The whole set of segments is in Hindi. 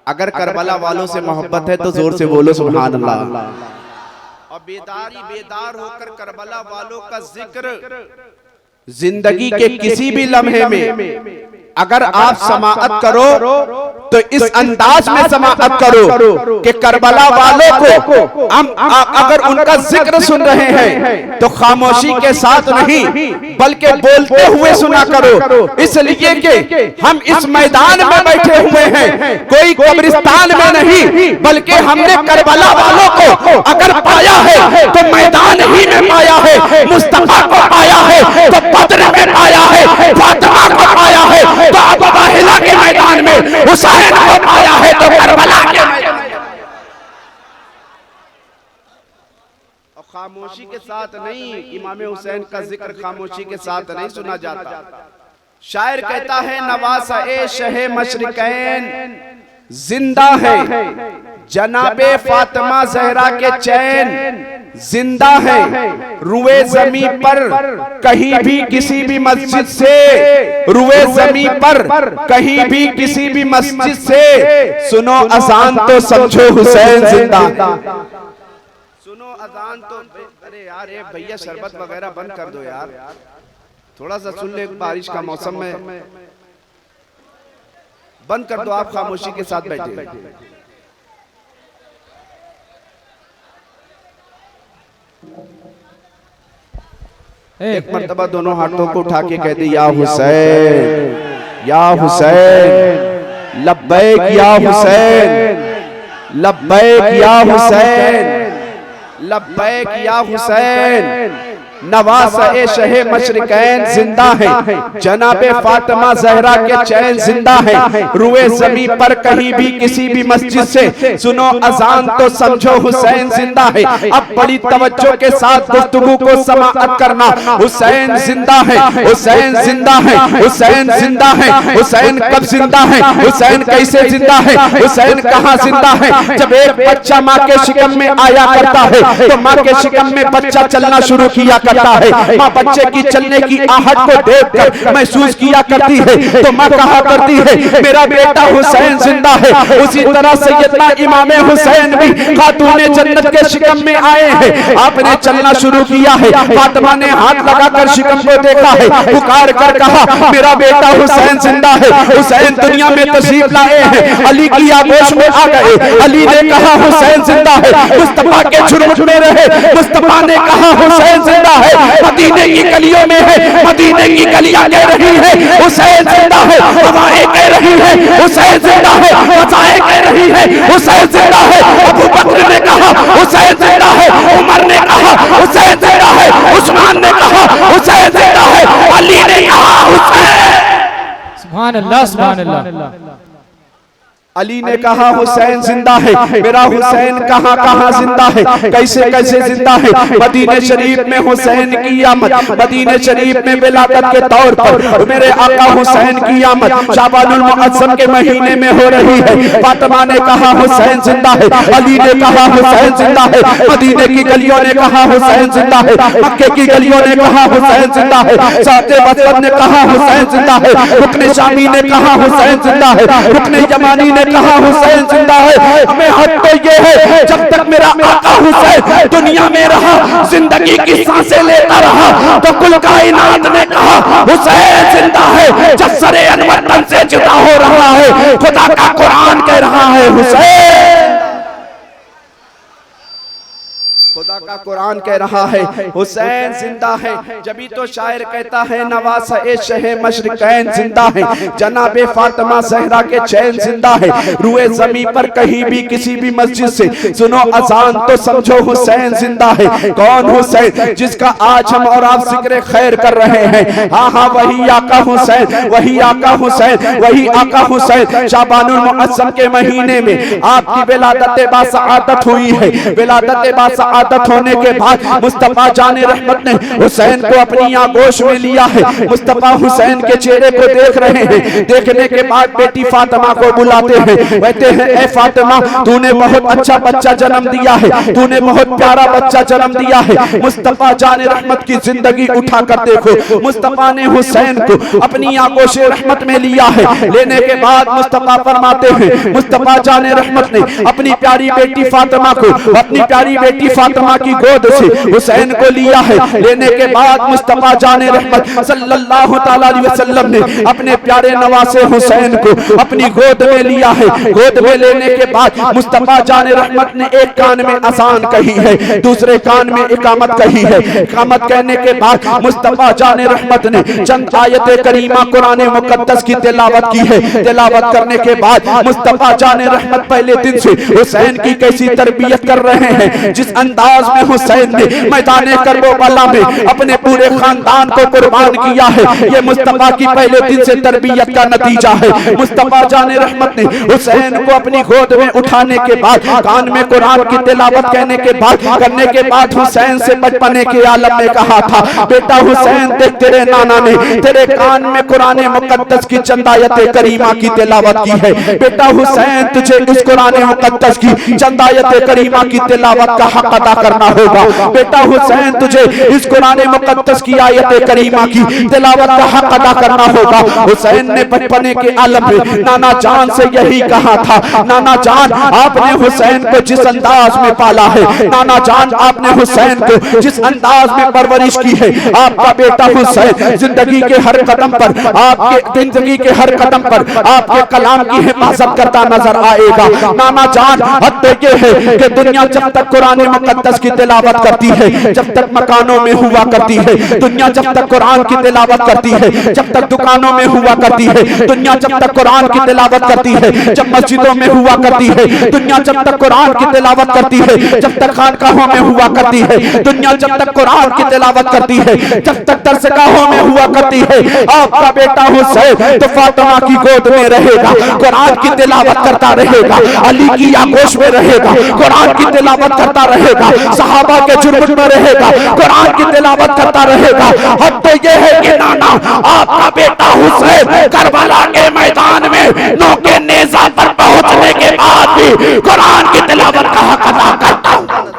अगर करबला वालों से मोहब्बत है तो जोर से बोलो सुभान अल्लाह। और बेदार होकर करबला वालों का जिक्र जिंदगी के किसी भी लम्हे में अगर आप समाअत करो तो इस अंदाज में समाअत करो कि करबला वालों को हम अगर उनका जिक्र सुन रहे हैं तो खामोशी के साथ नहीं बल्कि बोलते हुए सुना करो, इसलिए कि हम इस मैदान में बैठे हुए हैं, कोई कब्रिस्तान में नहीं, बल्कि हमने करबला वालों को अगर पाया है तो मैदान ही में पाया है, मुस्तफा को पाया है तो बद्र में पाया है, फातिमा को पाया है तो अबू ताहिला के मैदान में, हुसैन को पाया है तो करबला के मैदान में। और खामोशी के साथ नहीं, इमाम हुसैन का जिक्र खामोशी के साथ नहीं सुना जाता। शायर कहता है नवासा ए शहे मशरिकैन जिंदा है, जनाबे फातिमा जहरा के चैन जिंदा है, रुए जमी पर कहीं भी किसी भी मस्जिद से, रुए जमी पर कहीं भी किसी भी मस्जिद से सुनो अजान तो समझो हुसैन जिंदा। सुनो अजान तो, अरे यार ये भैया शरबत वगैरह बंद कर दो यार, थोड़ा सा सुन ले, बारिश का मौसम में बंद कर दो, आप खामोशी के साथ बैठे। एक मर्तबा दोनों हाथों को उठा के कह दी या हुसैन, या हुसैन, लब्बैक या हुसैन, लब्बैक या हुसैन, लब्बैक या हुसैन। नवासा ए शहे मशरिकैन जिंदा है, जनाबे फातिमा जहरा के चैन जिंदा है, रुए ज़मीं पर कहीं भी किसी भी मस्जिद से सुनो अजान तो समझो हुसैन जिंदा है। अब बड़ी तवज्जो के साथ गुफ्तगू को समाअत करना। हुसैन जिंदा है, हुसैन जिंदा है, हुसैन जिंदा है। हुसैन कब जिंदा है, हुसैन कैसे जिंदा है, हुसैन कहाँ जिंदा है? जब एक बच्चा माँ के शिकम में आया करता है तो माँ के शिकम में बच्चा चलना शुरू किया करता है, माँ बच्चे की चलने की आहट को देखकर महसूस किया करती है तो माँ कहा करती है मेरा बेटा हुसैन जिंदा है। उसी तरह सैयदना इमाम हुसैन भी खातूने जन्नत के शिकम में आए हैं, आपने चलना शुरू किया है, फातिमा ने हाथ लगाकर शिकम को देखा है, पुकार कर कहा मेरा बेटा हुसैन जिंदा है। हुसैन दुनिया में तशरीफ लाए हैं, अली की आगोश में आ गए, अली ने कहा हुसैन जिंदा है, मुस्तफा के झुरमुट में रहे, मुस्तफा ने कहा हुसैन जिंदा है, मदीने की गलियों में है, मदीने की गलियां कह रही है हुसैन जिंदा है, हवाएं कह रही है हुसैन जिंदा है, फजाएं कह रही है हुसैन जिंदा है। अबू बकर ने कहा हुसैन जिंदा है, उमर ने कहा हुसैन जिंदा है, उस्मान ने कहा हुसैन जिंदा है, अली ने कहा हुसैन। सुभान अल्लाह, सुभान अल्लाह। अली ने कहा हुसैन जिंदा है। मेरा हुसैन कहाँ कहाँ जिंदा है, कैसे कैसे जिंदा है? मदीने शरीफ में हुसैन की आमद, मदीने शरीफ में विलादत के तौर पर मेरे आका हुसैन की आमद शाबानुल मुअज्जम के महीने में हो रही है। फातिमा ने कहा हुसैन जिंदा है, अली ने कहा हुसैन जिंदा है, मदीने की गलियों ने कहा हुसैन जिंदा है, मक्के की गलियों ने कहा हुसैन जिंदा है, साथे बसर ने कहा हुसैन जिंदा है, रुकने शामी ने कहा हुसैन जिंदा है, रुकने यमानी ने कहा हुसैन जिंदा है। हमें हक तो ये है जब तक मेरा आका हुसैन दुनिया में रहा, जिंदगी की सांसें लेता रहा तो कुल कायनात ने कहा हुसैन जिंदा है। जब सरे अनवर तन से जुदा हो रहा है, खुदा का कुरान कह रहा है हुसैन, खुदा का कुरान कह रहा है हुसैन जिंदा है। जभी तो शायर कहता है नवासा ए शहे मशरिकैन जिंदा है, जनाबे फातिमा जहरा के चैन जिंदा है, रुए जमी पर कहीं भी किसी भी मस्जिद से सुनो अजान तो समझो हुसैन जिंदा है। कौन हुसैन? जिसका आज हम और आप जिक्र खैर कर रहे हैं। हाँ हाँ, वही आका हुसैन, वही आका हुसैन, वही आका हुसैन। शाबानुल मुअज्जम के महीने में आपकी विलादत बासआदत हुई है, विलादत बासआदत शहादत होने के बाद मुस्तफा जाने रहमत ने हुसैन को अपनी आगोश में लिया है। मुस्तफा हुसैन के चेहरे को देख रहे हैं। देखने के बाद बेटी फातिमा को बुलाते हैं, कहते हैं ए फातिमा, तूने बहुत अच्छा बच्चा जन्म दिया है, तूने बहुत प्यारा बच्चा जन्म दिया है। मुस्तफा जाने रहमत की जिंदगी उठा कर देखो, मुस्तफा ने हुसैन को अपनी आगोश रहमत में लिया है। लेने के बाद मुस्तफा फरमाते हैं, मुस्तफा जाने रहमत ने अपनी प्यारी बेटी फातिमा को अपनी प्यारी बेटी फातिमा की गोद से हुसैन को लिया है। लेने के बाद मुस्तफा जाने रहमत सल्लल्लाहु तआला अलैहि वसल्लम ने अपने प्यारे नवासे हुसैन को अपनी गोद में लिया है। गोद में लेने के बाद मुस्तफा जाने रहमत ने एक कान में अज़ान कही है, दूसरे कान में इकामत कही है। इकामत कहने के बाद मुस्तफा जाने रहमत ने चंद आयत करीमा कुरान मुकद्दस की तिलावत की है। तिलावत करने के बाद मुस्तफा जाने रहमत पहले दिन से हुसैन की कैसी तरबियत कर रहे हैं, जिस अंदाज में हुसैन ने मैदान करबला में अपने पूरे खानदान को कुर्बान किया है, ये मुस्तफा की पहले दिन से तरबियत का नतीजा है। मुस्तफा जाने रहमत ने हुसैन को अपनी गोद में उठाने के बाद कान में कुरान की तिलावत करने के बाद हुसैन से बचपने के आलम में कहा था, बेटा हुसैन देख, तेरे नाना ने तेरे कान में कुरान मुकद्दस की चंद आयत करीमा की तिलावत की है। बेटा हुसैन, तुझे इस कुरान मुकद्दस की चंद आयत करीमा की तिलावत का हक अदा करना होगा। बेटा हुसैन, तुझे इस कुरान मुकद्दस की आयत करीमा की तिलावत का हक अदा करना होगा। हुसैन ने बचपने के आलम में नाना जान से यही कहा था, नाना जान, आपने हुसैन को जिस अंदाज में पाला है, नाना जान, आपने हुसैन को जिस अंदाज में परवरिश की है, आपका बेटा हुसैन जिंदगी के हर कदम पर आपके कलाम की हिफाजत करता नजर आएगा। नाना जान, हद ये है कि दुनिया जब तक कुरान मुकद्दस की तिलावत करती है, जब तक मकानों में हुआ करती है, दुनिया जब तक कुरान की तिलावत करती है, जब तक दुकानों में हुआ करती है, दुनिया जब तक कुरान की तिलावत करती है, जब मस्जिदों में हुआ करती है, दुनिया जब तक कुरान की तिलावत करती है, जब तक खानकाहों में हुआ करती है, दुनिया जब तक कुरान की तिलावत करती है, जब तक दरसगाहों में हुआ करती है, आपका बेटा हुसैन तो फातिमा की गोद में रहेगा, कुरान की तिलावत करता रहेगा, अली की आगोश में रहेगा, कुरान की तिलावत करता रहेगा, सहाबा के जुर्म में रहेगा, कुरान की तिलावत करता रहेगा। हद तो ये है कि नाना, आपका बेटा हुसैन करबला के मैदान में नोके नेज़ा पर पहुंचने के बाद भी कुरान की तिलावत का हक अदा करता हूं।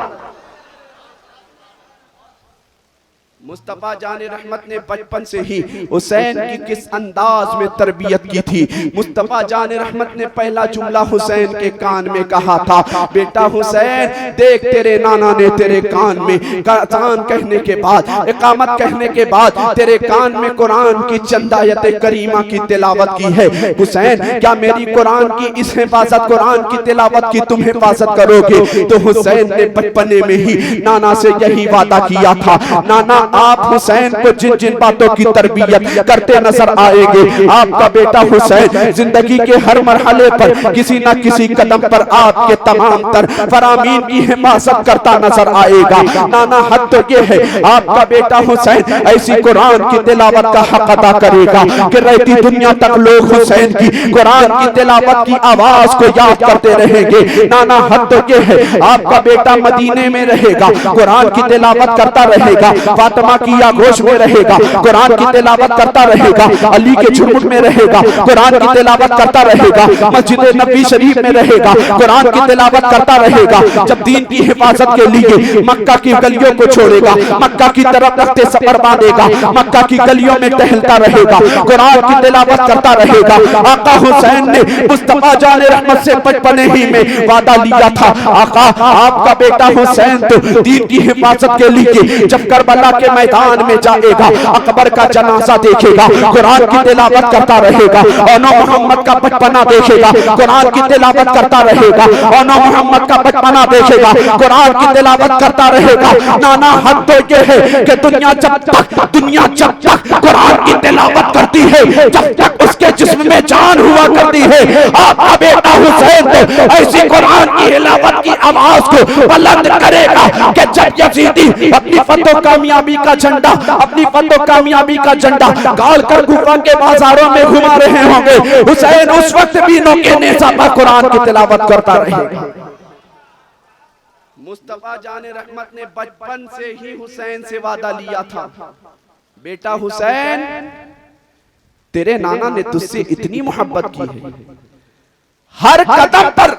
मुस्तफा जाने रहमत ने बचपन से ही हुसैन की किस अंदाज में तरबियत की थी। मुस्तफा जाने रहमत ने पहला जुमला हुसैन के कान में कहा था, बेटा हुसैन देख, तेरे नाना ने तेरे कान में अज़ान कहने के बाद, इकामत कहने के बाद तेरे कान में कुरान की चंद आयत करीमा की तिलावत की है। हुसैन, क्या मेरी कुरान की इस हिफाजत, कुरान की तिलावत की तुम हिफाजत करोगे? तो हुसैन ने बचपने में ही नाना से यही वादा किया था, नाना आप हुसैन को जिन जिन बातों की तरबियत करते नजर आएंगे, आपका बेटा हुसैन जिंदगी के हर मरहले पर किसी न किसी कदम पर आपके तमाम तर फरामीन की हिफाजत करता नजर आएगा। नाना, हद तो ये है, आपका बेटा हुसैन ऐसी कुरान की तिलावत का हक अदा करेगा कि रहती दुनिया तक लोग हुसैन की कुरान की तिलावत की आवाज को याद करते रहेंगे। नाना, हद तो ये है, आपका बेटा मदीने में रहेगा, कुरान की तिलावत करता रहेगा, फातिमा की आगोश में रहेगा, कुरान की तिलावत करता रहेगा, अली के झुमट में रहेगा, कुरान की तिलावत करता रहेगा, मस्जिद नबी शरीफ में रहेगा, कुरान की तिलावत करता रहेगा। जब दीन की हिफाजत के लिए मक्का की गलियों को छोड़ेगा, मक्का की तरफ रखते सफर बांधेगा, मक्का की गलियों में टहलता रहेगा, कुरान की तिलावत करता रहेगा। आका हुसैन ने मुस्तफा जाने रहमत से बचपने ही में वादा लिया था, आका आपका बेटा हुसैन तो दीन की हिफाजत के लिए जब करबला के मैदान में जाएगा, अकबर का जनाजा देखेगा, कुरान की तिलावत करता रहेगा, ओनो मोहम्मद का बचपना देखेगा, कुरान की तिलावत करता रहेगा, ओनो मोहम्मद का बचपना देखेगा, कुरान की तिलावत करता रहेगा। नाना, हद तो ये है कि दुनिया जब तक कुरान की तिलावत करती है, जब तक उसके जिस्म में जान हुआ करती है, आपका बेटा हुसैन तो ऐसी कुरान की तिलावत की आवाज को बुलंद करेगा कि जब यजीदी अपनी फतह कामयाबी का झंडा, अपनी फतह कामयाबी का झंडा गाल कर गुफा के बाजारों में घुमा रहे होंगे, हुसैन उस वक्त भी नोके नेज़ा पर कुरान की तिलावत करता रहेगा। मुस्तफा जाने रहमत ने बचपन से ही हुसैन से वादा लिया था, बेटा हुसैन तेरे नाना ने तुझसे इतनी मोहब्बत की है, हर कदम पर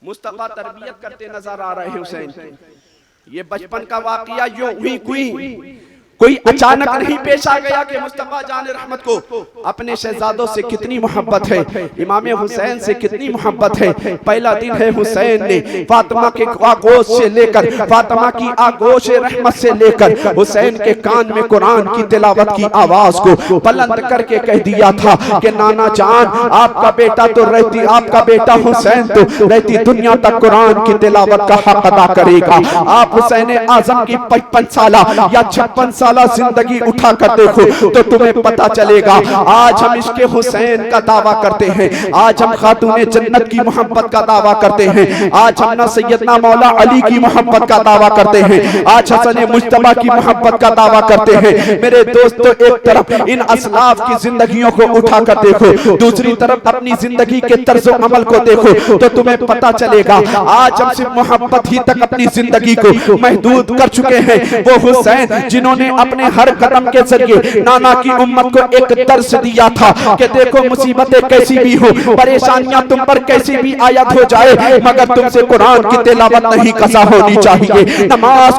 मुस्तफा तरबियत करते नजर आ रहे हैं हुसैन की। ये बचपन का वाकया यूं हुई कोई अचानक नहीं पेश आ गया कि मुस्तफा जाने रहमत को अपने शहजादों से कितनी मोहब्बत है, इमाम हुसैन से कितनी मोहब्बत है। पहला दिन है हुसैन ने फातिमा के आगोश से लेकर, फातिमा की आगोश रहमत से लेकर हुसैन के कान में कुरान की तिलावत की आवाज को बुलंद करके कह दिया था कि नाना जान आपका बेटा तो रहती, आपका बेटा हुसैन तो रहती दुनिया तक कुरान की तिलावत का हक अदा करेगा। आप हुसैन आजम की 55 साला या 56 साला जिंदगी उठा कर देखो तो तुम्हें पता चलेगा। आज हम इसके हुसैन का दावा करते हैं, आज हम खातूने जन्नत की मोहब्बत का दावा करते हैं, आज हम ना सैयदना मौला अली की मोहब्बत का दावा करते हैं, आज हसन मुज्तबा की मोहब्बत का दावा करते हैं। मेरे दोस्तों, एक तरफ इन असलाफ की जिंदगियों को उठा कर देखो, दूसरी तरफ अपनी जिंदगी के तर्ज़ो अमल को देखो तो तुम्हें पता चलेगा। आज हम सिर्फ मोहब्बत ही तक अपनी जिंदगी को महदूद कर चुके हैं। वो हुसैन जिन्होंने अपने हर कदम के जरिए नाना की उम्मत को एक दर्स दिया था कि देखो मुसीबतें कैसी भी हो, परेशानियां तुम पर कैसी भी आयत हो जाए, मगर तुमसे कुरान की तिलावत नहीं कसा होनी चाहिए, नमाज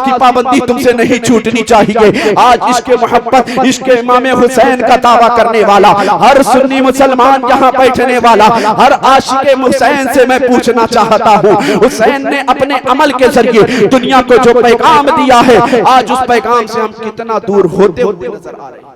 की पाबंदी तुमसे नहीं छूटनी चाहिए। आज इसके मोहब्बत, इसके इमाम हुसैन का दावा करने वाला हर सुन्नी मुसलमान यहाँ बैठने वाला हर आशिक़े हुसैन से मैं पूछना चाहता हूँ, हुसैन ने अपने अमल के जरिए दुनिया को जो पैगाम दिया है, आज उस पैगाम से हम कितना दूर होते हुए नजर आ रहे हैं।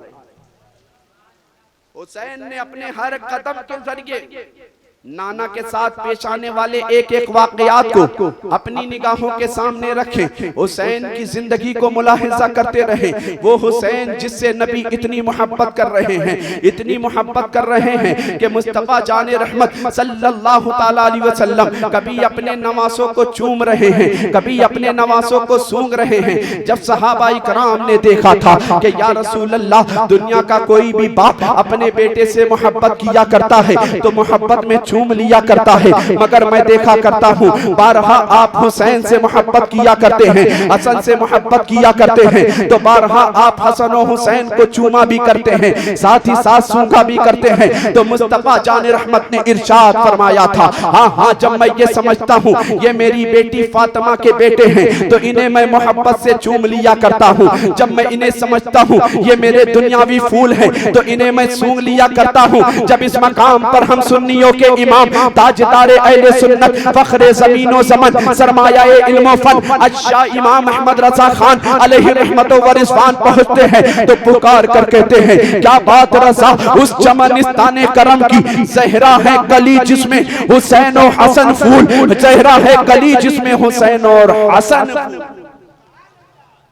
हुसैन ने अपने हर कदम के जरिए नाना के साथ पेश आने वाले एक एक वाकयात को अपनी निगाहों के सामने रखें, हुसैन की जिंदगी को मुलाहिजा करते रहे। वो हुसैन जिससे नबी इतनी मोहब्बत कर रहे हैं, इतनी मोहब्बत कर रहे हैं कि मुस्तफा जाने रहमत सल्लल्लाहु ताला अलैहि वसल्लम कभी अपने नवासों को चूम रहे हैं, कभी अपने नवासों को सूंघ रहे हैं। जब सहाबा इकराम ने देखा था कि या रसूल अल्लाह, दुनिया का कोई भी बाप अपने बेटे से मोहब्बत किया करता है तो मोहब्बत में चूम लिया करता है, मगर मैं देखा करता हूँ बारहा आप हुसैन से मोहब्बत किया करते हैं, हसन से मोहब्बत किया करते हैं, तो बारहा आप हसन और हुसैन को चूमा भी करते हैं, साथ ही साथ सूंघा भी करते हैं। तो मुस्तफा जाने रहमत ने इरशाद फरमाया था, हाँ, जब मैं ये समझता हूँ ये मेरी बेटी फातिमा के बेटे हैं तो इन्हें मैं मोहब्बत से चूम लिया करता हूँ, जब मैं इन्हें समझता हूँ ये मेरे दुनियावी फूल हैं तो इन्हें मैं सूंघ लिया करता हूँ। जब इस मकाम पर हम सुन्नियों के इमाम ताजदारे अहले सुन्नत फख्रे ज़मीनो ज़मन सरमायाए इल्म फन अच्छा इमाम अहमद रज़ा खान अलैहि रहमत व रिज़वान पहुंचते हैं तो पुकार कर कहते हैं, क्या बात रज़ा, उस चमनिस्ताने करम की ज़हरा है कली जिसमें हुसैन और हसन फूल, ज़हरा है कली जिसमें हुसैन और हसन।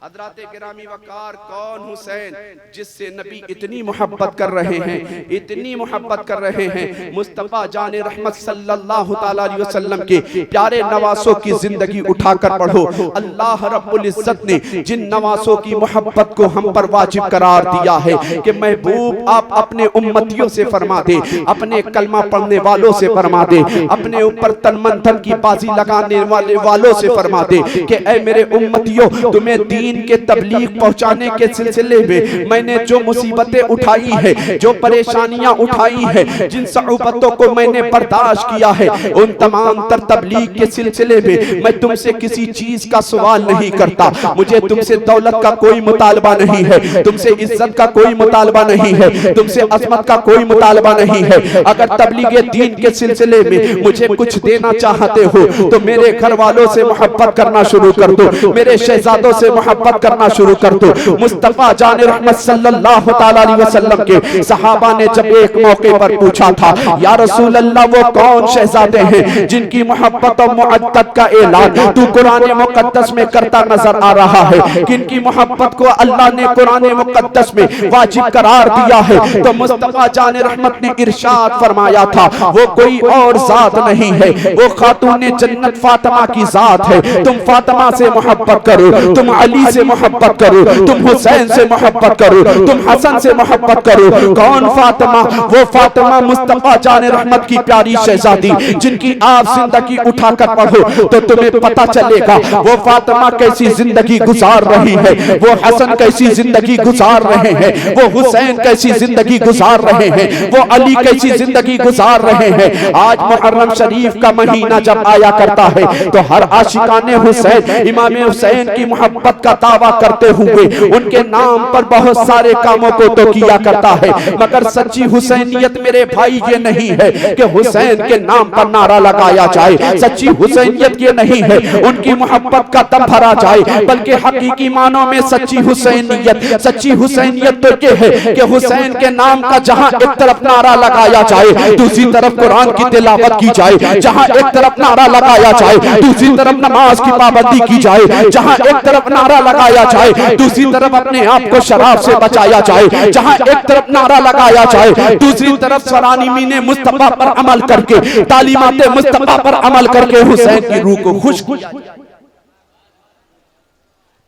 हज़रात गिरामी वकार, कौन हुसैन जिससे नबी इतनी मोहब्बत कर रहे हैं, इतनी मोहब्बत कर रहे हैं। मुस्तफा जाने रहमत सल्लल्लाहु ताला अलैहि वसल्लम के प्यारे नवासों की जिंदगी उठाकर पढ़ो। अल्लाह रब्बुल इज्जत ने जिन नवासों की मोहब्बत को हम पर वाजिब करार दिया है कि महबूब आप अपने उम्मतियों से फरमा दे, अपने कलमा पढ़ने वालों से फरमा दे, अपने ऊपर तन मन धन की बाजी लगाने वालों से फरमा दे कि ऐ मेरे उम्मतियों, तुम्हें दीन के तबलीग पहुंचाने के सिलसिले में मैंने जो मुसीबतें उठाई है, जो परेशानियां उठाई है, जिन सऊबतों को मैंने बर्दाश्त किया है, उन तमाम तर तबलीग के सिलसिले में मैं तुमसे किसी चीज का सवाल नहीं करता। मुझे तुमसे दौलत का कोई मुतालबा नहीं है, तुमसे इज्जत का कोई मुतालबा नहीं है, तुमसे अजमत का कोई मुतालबा नहीं है। अगर तबलीग दीन के सिलसिले में मुझे कुछ देना चाहते हो तो मेरे घर वालों से मोहब्बत करना शुरू कर दो, मेरे शहजादों से मोहब्बत करना शुरू कर दो। मुस्तफा जाने रहमत सल्लल्लाहु ताला अलैहि वसल्लम के सहाबा ने जब एक मौके पर पूछा था, या रसूल अल्लाह, वो कौन शहजादे हैं जिनकी मोहब्बत और मुअद्दत का ऐलान तू कुरान मुकद्दस में करता नजर आ रहा है, किनकी मोहब्बत को अल्लाह ने कुरान मुकद्दस में वाजिब करार दिया है? तो मुस्तफा जाने रहमत ने इरशाद फरमाया था, वो कोई और जात नहीं है, वो खातून जन्नत फातिमा की जात है। तुम फातिमा से मोहब्बत करो, तुम अली से मोहब्बत करो, तुम हुसैन से मोहब्बत करो, तुम हसन से मोहब्बत करो। कौन फातिमा? वो फातिमा मुस्तफा जाने रहमत की प्यारी शहजादी, जिनकी आप जिंदगी उठाकर पढ़ो तो तुम्हें पता चलेगा वो फातिमा कैसी जिंदगी गुजार रही है, वो हसन कैसी जिंदगी गुजार रहे हैं, वो हुसैन कैसी जिंदगी गुजार रहे हैं, वो अली कैसी जिंदगी गुजार रहे हैं। आज मुहर्रम शरीफ का महीना जब आया करता है तो हर आशिकाने हुसैन, इमाम हुसैन की मोहब्बत का दावा करते हुए उनके नाम पर बहुत सारे कामों को तो किया करता है, मगर सच्ची हुसैनियत मेरे भाई ये नहीं है कि हुसैन के नाम पर नारा लगाया जाए। सच्ची हुसैनियत ये नहीं है उनकी मोहब्बत का दम भरा जाए, बल्कि हकीकी मानों में सच्ची हुसैनियत तो ये है कि हुसैन के नाम का जहां एक तरफ नारा लगाया जाए दूसरी तरफ कुरान की तिलावत की जाए, जहां एक तरफ नारा लगाया जाए दूसरी तरफ नमाज की पाबंदी की जाए, जहां एक तरफ नारा लगाया जाए दूसरी तरफ अपने आप को शराब से बचाया जाए, जहां एक तरफ नारा लगाया जाए दूसरी तरफ सरानीमीने मुस्तफा पर अमल करके, तालीमाते मुस्तफा पर अमल करके हुसैन की रूह को खुश किया जाए।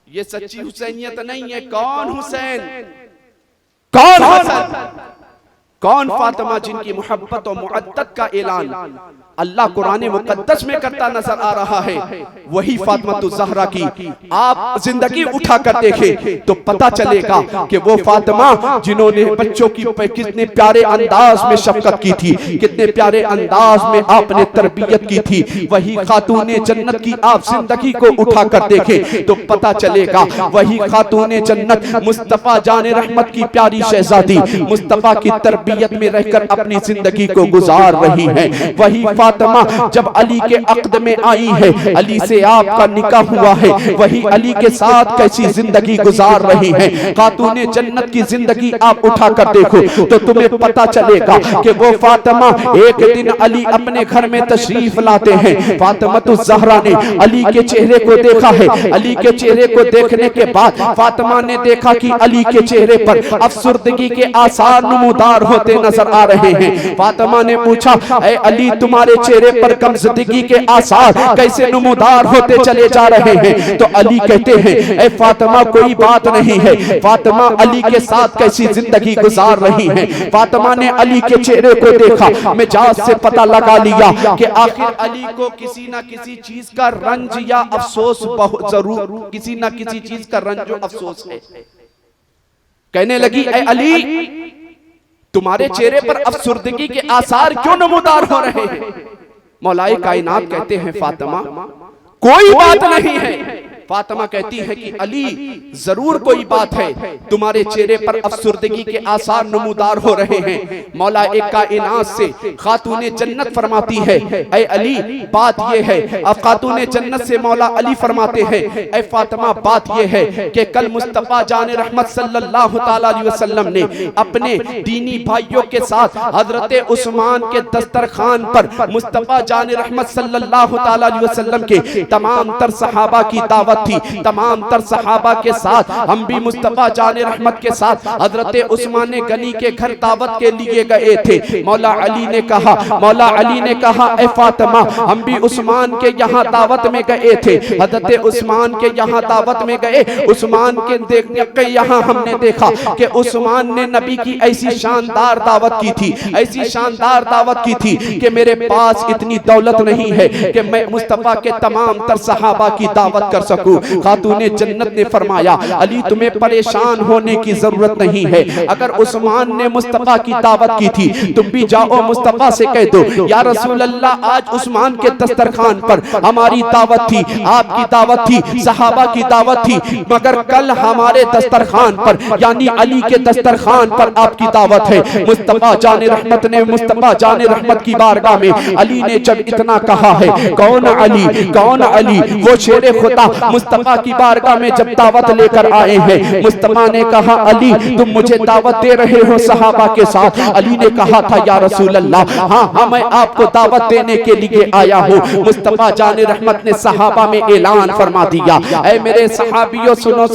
ये सच्ची हुसैनियत नहीं है। कौन हुसैन? कौन हसन? कौन फातिमा जिनकी मोहब्बत और मुअद्दत का ऐलान अल्लाह कुरान मुकद्दस में करता नजर आ रहा है? वही फातिमा ज़हरा की आप जिंदगी उठाकर देखें तो पता चलेगा कि वो फातिमा जिन्होंने बच्चों की कितने प्यारे अंदाज में शफकत की थी, कितने प्यारे अंदाज में आपने तरबियत की थी, वही खातूने जन्नत की आप जिंदगी को उठाकर देखें तो पता चलेगा वही खातूने जन्नत मुस्तफा जाने रहमत की प्यारी शहजादी मुस्तफा की तरबियत में रहकर अपनी जिंदगी को गुजार रही है। वही फातिमा जब अली के अक़द में आई है, अली से आपका निकाह हुआ है, वही अली के साथ कैसी जिंदगी गुजार रही है। खातूने जन्नत की जिंदगी आप उठाकर देखो तो तुम्हें पता चलेगा कि वो फातिमा एक दिन अली अपने घर में तशरीफ लाते हैं। फातिमा ज़हरा ने अली के चेहरे को देखा है। अली के चेहरे को देखने के बाद फातिमा ने देखा कि अली के चेहरे पर अफसुर्दगी के आसार नमूदार होते नजर आ रहे हैं। फातिमा ने पूछा, ऐ अली तुम्हारे चेहरे पर गमज़दगी के आसार कैसे नमूदार होते चले जा रहे हैं? तो अली कहते हैं, ऐ फातिमा कोई बात नहीं है, फातिमा अली के साथ कैसी जिंदगी गुजार रही है। फातिमा ने अली के चेहरे को देखा, मिजाज से पता लगा लिया कि आखिर अली को किसी ना किसी चीज का रंज या अफसोस बहुत जरूर, किसी ना किसी चीज का रंज और अफसोस है। कहने लगी, ऐ अली तुम्हारे चेहरे पर अफसुर्दगी के आसार क्यों नमूदार हो रहे हैं? मौलाए कायनात कहते हैं, फातिमा कोई बात नहीं है। फातिमा कहती है कि अली जरूर कोई बात है, तुम्हारे चेहरे पर अफसुर्दगी के आसार नमूदार हो रहे हैं। मौला एक कायनात से खातूने जन्नत फरमाती है, ऐ अली बात ये है। अब खातूने जन्नत से मौला अली फरमाते हैं, ऐ फातिमा बात ये है कि कल मुस्तफा जाने रहमत सल्लल्लाहु ताला अलैहि वसल्लम ने अपने दीनी भाइयों के साथ हजरत उस्मान के दस्तरखान पर मुस्तफा जाने रहमत सल्लल्लाहु ताला अलैहि वसल्लम के तमाम तर सहाबा की दावत थी। तमाम तर सहाबा के साथ हम भी मुस्तफा जाने रहमत के साथ हजरत उस्मान गनी के घर दावत के लिए गए थे। मौला अली ने कहा, ऐ फातिमा हम भी उस्मान के यहाँ दावत में गए थे। हजरत उस्मान के यहाँ दावत में गए, उस्मान के देखने के यहाँ हमने देखा कि उस्मान ने नबी की ऐसी शानदार दावत की थी, ऐसी शानदार दावत की थी कि मेरे पास इतनी दौलत नहीं है कि मैं मुस्तफा के तमाम तर सहाबा की दावत कर सकूं। खातूने जन्नत ने फरमाया, अली तुम्हें परेशान होने की जरूरत नहीं है। अगर उस्मान ने मुस्तफा की दावत की थी, तुम भी जाओ मुस्तफा से कह दो, या रसूल अल्लाह आज उस्मान के दस्तरखान पर हमारी दावत थी, आपकी दावत थी, सहाबा की दावत थी, मगर कल हमारे दस्तरखान पर यानी अली के दस्तरखान पर आपकी दावत है। मुस्तफा जाने रहमत ने मुस्तफा जाने रहमत की बारगाह में अली ने जब इतना कहा है, कौन अली वो शेरे खुदा मुस्तफा की बारगाह में जब दावत लेकर आए हैं। मुस्तफा ने कहा, अली तुम मुझे दावत दे रहे हो सहाबा के साथ? अली ने कहा था, या रसूल अल्लाह हाँ मैं आपको दावत देने के लिए आया हूँ। मुस्तफा जाने रहमत ने सहाबा में ऐलान फरमा दिया, ऐ मेरे सहाबियों सुनो,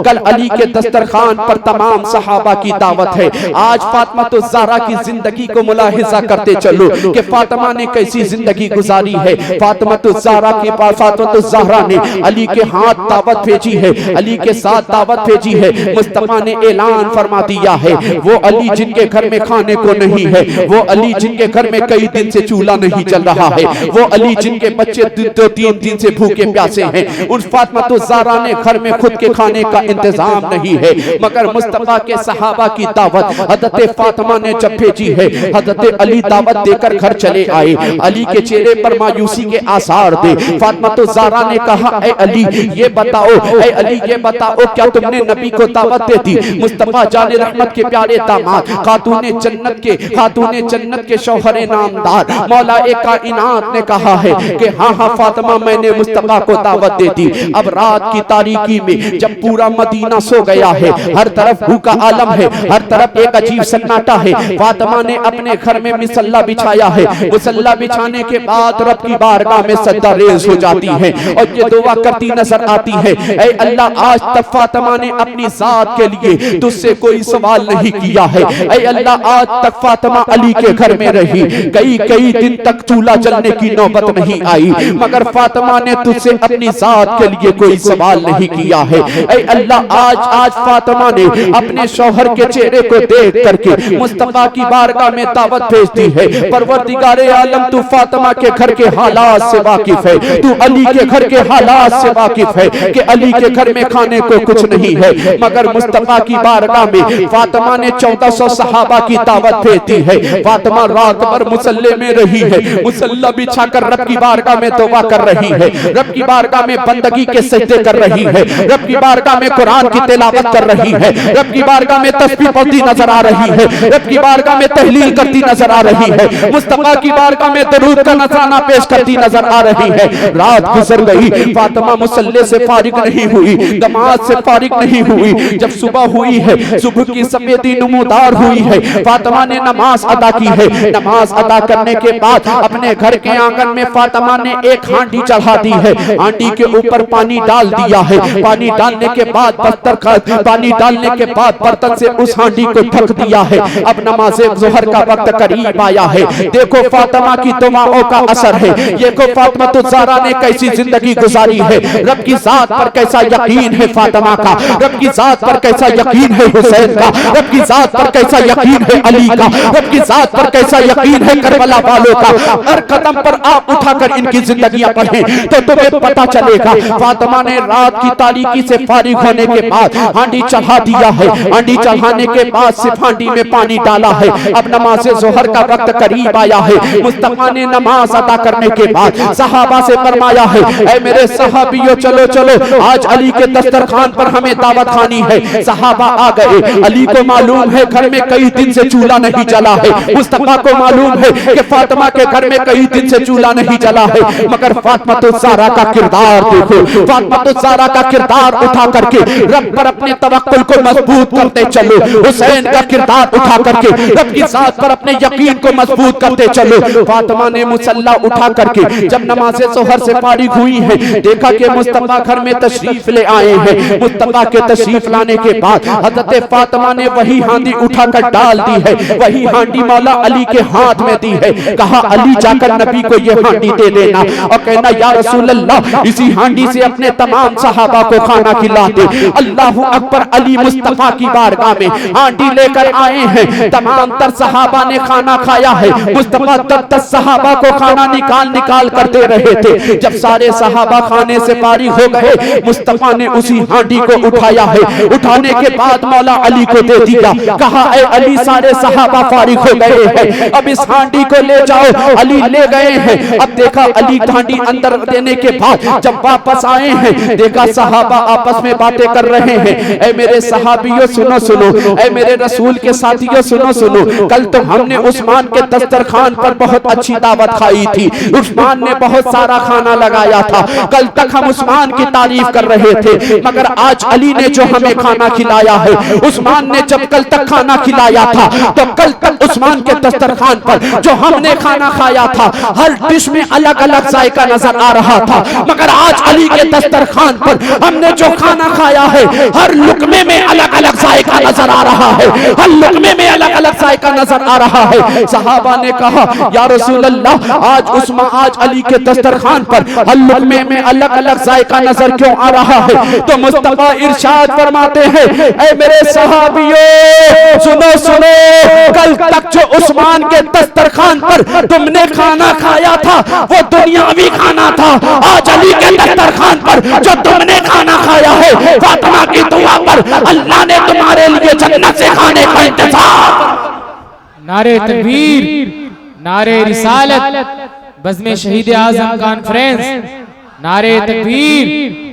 कल अली के दस्तरखान पर तमाम सहाबा की दावत है। आज फातिमा ज़हरा की जिंदगी को मुलाहिजा करते चलो कि फातिमा ने कैसी जिंदगी गुजारी है। फातिमा ज़हरा के पास फातिमा ज़हरा ने अली के हाथ दावत भेजी है, अली के साथ दावत भेजी है। मुस्तफा ने ऐलान फरमा दिया है, वो अली जिनके घर में खाने को नहीं है, वो अली जिनके घर में कई दिन से चूल्हा नहीं चल रहा है, वो अली जिनके बच्चे 2-3 दिन से भूखे प्यासे हैं, उन फातिमा तो ज़हरा ने घर में खुद के खाने का इंतजाम नहीं है, मगर मुस्तफा के सहाबा की दावत हज़रत फातिमा ने जब भेजी है, हज़रत अली दावत देकर घर चले आए। अली के चेहरे पर मायूसी के आसार थे। फातिमा तो ज़हरा ने कहा, ए अली ये बताओ, ए अली ये बताओ, क्या तुमने नबी को दावत दे दी? मुस्तफा जाने रहमत के प्यारे दामाद, खातूने जन्नत के शौहरे नामदार मौला ए कायनात ने कहा है कि हाँ हाँ फातिमा, मैंने मुस्तफा को दावत दे दी। अब रात की तारीकी में जब पूरा मदीना सो गया है, हर तरफ भूखा आलम है, हर तरफ एक अजीब सन्नाटा है, फातिमा ने अपने घर में मुसल्ला बिछाया है। मुसल्ला बिछाने के बाद रब की बारगाह में सजदा रेज़ हो जाती है और ये दुआ करती नजर आती है, ऐ अल्लाह आज तक फातिमा ने अपनी जात के लिए तुझसे कोई सवाल नहीं किया है। ऐ अल्लाह आज तक फातिमा अली के घर में रही, कई दिन तक चूल्हा जलने की नौबत नहीं आई, मगर फातिमा ने तुझसे अपनी जात के लिए कोई सवाल नहीं किया है। ऐ अल्लाह आज फातिमा ने अपने शौहर के चेहरे को देख करके मुस्तफा की बारगाह में दावत भेज दी है। परवरदिगारे आलम तू फातिमा के घर के हालात से वाकिफ है, तू अली के घर के हालात से वाकिफ है कि अली के घर में खाने को कुछ नहीं है, मगर मुस्तफा की बारगाह में फातिमा ने 1400 सहाबा की दावत भेज दी है। फातिमा रात भर मुसल्ले में रही है, मुसल्ला बिछाकर रब की बारगाह में तौबा कर रही है, रब की बारगाह में बंदगी के सजदे कर रही है, रब की बारगाह में कुरान की तिलावत कर रही है, रब की बारगाह में तस्बीह पढ़ती नजर आ रही है, रब की बारगाह में तहलील करती नजर आ रही है, मुस्तफा की बारगाह में दरूद का नजराना पेश करती नजर आ रही है। रात गुजर गई, फातिमा मुसल्ले से फारिग नहीं हुई, नमाज से फारिग नहीं हुई। जब सुबह हुई है, सुबह की सफेदी नमूदार हुई है, फातिमा ने नमाज अदा की है। नमाज अदा करने के बाद अपने घर के आंगन में फातिमा ने एक हांडी चढ़ा दी है, हांडी के ऊपर पानी डाल दिया है। पानी डालने के बाद पानी डालने के बाद बर्तन से उस हांडी को ढक दिया है। अब नमाज़े ज़ोहर का वक्त करीब आया है। देखो फातिमा की दुआओं का असर है, देखो फातिमा तो ज़हरा ने कैसी जिंदगी गुजारी है। रब की जात पर कैसा यकीन है फातिमा का, रब की जात पर कैसा यकीन है हुसैन का, रब की जात पर कैसा यकीन है अली का, रब की जात पर कैसा यकीन है करबला वालों का। हर कदम पर आप उठाकर इनकी जिंदगियां पढ़ें तो तुम्हें पता चलेगा। फातिमा ने रात की तारीकी से फारिग होने के बाद हांडी चढ़ा दिया है। हांडी चढ़ाने के बाद सिर्फ हांडी में पानी डाला है। अब नमाज ज़ोहर का वक्त करीब आया है। मुस्तफा ने नमाज अदा करने के बाद सहाबा से फरमाया है, ऐ मेरे सहाबियों चलो चलो, आज अली के दस्तरखान पर हमें दावत खानी है। सहाबा आ गए। अली को मालूम है घर में कई दिन से चूल्हा नहीं जला है, मुस्तफा को मालूम है कि फातिमा के घर में कई दिन से चूल्हा नहीं जला है, मगर फातिमा तो ज़हरा का किरदार देखो, फातिमा तो ज़हरा का किरदार उठा करके रब पर अपने तवक्कुल को मजबूत करते चलो। हुसैन का किरदार उठा करके रब की जात पर अपने यकीन को मजबूत करते चलो। फातिमा ने मुसल्ला उठा करके जब नमाज़े ज़ोहर से फारिग हुई है, देखा कि मुस्तफा घर में तशरीफ ले आए हैं। मुस्तफा के तशरीफ लाने के बाद हज़रत फातिमा ने वही हांडी उठाकर डाल दी है, वही हांडी मौला अली के हाथ में दी है। कहा अली जाकर नबी को ये हांडी दे देना और कहना या रसूल अल्लाह इसी हांडी से अपने तमाम सहाबा को खाना खिला दे। अल्लाहु अकबर। अली मुस्तफा की बारगाह में हांडी लेकर आए हैं। तमाम तर सहाबा ने खाना खाया है। मुस्तफा 10 सहाबा को खाना निकाल कर दे रहे थे। जब सारे सहाबा खाने से फारिग हो गए, मुस्तफा ने उसी हांडी को उठाया है। उठाने के बाद मौला अली को दे दिया। कहा ऐ अली सारे सहाबा फारिग हो गए हैं, अब इस हांडी को ले जाओ। अली ले गए हैं। अब देखा अली हांडी अंदर देने के बाद जब वापस आए हैं, देखा सहाबा आपस में बातें कर रहे हैं। ऐ मेरे सहाबियों सुनो सुनो, ऐ मेरे रसूल के साथियों सुनो सुनो, कल तो हमने उस्मान के दस्तरखान पर बहुत अच्छी दावत खाई थी। उस्मान ने बहुत सारा खाना लगाया था। कल तक हम उस्मान की तारीफ कर रहे थे, मगर आज अली ने जो हमें खाना खिलाया है, उस्मान ने जब कल तक खाना खिलाया था तो कल तक उस्मान के दस्तरखान पर जो हमने खाना खाया था, हर डिश में अलग अलग जायका नजर आ रहा था, मगर आज अली के दस्तरखान पर हमने जो खाना खाया है, हर लुकमे में अलग अलग जायका नजर आ रहा है, हर लुकमे में अलग अलग जायका नजर आ रहा है। सहाबा ने कहा या रसूल अल्लाह आज अली के दस्तरखान पर हर लुकमे में अलग अलग जायका नजर क्यों आ रहा है? तो मुस्तफा इरशाद फरमाते हैं, ऐ मेरे सहाबियों सुनो सुनो, कल तक जो उस्मान के दस्तरखान पर तुमने खाना खाया था वो दुनियावी खाना था। आज अली के दस्तरखान पर जो तुमने खाना खाया है, फातिमा की दुआ पर अल्लाह ने तुम्हारे लिए जन्नत से खाने का इंतजाम। नारे तकबीर, नारे रिसालत, बज़्म शहीद आज़म कॉन्फ्रेंस, नारे तकबीर।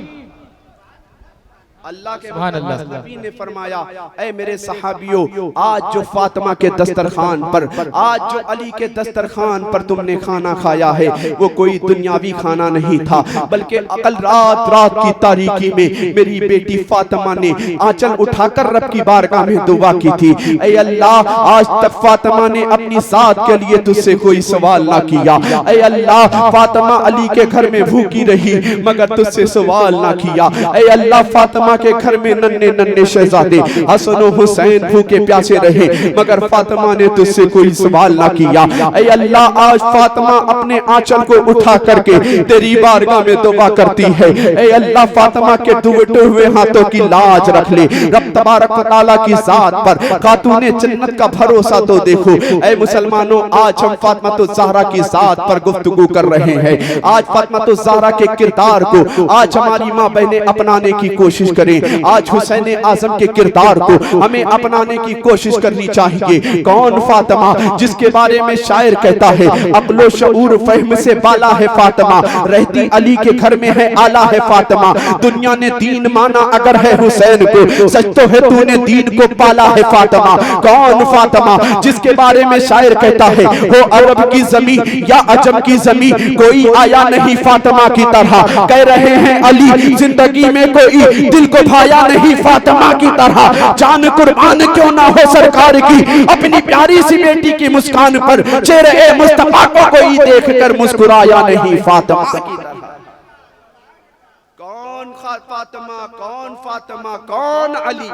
अल्लाह के नबी ने फरमाया, ऐ मेरे सहाबियों, आज जो फातिमा के दस्तरखान पर, आज जो अली के दस्तरखान पर तुमने खाना खाया है वो कोई दुनियावी खाना नहीं था, बल्कि कल रात की तारीकी में मेरी बेटी फातिमा ने आंचल उठाकर रब की बारगाह में दुआ की थी, ऐ अल्लाह आज तक फातिमा ने अपनी जात के लिए तुझसे कोई सवाल ना किया। ऐ अल्लाह फातिमा अली के घर में भूखी रही मगर तुझसे सवाल ना किया। ऐ अल्लाह फातिमा के घर में नन्हे नन्हे शहजादे हसन और हुसैन भूखे प्यासे रहे मगर फातिमा ने तुझसे कोई सवाल ना किया। ऐ अल्लाह आज फातिमा अपने आंचल को उठा करके तेरी बारगाह में दुआ करती है, ऐ अल्लाह फातिमा के दुबटे हुए हाथों की लाज रख ले। रब तबारक व तआला की जात पर खातूने जन्नत का भरोसा तो देखो। ऐ मुसलमानों, आज हम फातिमा तो ज़हरा की जात पर गुफ्तगू कर रहे हैं। आज फातिमा तो ज़हरा के किरदार को आज हमारी माँ बहनें अपनाने की कोशिश करें। आज हुसैन आजम के किरदार को हमें अपनाने की कोशिश करनी चाहिए। कौन फातिमा जिसके बारे में शायर कहता है, अक्लो शऊर फहम से बाला है फातिमा, रहती अली के घर में है आला है फातिमा। दुनिया ने दीन माना अगर है हुसैन को, सच तो है तूने दीन को पाला है फातिमा। कौन फातिमा जिसके बारे में शायर कहता है, हो अरब की जमी या अजम की जमी, कोई आया नहीं फातिमा की तरह। कह रहे हैं अली जिंदगी में कोई दिल को भाया नहीं फातिमा की तरह। जान कुर्बान क्यों ना हो सरकार की, अपनी प्यारी सी बेटी की मुस्कान पर चेहरे मुस्तफा को कोई देखकर मुस्कुराया नहीं फातिमा की तरह। कौन फातिमा, कौन फातिमा, कौन अली,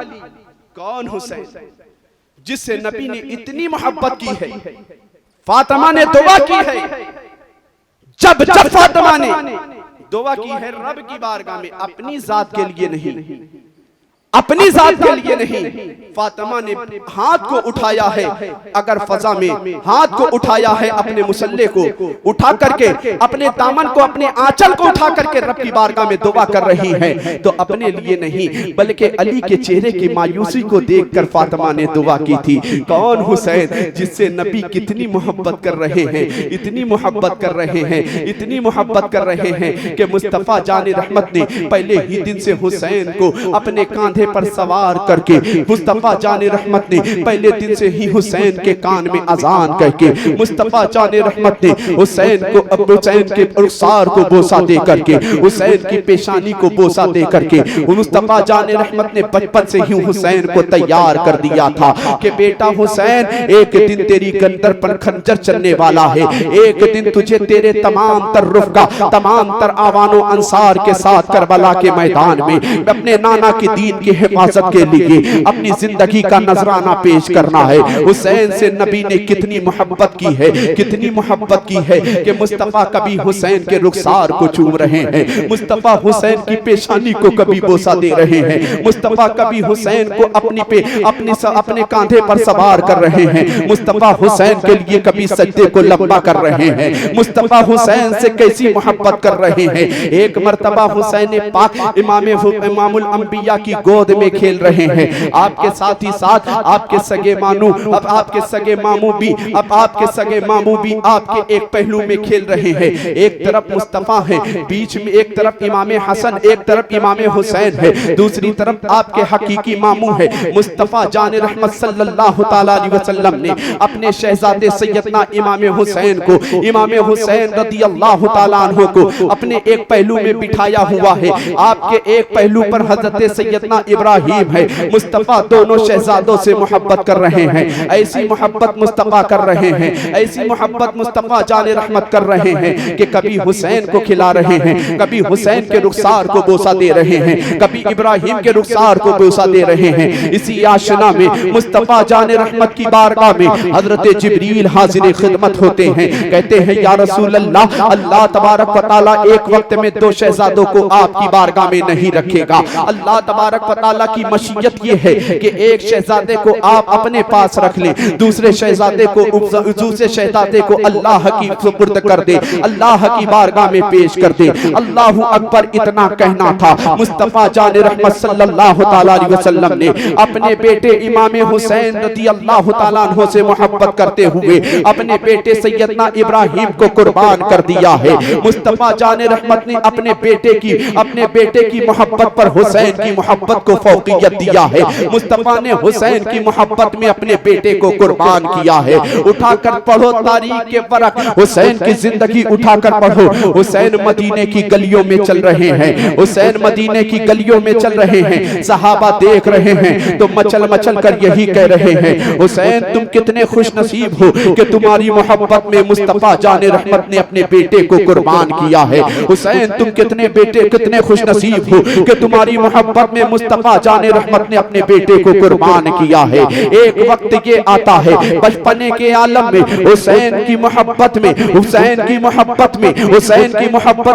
कौन हुसैन जिससे नबी ने इतनी मोहब्बत की है। फातिमा ने दुआ की है, जब फातिमा ने दुआ की है रब की बारगाह में, अपनी जात के लिए नहीं, अपनी जात के लिए नहीं। फातिमा ने हाथ को उठाया है, अगर फजा में हाथ को उठाया है, अपने मुसल्ले को उठा करके, अपने दामन को, अपने आंचल को उठा करके रब की बारगाह में दुआ कर रही है, तो अपने लिए नहीं बल्कि अली के चेहरे की मायूसी को देखकर फातिमा ने दुआ की थी। कौन हुसैन जिससे नबी कितनी मोहब्बत कर रहे हैं, इतनी मोहब्बत कर रहे हैं, इतनी मोहब्बत कर रहे हैं कि मुस्तफा जान रहमत ने पहले ही दिन से हुसैन को अपने कांधे पर सवार करके, मुस्तफा जाने रहमत ने पहले दिन से ही हुसैन के कान में अजान करके, मुस्तफा जाने रहमत ने हुसैन को, हुसैन के रुखसार को बोसा दे करके, हुसैन की पेशानी को बोसा दे करके, मुस्तफा जाने रहमत ने बचपन से ही हुसैन को तैयार कर दिया था कि बेटा हुसैन एक दिन तेरी गर्दन पर खंजर चलने वाला है, एक दिन तुझे तेरे तमाम तर रुफ़का, तमाम तर आवानो अंसार के साथ करबला के मैदान में अपने नाना की दीन की हिफाजत के लिए अपनी जिंदगी का नजराना पेश करना है। हुसैन से नबी ने कितनी मोहब्बत की है, कितनी मोहब्बत की है कि मुस्तफा कभी हुसैन के रुखसार को चूम रहे हैं, मुस्तफा हुसैन की पेशानी को कभी बोसा दे रहे हैं, मुस्तफा कभी हुसैन को अपने कांधे पर सवार कर रहे हैं, मुस्तफा हुसैन के लिए कभी सजदे को लंबा कर रहे हैं, मुस्तफा हुसैन से कैसी मोहब्बत कर रहे हैं। एक मर्तबा हुसैन पाक इमामुल अंबिया की गोद में खेल रहे हैं, आपके साथ ही साथ आपके सगे मानू, अब आपके सगे मामू भी, अब आपके सगे मामू भी आपके एक पहलू में खेल रहे हैं। एक तरफ मुस्तफा है, बीच में एक तरफ इमाम हसन, एक तरफ इमाम हुसैन है, दूसरी तरफ आपके हकीकी मामू है। मुस्तफा जान रहमत सल्लल्लाहु तआला अलैहि वसल्लम ने अपने शहजादे सैयदना इमाम हुसैन को, इमाम हुसैन रदियल्लाहु तआला अन्हु को अपने एक पहलू में बिठाया हुआ है। आपके एक पहलू पर हजरत सैयदना इब्राहिम है। मुस्तफा दोनों शहजादों से मोहब्बत कर रहे हैं, ऐसी मोहब्बत मुस्तफा कर रहे हैं, ऐसी मोहब्बत मुस्तफा जाने रहमत कर रहे हैं कि कभी हुसैन को खिला रहे हैं, कभी हुसैन के रुखसार को बोसा दे रहे हैं, कभी इब्राहिम के रुखसार को बोसा दे रहे हैं। इसी आशना में मुस्तफा जाने रहमत की बारगाह में हजरत जिब्रील हाजिर खिदमत होते हैं, कहते हैं या रसूल अल्लाह, अल्लाह तबारक व तआला एक वक्त में दो शहजादों को आपकी बारगाह में नहीं रखेगा। अल्लाह तबारक व तआला की मशीयत ये है कि एक शहजादे को आप अपने पास रख लें, दूसरे शहजादे को अल्लाह की सुपुर्द कर दे, अल्लाह की बारगाह में पेश कर दे। अल्लाहु अकबर इतना कहना था। मुस्तफा जान रहमत सल्लल्लाहु तआला अलैहि वसल्लम ने अपने बेटे इमाम हुसैन रज़ी अल्लाह तआला अन्हु से मोहब्बत करते हुए अपने बेटे सैयदना इब्राहिम को कुर्बान कर दिया है। मुस्तफा जान रहमत ने अपने बेटे की मोहब्बत पर हुसैन की मोहब्बत को फौकियत दिया है। मुस्तफा ने हुसैन की मोहब्बत में अपने बेटे को कुर्बान किया है। उठाकर पढ़ो तारीख के फरक, हुसैन की जिंदगी उठाकर पढ़ो। हुसैन मदीने की गलियों में चल रहे हैं, हुसैन मदीने की गलियों में चल रहे हैं, सहाबा देख रहे हैं तो मचल मचल कर यही कह रहे हैं, हुसैन तुम कितने खुश नसीब हो कि तुम्हारी मोहब्बत में मुस्तफा जाने रहमत ने अपने बेटे को कुर्बान किया है। हुसैन तुम कितने खुश नसीब हो कि तुम्हारी मोहब्बत में मुस्तफा जाने रहमत ने अपने बेटे को कुर्बान किया है। एक वक्त ये आता है बचपने के आलम में हुसैन की मोहब्बत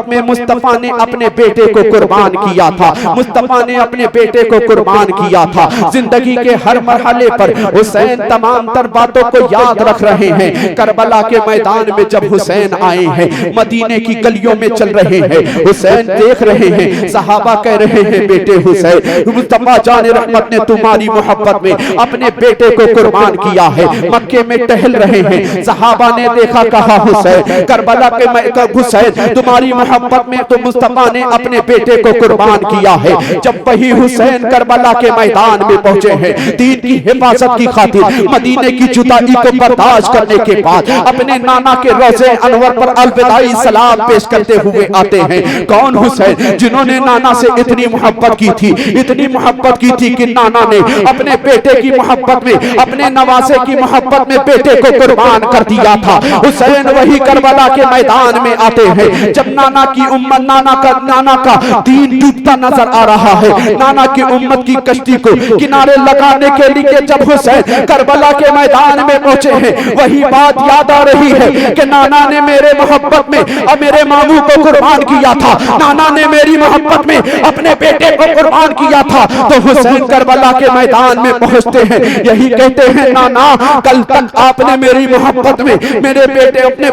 में मुस्तफा ने अपने बेटे को कुर्बान किया था। मुस्तफा ने अपने बेटे को कुर्बान किया था। जिंदगी के हर मरहले पर हुसैन तमाम तर बातों को याद रख रहे हैं। करबला के मैदान में जब हुसैन आए हैं, मदीने की गलियों में चल रहे हैं, हुसैन देख रहे हैं, सहाबा कह रहे हैं बेटे हुसैन, मुस्तफा जाने रहमत ने तुम्हारी मोहब्बत में अपने बेटे को कुर्बान किया है। मक्के में टहल रहे हैं, सहाबा ने देखा, कहा हुसैन करबला के हुसैन तुम्हारी मोहब्बत में तो मुस्तफा ने अपने बेटे को कुर्बान किया है। जब वही हुसैन करबला के मैदान में पहुंचे हैं, दीन की हिफाजत की खातिर मदीने की जुदाई को बर्दाश्त करने के बाद अपने नाना के रोज़े अनवर पर अलविदाई सलाम पेश करते हुए आते हैं। कौन हुसैन जिन्होंने नाना से इतनी मोहब्बत की थी कि नाना ने अपने बेटे की मोहब्बत में, अपने नवासे की मोहब्बत में बेटे को कुर्बान कर दिया था। हुसैन वही करबला के मैदान में आते हैं जब नाना का दीन डूबता नजर आ रहा है। नाना की उम्मत की कश्ती को किनारे लगाने के लिए जब हुसैन करबला के मैदान में पहुंचे हैं, वही बात याद आ रही है कि नाना ने मेरे मोहब्बत में और मेरे मामू को कुर्बान किया था, नाना ने मेरी मोहब्बत में अपने बेटे को कुर्बान किया था। तो हुसैन करबला के मैदान में पहुंचते हैं, यही कहते हैं, नाना कल तक आपने मेरी मोहब्बत में मेरे बेटे अपने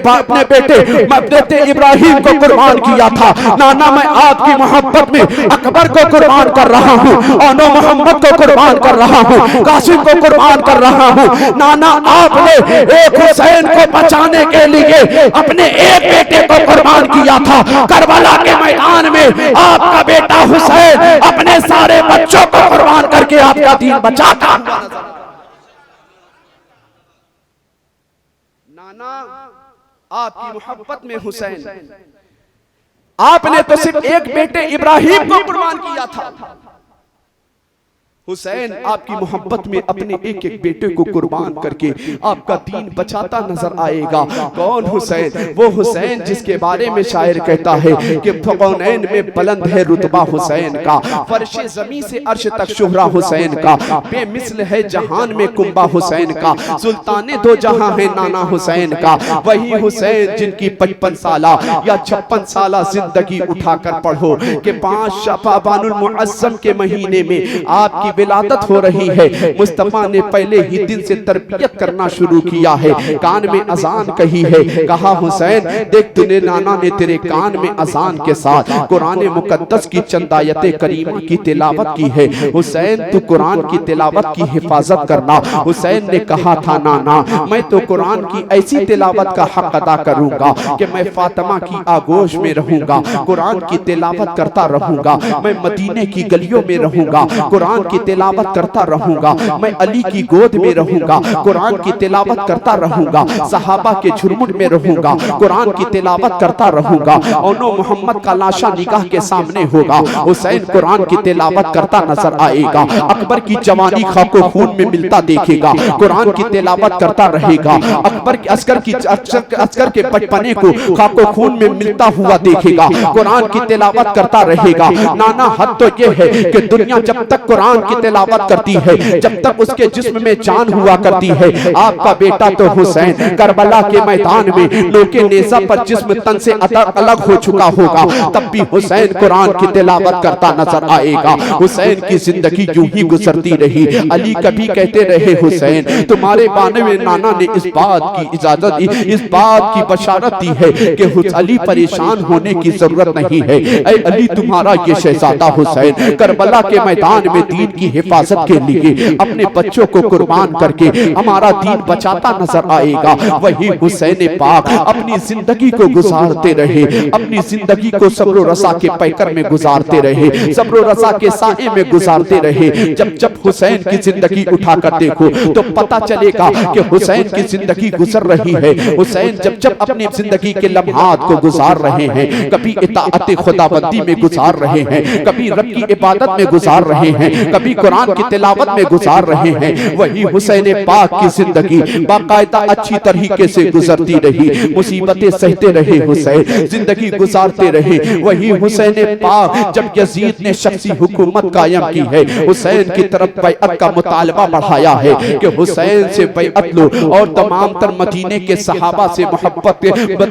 बेटे इब्राहिम को कुर्बान किया था। नाना मैं आपकी मोहब्बत में अकबर को कुर्बान कर रहा हूँ, और मोहम्मद को कुर्बान कर रहा हूँ, कासिम को कुर्बान कर रहा हूँ। नाना आपने एक हुसैन को बचाने के लिए अपने एक बेटे को कुर्बान किया था। करबला के मैदान में आपका बेटा हुसैन अपने सारे बच्चों को कुर्बान करके आपका दीन बचाता। नाना आपकी मोहब्बत में हुसैन, आपने तो सिर्फ एक बेटे इब्राहिम को कुर्बान किया था। हुसैन आपकी मोहब्बत में अपने एक एक बेटे को कुर्बान करके आपका दीन बचाता नजर आएगा। कौन हुसैन? वो हुसैन जिसके बारे में शायर कहता है कि फौनैन में बुलंद है रुतबा हुसैन का, फर्शे जमी से अर्श तक शुहरा हुसैन का, बेमिसल है जहान में कुंबा हुसैन का, सुल्ताने दो जहां है नाना हुसैन का। वही हुसैन जिनकी 55 साला या 56 साला जिंदगी उठाकर पढ़ो कि 5 शबानुल मुअज्जम के महीने में आपकी विलादत हो रही है। मुस्तफा ने पहले ही दिन से तरबियत करना शुरू किया है। कान में अजान कही है, कहा हुसैन देख तूने नाना ने तेरे कान में अजान के साथ कुरान मुकद्दस की चंद आयतें करीमा की तिलावत की है। हुसैन तू कुरान की तिलावत की हिफाजत करना। हुसैन ने कहा था नाना मैं तो कुरान की ऐसी तिलावत का हक अदा करूंगा कि मैं फातिमा की आगोश में रहूंगा, कुरान की तिलावत करता रहूंगा, मैं मदीने की गलियों में रहूंगा, कुरान की तिलावत करता रहूंगा, मैं अली की गोद में रहूंगा, कुरान की तिलावत करता रहूंगा, सहाबा के झुरमुट में रहूंगा, कुरान की तिलावत करता रहूंगा। और नो मोहम्मद का लाशा निगाह के सामने होगा, हुसैन कुरान की तिलावत करता नजर आएगा। अकबर की जवानी खाको खून में मिलता देखेगा, कुरान की तिलावत करता रहेगा। अकबर के अस्कर के बचपने को खाको खून में मिलता हुआ देखेगा, कुरान की तिलावत करता रहेगा। नाना हद तो ये है कि दुनिया जब तक कुरान की तिलावत करती है, जब तक उसके जिस्म में जान हुआ करती है। आपका बेटा तो हुसैन करबला के मैदान में लोके नेज़ा पर जिस्म तन से अलग हो चुका होगा, तब भी हुसैन कुरान की तिलावत करता नजर आएगा। हुसैन की जिंदगी यूं ही गुजरती रही। अली कभी कहते रहे, हुसैन तुम्हारे बाने में नाना ने इस बात की इजाजत दी, इस बात की बशारत दी है कि अली परेशान होने की जरूरत नहीं है। ऐ अली तुम्हारा ये शहजादा हुसैन करबला के मैदान में दीन की हिफाजत के लिए अपने बच्चों को कुर्बान करके हमारा दीन बचाता नजर आएगा। वही हुसैन पाक अपनी जिंदगी को गुजारते रहे, अपनी जिंदगी को सब्र रसा के पैकर में गुजारते रहे, सब्र रसा के साए में गुजारते रहे। जब जब हुसैन की जिंदगी उठाकर देखो तो पता चलेगा कि हुसैन की जिंदगी गुजर रही है। हुसैन जब जब अपनी जिंदगी के लम्हात को गुजार रहे हैं, कभी इताअत खुदाबंदी में गुजार रहे हैं, कभी रब की इबादत में गुजार रहे हैं, कभी कुरान की तिलावत में गुजार रहे हैं। वही हुसैन पाक की जिंदगी बाकायदा अच्छी तरीके से गुजरती रही, मुसीबतें सहते रहे, हुसैन जिंदगी गुजारते रहे। वही हुसैन पाक जब यजीद ने शख्सी हुकूमत कायम की है, हुसैन की तरफ बैअत का मुतालबा बढ़ाया है कि हुसैन से बैअत लो और तमाम तर मदीने के सहाबा से मोहब्बत,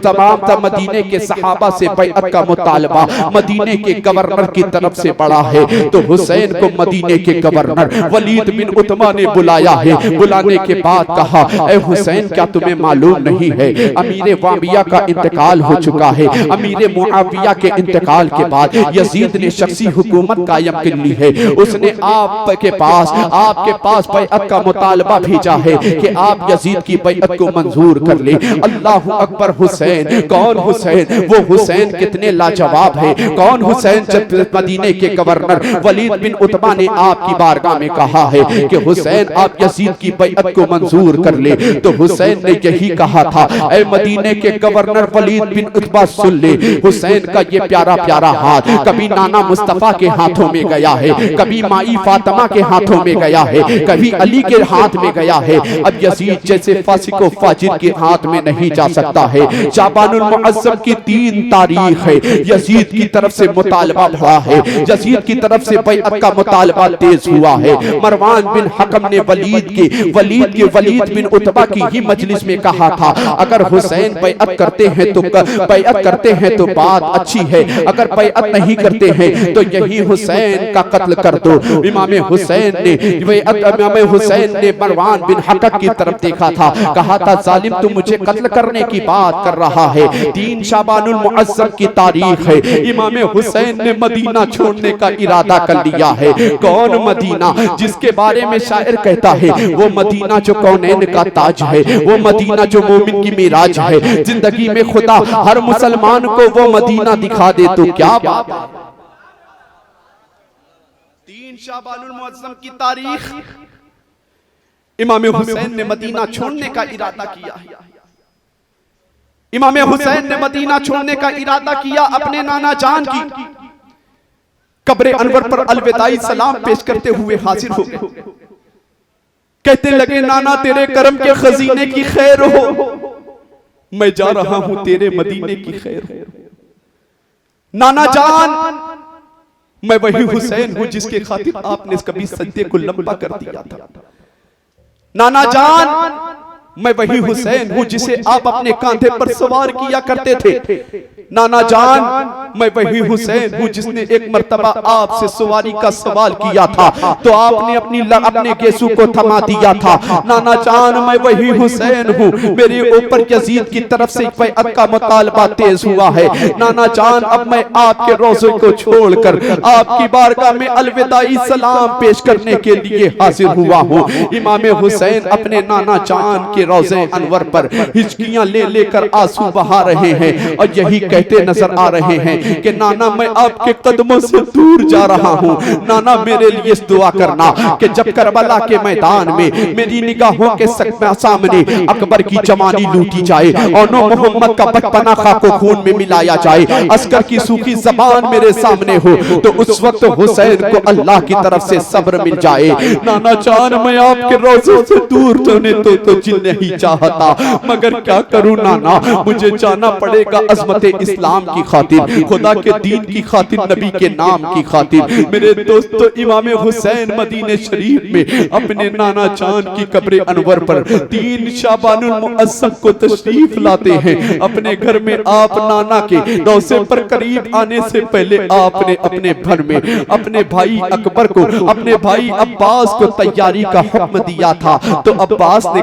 तमाम तर मदीने के सहाबा से बैअत का मुतालबा मदीने के गवर्नर की तरफ से बढ़ा है। तो हुसैन को मदीने के गवर्नर वलीद बिन उतमा ने बुलाया है। बुलाने के बाद कहा, ऐ हुसैन क्या तुम्हें मालूम नहीं है अमीर वामिया का इंतकाल हो चुका है। अमीर मुआविया के इंतकाल के बाद यजीद ने शख्सी हुकूमत कायम कर ली है। उसने आपके पास बैअत का मुतालबा भेजा है कि आप यजीद की बैअत को मंजूर कर ले। अल्लाह अकबर। हुसैन कौन हुसैन? वो हुसैन कितने लाजवाब है। कौन हुसैन? जब मदीने के गवर्नर वलीद बिन उतबा ने आपकी बारगाह में कहा है कि हुसैन आप यजीद की बैअत को मंजूर कर ले, तो हुसैन ने यही कहा था, ऐ मदीने के गवर्नर वलीद बिन उतबा सुन ले, हुसैन का ये प्यारा प्यारा हाथ कभी नाना मुस्तफा के हाथों में गया है, कभी माई फातिमा के हाथों में गया है, कभी अली के हाथ में गया है। अब यजीद जैसे फासिक व फाजिर के हाथ में नहीं जा सकता है। शाबानुल मुअज्जम की 3 तारीख है, यजीद की तरफ से मुतालबा बढ़ा है, यजीद की तरफ से बैअत का मुतालबा तेज हुआ है। मरवान बिन हकम ने वलीद बिन उतबा की ही मजलिस में कहा था, अगर हुसैन बैअत करते हैं तो बात अच्छी है, अगर बैअत नहीं करते हैं तो यही हुसैन का कत्ल कर दो। इमाम हुसैन ने मरवान बिन हकम की तरफ देखा था, कहा था, जालिम तू मुझे कत्ल करने की बात कर रहा है। 3 शाबानुल मुअज्जम की तारीख है। इमाम हुसैन ने मदीना छोड़ने का इरादा कर लिया है। कौन मदीना? जिसके बारे में शायर कहता है, वो मदीना जो कौनैन का ताज है, वो मदीना जो मोमिन की मिराज है। जिंदगी में खुदा हर मुसलमान को वो मदीना दिखा दे तो क्या बात। 3 शाबानुल मुअज्जम की तारीख, इमाम हुसैन ने मदीना छोड़ने का इरादा किया। इमाम हुसैन ने मदीना छोड़ने का इरादा किया। अपने नाना जान की कब्र अनवर पर अलविदाई सलाम पेश करते हुए हाजिर हो गए। कहते लगे, नाना तेरे करम के खजीने की खैर हो, मैं जा रहा हूं तेरे मदीने की खैर हो। नाना जान, मैं वही हुसैन हूं जिसके खातिर आपने कभी सज्जे को लंबा कर दिया था। नाना जान, मैं वही हुसैन हूं जिसे आप अपने कांधे पर सवार किया करते थे। नाना जान, मैं वही हुसैन हूं जिसने एक मर्तबा आपसे सवारी का सवाल किया था तो आपने अपने गेसू को थमा दिया था। नाना जान, मैं वही हुसैन हूं, मेरे ऊपर यजीद की तरफ से बैअत का मुतालबा तेज हुआ है। नाना जान, अब मैं आपके रोज़े को छोड़कर आपकी बारगाह में अलविदाई सलाम पेश करने के लिए हाजिर हुआ हूं। इमाम हुसैन अपने नाना जान के रोज़े अनवर पर हिचकियां ले लेकर आंसू बहा रहे हैं और यही कहते नजर आ रहे हैं कि नाना मैं आपके कदमों से दूर जा रहा हूँ, नाना मेरे लिए दुआ करना कि जब करबला के मैदान में मेरी निगाहों के सामने अकबर की जवानी लूटी जाए और नो मोहम्मद का बचपना खाको खून में मिलाया जाए, अस्कर की सूखी जबान मेरे सामने हो, तो उस वक्त हुसैन को अल्लाह की तरफ से सब्र मिल जाए। नाना जान मैं आपके रोज़े से दूर होने तो जी नहीं चाहता, मगर क्या करूं नाना, मुझे जाना पड़ेगा अजमत इस्लाम की खातिर, खुदा के दीन की खातिर, नबी के नाम की खातिर। मेरे दोस्तों इमाम हुसैन मदीने शरीफ में अपने नाना जान की कब्र अनवर पर 3 शाबानुल मुअज्जम को तशरीफ लाते हैं। अपने घर में आप नाना के रोज़े पर करीब आने से पहले आपने अपने घर में अपने भाई अकबर को, अपने भाई अब्बास को तैयारी का हुक्म दिया था। तो अब्बास ने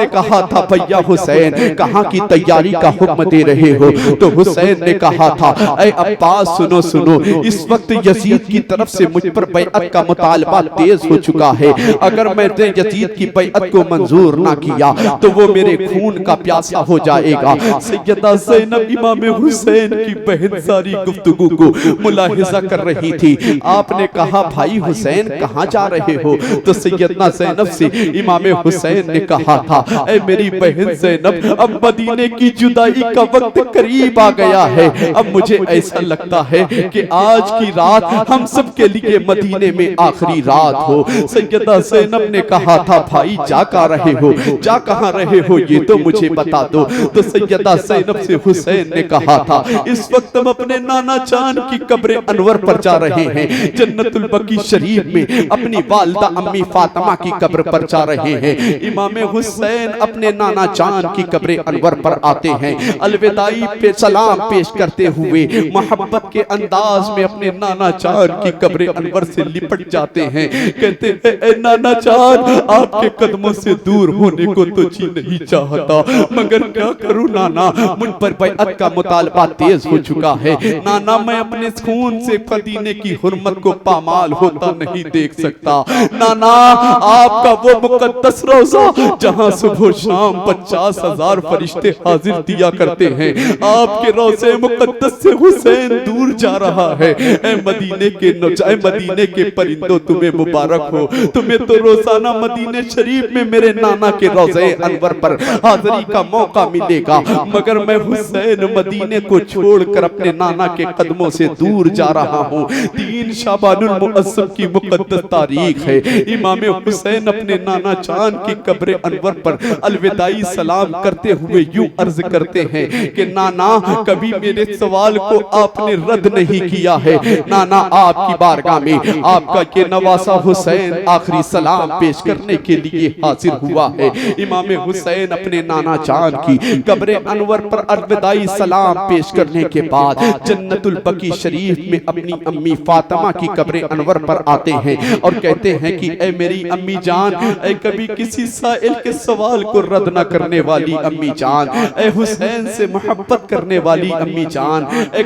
कहा था भैया हुसैन कहाँ की तैयारी का हुक्म दे रहे हो? तो हुसैन ने कहा था ऐ अब्बास सुनो सुनो, इस वक्त यजीद की तरफ से मुझ पर बैअत का मुतालबा तेज हो चुका है, अगर मैंने यजीद की बैअत को मंजूर ना किया तो वो मेरे खून का प्यासा हो जाएगा। सैयदा ज़ैनब इमाम हुसैन की बहन सारी गुफ्तगू को मुलाहिजा कर रही थी। आपने कहा भाई हुसैन कहाँ जा रहे हो? तो सैयदना ज़ैनब से इमाम हुसैन ने कहा था ऐ मेरी बहन ज़ैनब, अब मदीने की जुदाई का वक्त करीब आ गया है, अब मुझे ऐसा लगता है कि आज की रात हम सब के लिए मदीने में आखिरी रात हो। सैयदा ज़ैनब ने कहा था भाई जा कहाँ रहे हो ये तो मुझे बता दो। तो सैयदा ज़ैनब से हुसैन ने कहा था इस वक्त हम अपने नाना जान की कब्र अनवर पर जा रहे हैं, जन्नतुल बकी शरीफ में अपनी वालिदा अम्मी फातिमा की कब्र पर जा रहे हैं। इमाम हुसैन अपने नाना जान की कब्र अनवर पर आते हैं, अलविदाई पे सलाम पेश करते हुए मोहब्बत के अंदाज में अपने नाना जान की कब्र अनवर से लिपट जाते हैं। कहते हैं ए नाना जान, आपके कदमों से दूर होने को तो जी नहीं चाहता, मगर क्या करूं नाना, मुझ पर बैअत का मुतालबा तेज हो चुका है। नाना मैं अपने खून से मदीने की हुर्मत को पामाल होता नहीं देख सकता। नाना आपका वो मुकद्दस रोज़ा जहां सुबह शाम 50,000 फरिश्ते हाजिर दिया करते हैं, आपके रोज़े मुकद्दस से हुसैन दूर जा रहा है। ए मदीने के परिंदों तुम्हें मुबारक हो, तुम्हें तो रोजाना मदीने शरीफ में मेरे नाना के रोज़े अनवर पर हाजिरी का मौका मिलेगा, मगर मैं हुसैन मदीने को छोड़कर अपने नाना के कदमों से दूर जा रहा हूँ। 3 शाबानुल मुअज्जम की मुकद्दस तारीख है। इमाम हुसैन अपने नाना जान की कब्र अनवर पर अलविदाई सलाम करते हुए यूं अर्ज करते हैं कि नाना कभी मेरे सवाल को आपने रद्द नहीं किया है। नाना आपकी बारगाह में आपका ये नवासा हुसैन आखिरी सलाम पेश करने के लिए हाजिर हुआ है। इमाम हुसैन अपने नाना जान की कब्र अनवर पर अलविदाई सलाम पेश करने के बाद जन्नतुल बकी शरीफ में अपनी अम्मी फातिमा की कब्र अनवर पर आते हैं और कहते हैं कि ऐ मेरी अम्मी जान, ऐ कभी किसी साइल के सवाल को रद्द न करने वाली अम्मी जान, ऐ हुसैन से मोहब्बत करने वाली अम्मी जान, ऐ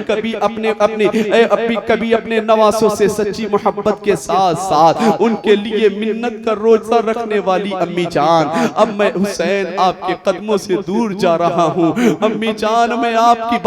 कभी अपने नवासों से सच्ची मोहब्बत के साथ साथ उनके लिए मिन्नत का रोजा रखने वाली अम्मी जान, अब मैं हुसैन आपके कदमों से दूर जा रहा हूँ। अम्मी जान मैं आपकी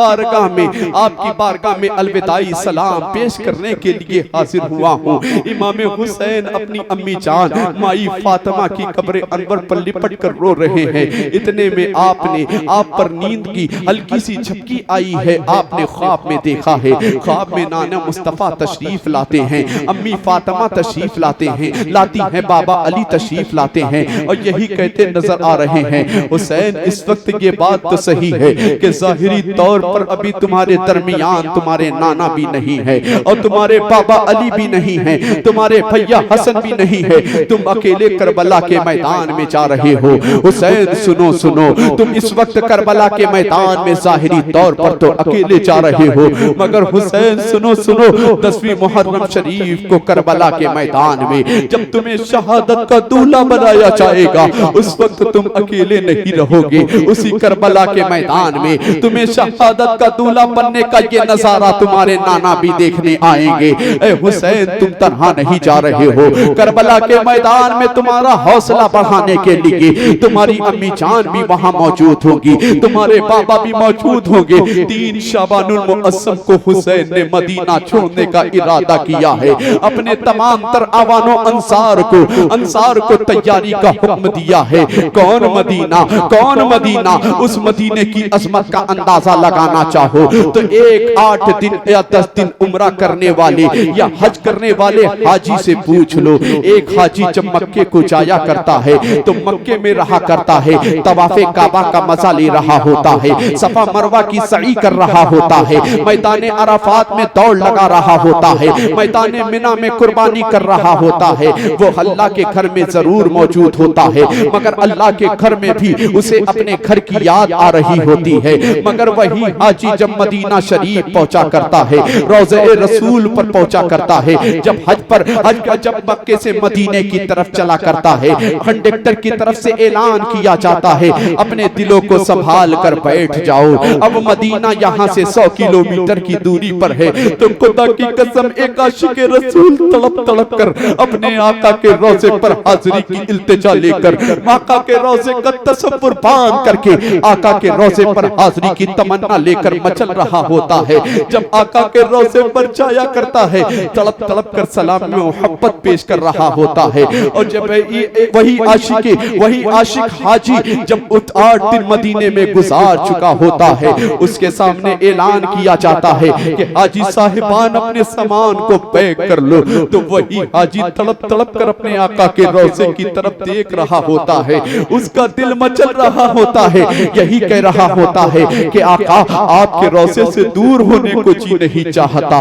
बारगाह में अलविदाई सलाम पेश करने के लिए हाजिर हुआ हूँ। इमाम हुसैन अपनी अम्मी जान माई फातिमा की कब्र अनवर पर लिपट कर रो रहे हैं। इतने में आपने आप पर नींद की हल्की सी झपकी आई है। आपने ख्वाब में देखा है, ख्वाब में नाना मुस्तफा तशरीफ लाते हैं, अम्मी फातिमा तशरीफ लाती हैं, बाबा अली तशरीफ लाते हैं और यही कहते नजर आ रहे हैं हुसैन इस वक्त ये बात तो सही है कि जाहिरी तौर पर अभी तुम्हारे दरमियान तुम्हारे नाना भी नहीं है और तुम्हारे बाबा अली भी नहीं है, तुम्हारे भैया हसन भी नहीं है, तुम अकेले करबला के मैदान में जा रहे हो। हुसैन सुनो सुनो, तुम इस वक्त करबला के मैदान में जाहिरी तौर पर तो अकेले जा रहे हो, मगर हुसैन सुनो सुनो, 10वीं मुहर्रम शरीफ को करबला के मैदान में जब तुम्हें शहादत का दूल्हा बनाया जाएगा उस वक्त तुम अकेले नहीं रहोगे। उसी करबला के मैदान में तुम्हें शहादत का दूल्हा बनने का ये नजारा तुम्हारे नाना भी देखने आएंगे। ए हुसैन तुम तन्हा नहीं जा रहे हो, करबला के मैदान में तुम्हारा हौसला बढ़ाने के लिए। तुम्हारी अम्मी जान भी वहां मौजूद होगी, तुम्हारे बाबा भी मौजूद होंगे। 3 शाबानुल मुअज्जम को हुसैन ने मदीना छोड़ने का इरादा किया है। अपने तमाम तर आवानों अंसार को तैयारी का हुक्म दिया है। कौन मदीना, कौन मदीना? उस मदीने की अजमत का अंदाजा लगाना चाहो तो 8 दिन या 10 दिन उम्रा करने वाले या हज करने वाले हाजी से पूछ लो। एक हाजी जब मक्के को जाया करता है तो मक्के में रहा करता है, तवाफे काबा का मजा ले रहा होता है, सफा मरवा की सई कर रहा होता है, मैदान अराफात में दौड़ लगा रहा होता है, मैदान मिना में कुर्बानी कर रहा होता है। वो अल्लाह के घर में जरूर मौजूद होता है, मगर अल्लाह के घर में भी उसे अपने घर की याद आ रही होती है। मगर वही हाजी जब मदीना शरीफ पहुंचा करता है, रोज़े रसूल पर पहुंचा करता है, जब जब मक्के से मदीने की तरफ चला करता है, कंडक्टर की तरफ से ऐलान किया जाता है, अपने दिलों को संभाल कर बैठ जाओ, अब मदीना यहाँ से 100 किलोमीटर की दूरी पर है। तो खुदा की कसम एक आशिक रसूल तड़प तड़प कर अपने आका के रोज़े पर हाजिरी की इल्तिजा लेकर, आका के रोज़े का तसव्वुर बांध करके आका के रोज़े पर हाजिरी की तमन्ना लेकर मचल रहा होता है। जब आका के रोज़े पर जाया करता है, तड़प तड़प कर सलाम में मोहब्बत पेश कर रहा होता है। और जब वही आशिक हाजी जब 8 दिन मदीने में गुजार चुका होता है, उसके सामने ऐलान किया जाता है कि हाजी साहिबान अपने सामान को पैक कर लो। तो वही हाजी तड़प तड़प कर अपने आका के रोज़े की तरफ देख रहा होता है, उसका दिल मचल रहा होता है, यही कह रहा होता है कि आका आपके रोज़े से दूर होने को जी नहीं चाहता।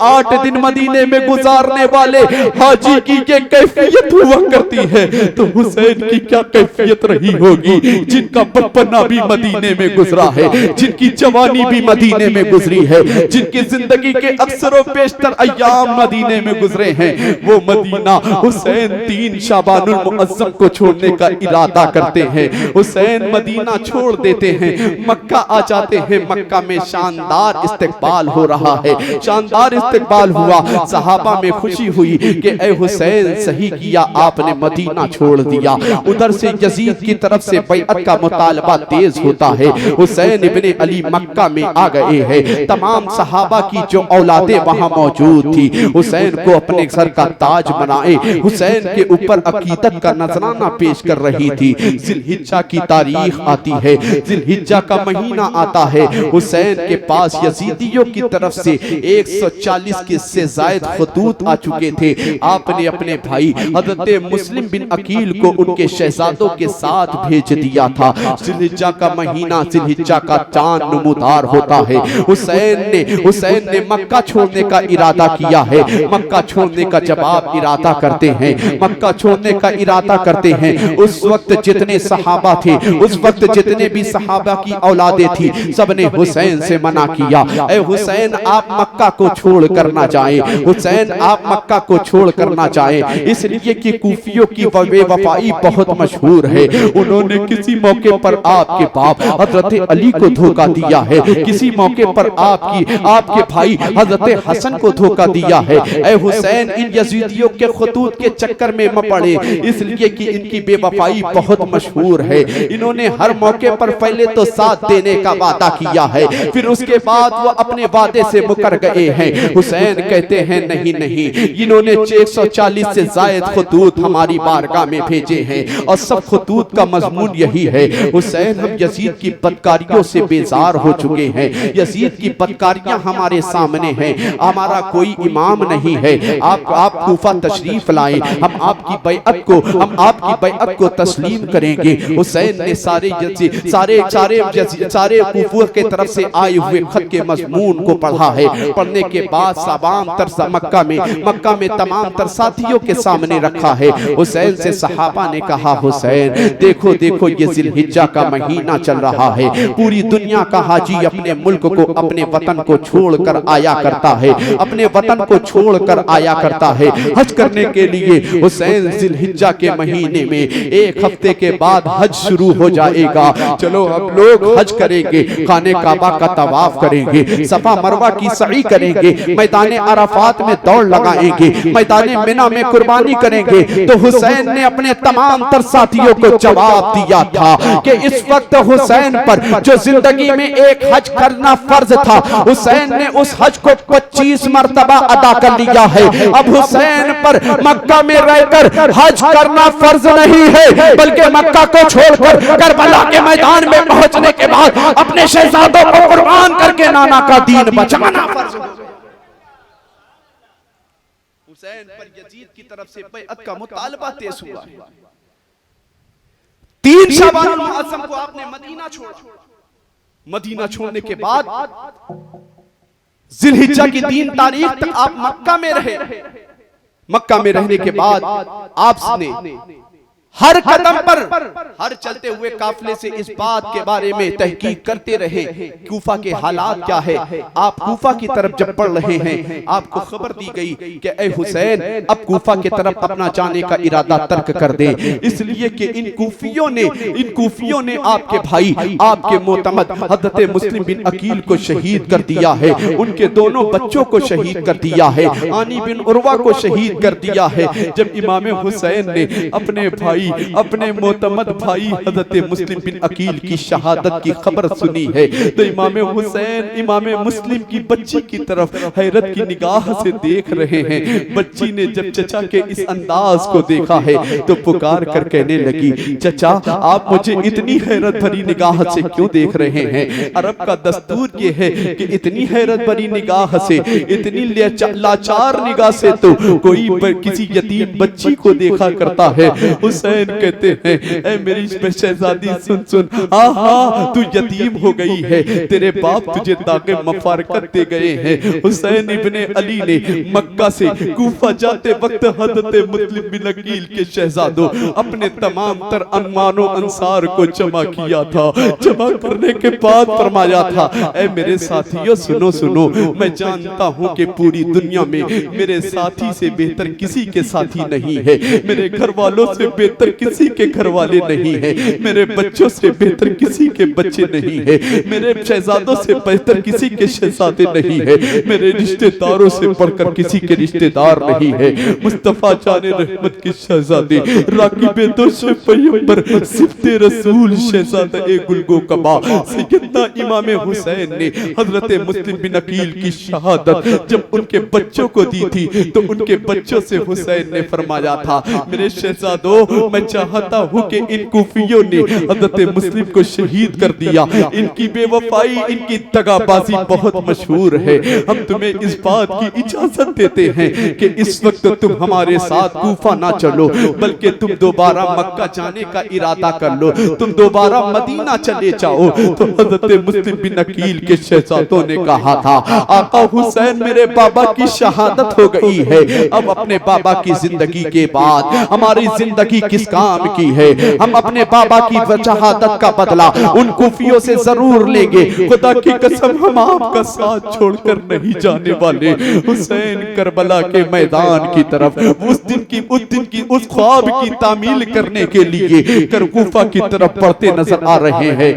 8 दिन मदीने में गुजारने वाले हाजी की ये कैफियत हुआ करती है, तो हुसैन की क्या कैफियत रही होगी, जिनका बचपना भी मदीने में गुजरा है, जिनकी जवानी भी मदीने में गुजरी है, जिनकी जिंदगी के अक्सरों बेशतर अय्याम मदीने में गुजरे हैं। वो मदीना हुसैन 3 शाबानुल मुअज्जम को छोड़ने का इरादा करते हैं। हुसैन मदीना छोड़ देते हैं, मक्का आ जाते हैं। मक्का में शानदार इस्तकबाल हो रहा है, शानदार इस्तकबाल हुआ। सहाबा में खुशी हुई कि ए हुसैन सही किया आपने मदीना छोड़ दिया। उधर से यजीद की तरफ से बैअत का मुतालबा तेज होता है। हुसैन इब्ने अली मक्का में आ गए हैं। तमाम सहाबा की जो औलादे वहां मौजूद थी, हुसैन को अपने सर का ताज बनाए, हुसैन के ऊपर अकीदत का नजराना पेश कर रही थी। जिलहिज्जा की तारीख आती है, जिलहिज्जा का महीना आता है। हुसैन के पास यजीदियों की तरफ से 140 के से जायद खतूत आ चुके थे। आपने अपने भाई हजरत मुस्लिम बिन अकील को उनके शहजादों के साथ भेज दिया था। जिलहिज्जा का महीना, जिलहिज्जा का चांद नमूदार होता है। हुसैन ने मक्का छोड़ने का इरादा किया है। मक्का छोड़ने का जब आप इरादा करते हैं, मक्का छोड़ने का इरादा करते हैं, उस वक्त जितने सहाबा थे, उस वक्त जितने भी सहाबा की औलादे थी, सबने हुसैन से मना किया, ए हुसैन आप मक्का को छोड़ कर ना जाएं, हुसैन आप मक्का को छोड़ कर ना जाएं। इसलिए कि कूफियों की बेवफाई बहुत मशहूर है। उन्होंने किसी मौके पर आपके बाप हजरत अली को धोखा दिया है, किसी मौके पर आपके भाई हजरत हसन को धोखा दिया है। ए हुसैन इन यजीदियों के खतूत के चक्कर में मत पड़े, इसलिए कि इनकी बेवफाई बहुत मशहूर है। इन्होंने हर मौके पर पहले तो साथ देने का वादा किया है, फिर उसके बाद वो अपने वादे से मुकर गए हैं। हुसैन कहते हैं नहीं नहीं, इन्होंने 140 से जायद खतूत हमारी बारगाह में भेजे हैं और सब खतूत का मजमून यही है, हुसैन हम यजीद की बदकारियों से बेजार हो चुके हैं, यजीद की बदकारियां हमारे सामने हैं, हमारा कोई इमाम नहीं है। आप कूफा तशरीफ लाएं, हम आपकी बैअत को तस्लीम करेंगे। हुसैन ने सारे कूफा के तरफ से आए हुए खत के मजमून को पढ़ा है। पढ़ने के बाद तमाम तर मक्का में तमाम तर साथियों के सामने रखा है। हुसैन से सहाबा ने कहा, हुसैन देखो देखो ये जिलहिज्जा का महीना चल रहा है, पूरी दुनिया का हाजी अपने मुल्क को, अपने वतन को छोड़कर आया करता है, अपने वतन को छोड़कर आया करता है हज करने के लिए। हुसैन जिलहिज्जा के महीने में 1 हफ्ते के बाद हज शुरू हो जाएगा, चलो अब लोग हज करेंगे, खाने काबा का तवाफ करेंगे, सफा मरवा की सई करेंगे, मैदान अराफात में दौड़ लगाएंगे, मैदान मिना में कुर्बानी करेंगे। तो हुसैन ने अपने तमाम तर साथियों को जवाब दिया था कि इस वक्त हुसैन पर जो जिंदगी में एक हज करना फर्ज था, हुसैन ने उस हज को 25 मरतबा अदा कर लिया है। अब हुसैन पर मक्का में रहकर हज करना फर्ज नहीं है, बल्कि मक्का को छोड़कर करबला के मैदान में पहुंचने के बाद अपने शहजादों को कुर्बान करके नाना का दीन बचाना फर्ज है। हुसैन पर यजीद की तरफ से बैअत का मुतालबा पेश हुआ। 3 शअबानुल मुअज़्ज़म को आपने मदीना छोड़ा। मदीना छोड़ने के बाद जिलहिज्जा की 3 तारीख तक आप मक्का में रहे। मक्का में रहने के बाद आपने हर कदम पर, हर चलते हुए काफिले से इस बात के बारे में तहकीक करते रहे कूफा के हालात क्या है। आप कूफा की तरफ जब बढ़ रहे हैं, आपको खबर दी गई कि ए हुसैन, अब कूफा की तरफ अपना जाने का इरादा तर्क कर दे, इसलिए कि इन कूफियों ने आपके भाई, आपके मोतमद हज़रत मुस्लिम बिन अकील को शहीद कर दिया है, उनके दोनों बच्चों को शहीद कर दिया है, आनी बिन उर्वा को शहीद कर दिया है। जब इमाम हुसैन ने अपने भाई, अपने मोतमद भाई हज़रत मुस्लिम बिन अकील की शहादत की खबर सुनी है, तो इमाम हुसैन इमाम मुस्लिम की बच्ची की तरफ हैरत की निगाह से देख रहे हैं। बच्ची ने जब चचा के इस अंदाज को देखा है तो पुकार कर कहने लगी, चचा आप मुझे इतनी हैरत भरी निगाह से क्यों देख रहे हैं? अरब का दस्तूर ये है कि इतनी हैरत भरी निगाह से, इतनी लाचार निगाह से तो कोई किसी यतीम बच्ची को देखा करता है। हुसैन कहते हैं, ऐ मेरी शहजादी सुन सुन, हाँ तू यतीम हो गई है, तेरे बाप तुझे दागे मफारकत दे गए हैं। हुसैन इब्ने अली ने मक्का से कूफा जाते वक्त हज़रत मुस्लिम बिन अकील के शहजादों अपने तमाम तर अनमानो अंसार को जमा किया था। जमा करने के बाद फरमाया था, ऐ मेरे साथियों सुनो सुनो, मैं जानता हूँ कि पूरी दुनिया में मेरे साथी से बेहतर किसी के साथी नहीं है, मेरे घर वालों से बेहतर किसी के घर वाले नहीं है, मेरे बच्चों से बेहतर किसी के बच्चे नहीं है, मेरे शहजादों से बेहतर किसी के शहजादे नहीं है, मेरे रिश्तेदारों से बढ़कर किसी के रिश्तेदार नहीं है। मुस्तफा जाने रहमत की शहजादी, राकिबे दोषे पैगंबर, सिफ्ते रसूल, शहजादा ए गुलगो कबा सैयदना इमाम हुसैन ने हजरत मुस्लिम बिन अकील की शहादत जब उनके बच्चों को दी थी तो उनके बच्चों से हुसैन ने फरमाया था, मेरे शहजादों, मैं चाहता हूँ कि इन कूफियों ने हज़रत मुस्लिम को शहीद कर दिया, इनकी बेवफाई, इनकी दगाबाजी बहुत मशहूर है, हम तुम्हें इस बात की इजाजत देते हैं कि इस वक्त तुम हमारे साथ कूफा ना चलो, बल्कि तुम दोबारा मक्का जाने का इरादा कर लो, तुम दोबारा मदीना चले जाओ। तो हज़रत मुस्लिम बिन अकील के शहजादों ने कहा था, आका हुसैन, मेरे बाबा की शहादत हो गई है, अब अपने बाबा की जिंदगी के बाद हमारी जिंदगी किस काम की है? हम अपने बाबा की शहादत का बदला उन कूफियों से जरूर लेंगे, खुदा की कसम हम आपका साथ छोड़कर नहीं जाने वाले। हुसैन करबला के मैदान की तरफ उस दिन की उस ख्वाब की तामील करने के लिए कूफा की तरफ बढ़ते नजर आ रहे हैं।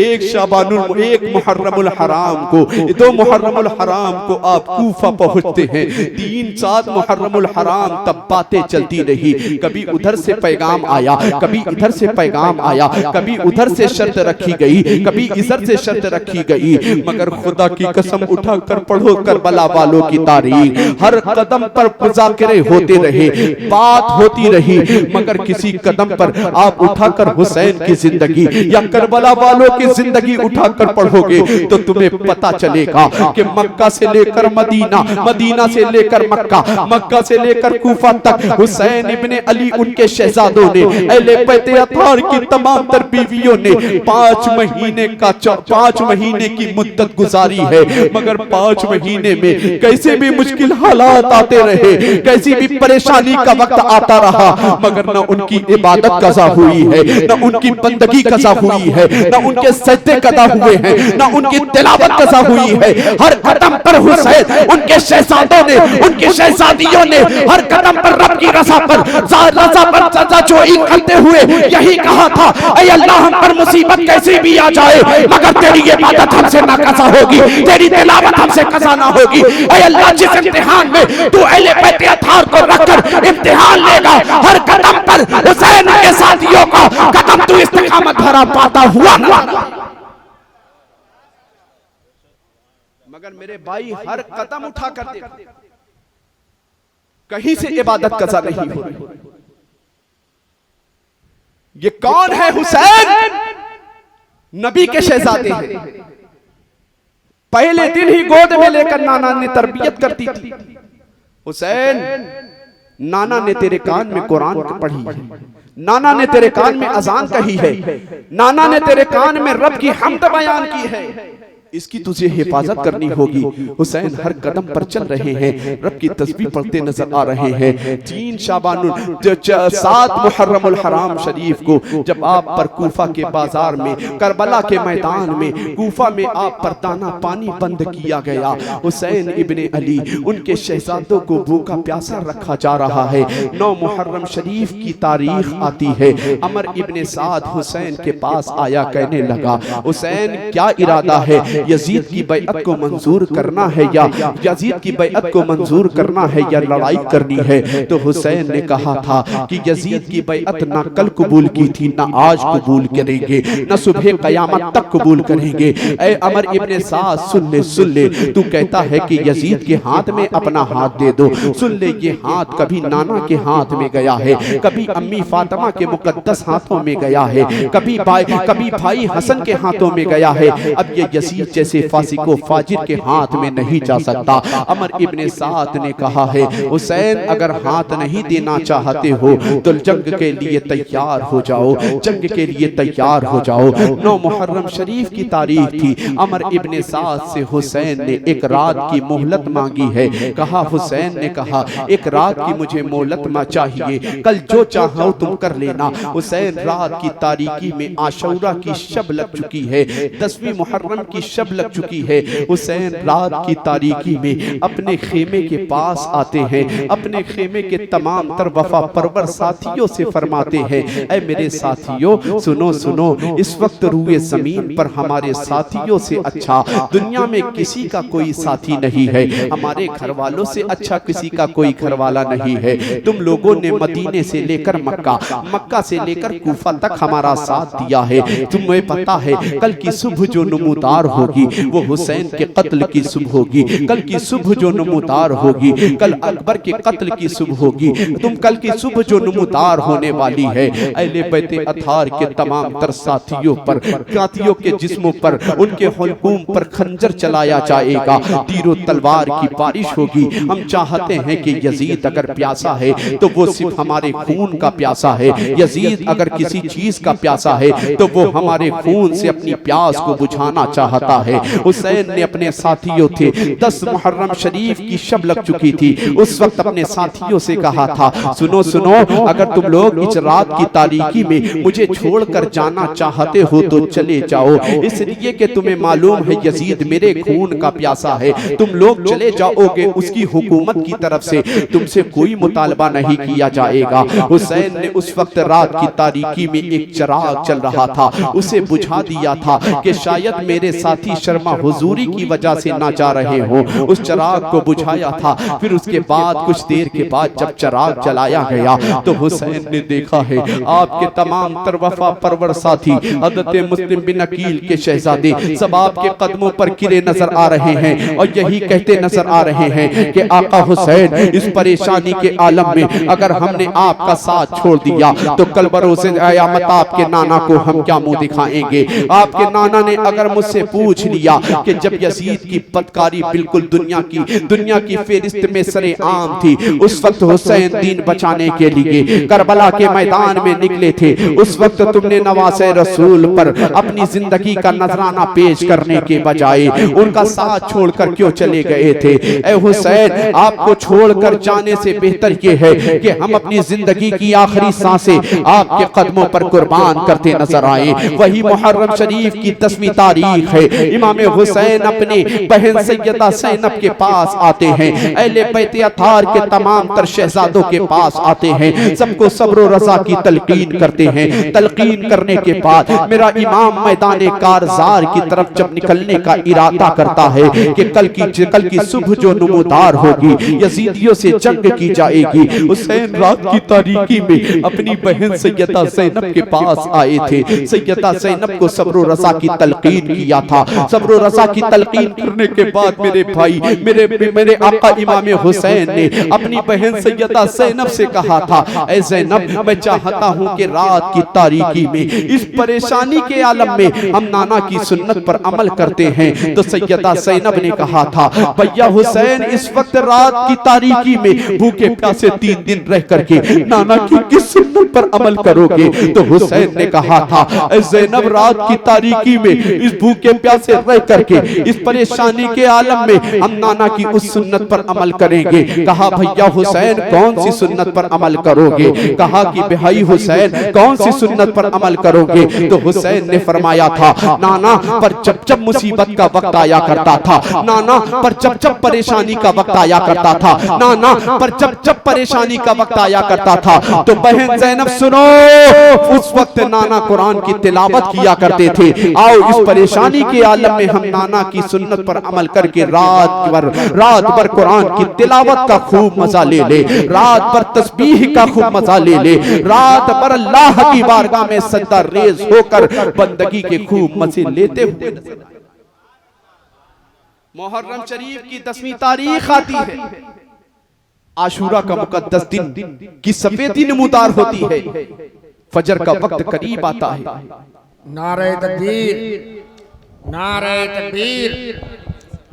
एक मुहर्रमुल हराम को, 2 मुहर्रमुल हराम को आप कूफा पहुंचते हैं। 3-7 मुहर्रमुल हराम तब बातें चलती रही, कभी उधर से पैगाम आया, कभी इधर से पैगाम आया, कभी उधर से शर्त रखी गई, कभी इधर से शर्त रखी गई, मगर खुदा की कसम उठा कर पढ़ो करबला वालों की तारीख, हर कदम पर मुज़ाकरे होते रहे, बात होती रही, मगर किसी कदम पर आप उठाकर हुसैन की जिंदगी या करबला वालों की जिंदगी उठाकर पढ़ोगे तो तुम्हें पता चलेगा कि मक्का से लेकर मदीना, मदीना से लेकर मक्का, मक्का से लेकर कूफा तक हुसैन इब्ने अली उनके शहजादों ने, अहले बैत अतार की तमाम तर बीवियों ने 5 महीने की मुद्दत गुजारी है, मगर 5 महीने में कैसे भी मुश्किल हालात आते रहे, कैसी भी परेशानी का वक्त आता रहा, मगर न उनकी इबादत कज़ा हुई है, न उनकी बंदगी कज़ा हुई है, न उनके सजदे कज़ा हुए हैं, न उनकी तिलावत कज़ा हुई है। हर कदम पर हुसैन, उनके शहजादों ने, उनकी शहजादियों ने हर कदम पर रब की रज़ा पर दुआई करते हुए यही कहा था, ऐ अल्लाह हम पर मुसीबत कैसी भी आ जाए मगर तेरी इबादत हमसे ना कसा होगी, तेरी तिलावत हमसे कसा ना होगी। ऐ अल्लाह जिस इम्तिहान में तू अहले बैत अताहर को रखकर इम्तिहान लेगा, हर कदम पर हुसैन के साथियों का कदम तू इस्तिकामत भरा पाता हुआ ना। मगर मेरे भाई हर कदम उठा कर दे, कहीं से इबादत कसा नहीं हो रही। ये कौन है? हुसैन नबी के शहजादे हैं। पहले दिन ही गोद में लेकर नाना ने तरबियत करती थी। हुसैन, नाना ने तेरे कान में कुरान पढ़ी है, नाना ने तेरे कान में अजान कही है, नाना ने तेरे कान में रब की हम्द बयान की है, इसकी तुझे हिफाजत करनी होगी। हुसैन हर कदम पर चल रहे हैं, रब की तस्बीह पढ़ते नजर आ रहे हैं। 3 शाबानुल 7 मुहर्रमुल हराम शरीफ को जब आप पर कूफा के बाजार में, करबला के मैदान में, कूफा में आप पर दाना पानी बंद किया गया, हुसैन इब्ने अली उनके शहजादों को भूखा प्यासा रखा जा रहा है। 9 मुहर्रम शरीफ की तारीख आती है। अमर इब्ने साद हुसैन के पास आया, कहने लगा, हुसैन क्या इरादा है? यजीद की बैअत को मंजूर करना है या यजीद की बैअत को मंजूर करना है या लड़ाई करनी है? तो हुसैन ने कहा था कि यजीद की बैअत ना कल कबूल की थी, ना आज कबूल करेंगे, ना सुबह कयामत तक कबूल करेंगे। ऐ अमर इब्ने साद सुन ले, तू कहता है कि यजीद के हाथ में अपना हाथ दे दो। सुन ले, ये हाथ कभी नाना के हाथ में गया है, कभी अम्मी फातिमा के मुकद्दस हाथों में गया है, कभी भाई हसन के हाथों में गया है। अब ये यजीद जैसे फासिको फाजिर के हाथ में नहीं जा सकता। अमर इब्ने साद ने कहा है, हुसैन अगर हाथ नहीं देना चाहते हो तो जंग के लिए तैयार हो जाओ, जंग के लिए तैयार हो जाओ। 9 मुहर्रम शरीफ की तारीख थी। अमर इब्ने साद से हुसैन ने एक रात की मोहलत मांगी है। कहा, हुसैन ने कहा, एक रात की मुझे मोहलत चाहिए, कल जो चाहो तुम कर लेना। हुसैन रात की तारीकी में आशूरा की शब लग चुकी है, 10वीं मुहर्रम की शब लग चुकी है। हुसैन रात की तारीकी में अपने खेमे के पास आते हैं, अपने खेमे के तमाम तर वफा परवर साथियों से फरमाते हैं, ऐ मेरे साथियों सुनो सुनो, इस वक्त रूए जमीन पर हमारे साथियों से अच्छा दुनिया में किसी का कोई साथी नहीं है, हमारे घर वालों से अच्छा किसी का कोई घर वाला नहीं है। तुम लोगों ने मदीने से लेकर मक्का, मक्का से लेकर कूफा तक हमारा साथ दिया है। तुम्हें पता है कल की सुबह जो नमूदार होगी वो हुसैन के कत्ल की सुबह होगी, कल की सुबह जो नमूदार होगी कल अकबर के कत्ल की सुबह होगी। तुम कल की सुबह जो नमूदार होने वाली है, अहले बैत अताहर के तमाम तर साथियों पर, साथियों के जिस्मों पर, उनके हुल्कूम पर खंजर चलाया जाएगा, तीरों तलवार की बारिश होगी। हम चाहते हैं कि यजीद अगर प्यासा है तो वो सिर्फ हमारे खून का प्यासा है, यजीद अगर किसी चीज का प्यासा है तो वो हमारे खून से अपनी प्यास को बुझाना चाहता है। हुसैन ने अपने साथियों थे, 10 मुहर्रम शरीफ की शब लग चुकी थी, उस वक्त अपने साथियों से कहा था, सुनो सुनो, अगर तुम लोग इस रात की तारीकी में मुझे छोड़कर जाना चाहते हो तो चले जाओ, इसलिए कि तुम्हें मालूम है यजीद मेरे खून का प्यासा है। तुम लोग चले जाओगे, उसकी हुकूमत की तरफ से तुमसे कोई मुतालबा नहीं किया जाएगा। हुसैन ने उस वक्त रात की तारीकी में एक चिराग चल रहा था, उसे बुझा दिया था कि शायद मेरे साथी शर्मा हुजूरी की वजह से ना जा रहे हो। उस चिराग को बुझाया था। फिर उसके बाद कुछ देर के बाद जब चिराग जलाया गया तो हुसैन ने देखा है आपके तमाम तर वफा परवर साथी हज़रत मुस्लिम बिन अकील के शहजादे सब आपके कदमों पर गिरे नजर आ रहे हैं और यही कहते नजर आ रहे हैं कि आका हुसैन, इस परेशानी के आलम में अगर हमने आपका साथ छोड़ दिया तो कल बरोज़े क़यामत आपके नाना को हम क्या मुंह दिखाएंगे। आपके नाना ने अगर मुझसे पूछ लिया कि जब यजीद की बदकारी बिल्कुल दुनिया की फेरिस्त में सरे आम थी, उस वक्त हुसैन दीन बचाने के लिए करबला के मैदान में निकले थे, उस वक्त तुमने नवासे रसूल पर अपनी जिंदगी का नजराना पेश करने के बजाय उनका साथ छोड़कर क्यों चले गए थे। ए हुसैन, आपको छोड़कर जाने से बेहतर ये है कि हम अपनी जिंदगी की आखिरी सांसें आपके कदमों पर कुर्बान करते नजर आए। वही मुहर्रम शरीफ की 10वीं तारीख है इमाम हुसैन अपनी बहन सैयदा ज़ैनब के पास आते हैं, अहले बैत अतार के तमाम तर शहजादों के पास आते हैं, सबको सब्र और रज़ा की तलकीन करते हैं। तलकीन करने के बाद मेरा इमाम मैदान कारज़ार की तरफ जब निकलने का इरादा करता है कि कल की सुबह जो नमूदार होगी, यजीदियों से जंग की जाएगी, हुसैन रात की तारीकी में अपनी बहन सैयदा ज़ैनब के पास आए थे। सैयदा ज़ैनब को सब्र और रज़ा की तलकीन किया था। सब्र और रज़ा की तलकीन करने के बाद मेरे भाई मेरे आका इमाम हुसैन ने अपनी बहन सैयदा ज़ैनब से कहा था, ऐ ज़ैनब मैं चाहता हूँ कि रात की तारीकी में, इस परेशानी के आलम में हम नाना की सुन्नत पर अमल करते हैं। तो सैयदा ज़ैनब ने कहा था, भैया हुसैन इस वक्त रात की तारीकी में भूखे प्यासे 3 दिन रह करके नाना की किस सुन्नत पर अमल करोगे? तो हुसैन ने कहा था, ऐ ज़ैनब रात की तारीकी में इस भूखे प्यासे रह करके इस परेशानी के आलम में हम नाना की उस सुन्नत पर अमल करेंगे। कहा भैया हुसैन कौन सी सुन्नत पर अमल करोगे? कहा कि भाई हुसैन कौन सी सुन्नत पर अमल करोगे? तो हुसैन ने फरमाया था, नाना पर जब जब मुसीबत का वक्त आया करता था, नाना पर जब जब परेशानी का वक्त आया करता था, नाना पर जब जब परेशानी का वक्त आया करता था, तो बहन ज़ैनब सुनो, उस वक्त नाना कुरान की तिलावत किया करते थे। आओ इस परेशानी के आलम में हम नाना की सुन्नत पर अमल करके रात भर कुरान की तिलावत का खूब मजा ले ले, रात भर तस्बीह का खूब मजा ले ले, रात भर अल्लाह की बारगाह में सजदा रेज होकर बंदगी के खूब मजे लेते हुए। मुहर्रम शरीफ की 10वीं तारीख आती है, आशूरा का मुकद्दस दिन की सफेदी नमूदार होती है, फजर का वक्त करीब आता है। नारे तकबीर, नारे तकबीर,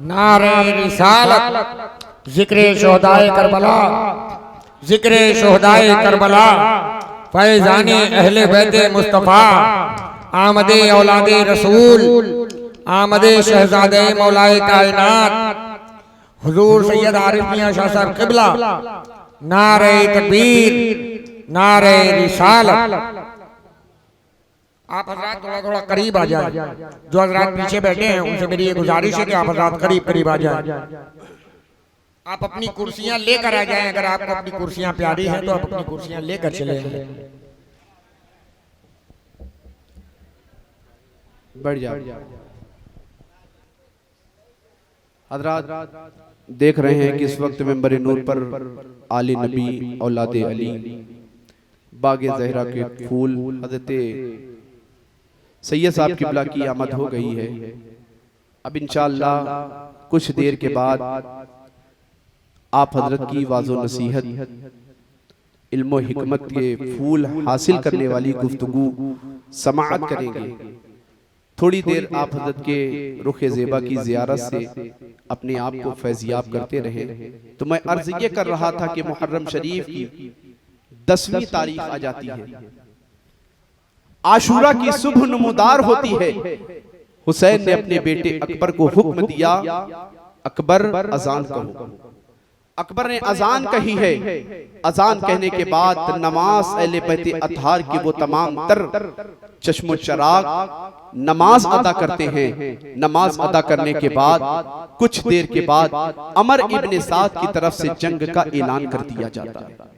नारे रिसालत, जिक्रे शोहदाए करबला, जिक्रे शोहदाए करबला, फैजाने अहले बैते मुस्तफा, आमदे औलादे रसूल, आमदे शहजादे मौलाए कायनात, हुजूर सैयद आरिफ मियां शाह साहब क़िबला, नारे तकबीर, नारे रिसालत। आप हजरात थोड़ा थोड़ा करीब आ जाए, जो हजरात पीछे बैठे हैं उनसे मेरी ये गुजारिश है कि आप हजरात करीब करीब आ जाए। आप अपनी कुर्सियां लेकर आ जाएं, अगर आपको अपनी कुर्सियां प्यारी हैं तो आप अपनी कुर्सियां लेकर चले आएं। बढ़ जाओ हजरात, देख रहे हैं कि इस वक्त मेंबर नूर पर आले नबी औलादे अली बागे ज़हरा के फूल हज़रत सैयद साहब क़िबला की आमद हो गई है। अब इंशाअल्लाह कुछ देर के बाद आप हजरत की वाज़ो नसीहत, इल्म हिकमत के फूल हासिल करने वाली गुफ्तगू समाअत करेंगे। थोड़ी देर आप हजरत के रुख ज़ेबा की ज़ियारत से अपने आप को फैज़याब करते रहे। तो मैं अर्ज़ ये कर रहा था कि मुहर्रम शरीफ की 10वीं तारीख आ जाती है, आशूरा की सुबह नमूदार होती है। हुसैन ने अपने बेटे अकबर को हुक्म दिया, अकबर अजान कहो। अकबर ने अजान कही है। अजान कहने के बाद नमाज अहले बैत अतहार की वो तमाम तर चश्मो चराग नमाज अदा करते हैं। नमाज अदा करने के बाद कुछ देर के बाद अमर इब्ने साद की तरफ से जंग का ऐलान कर दिया जाता है।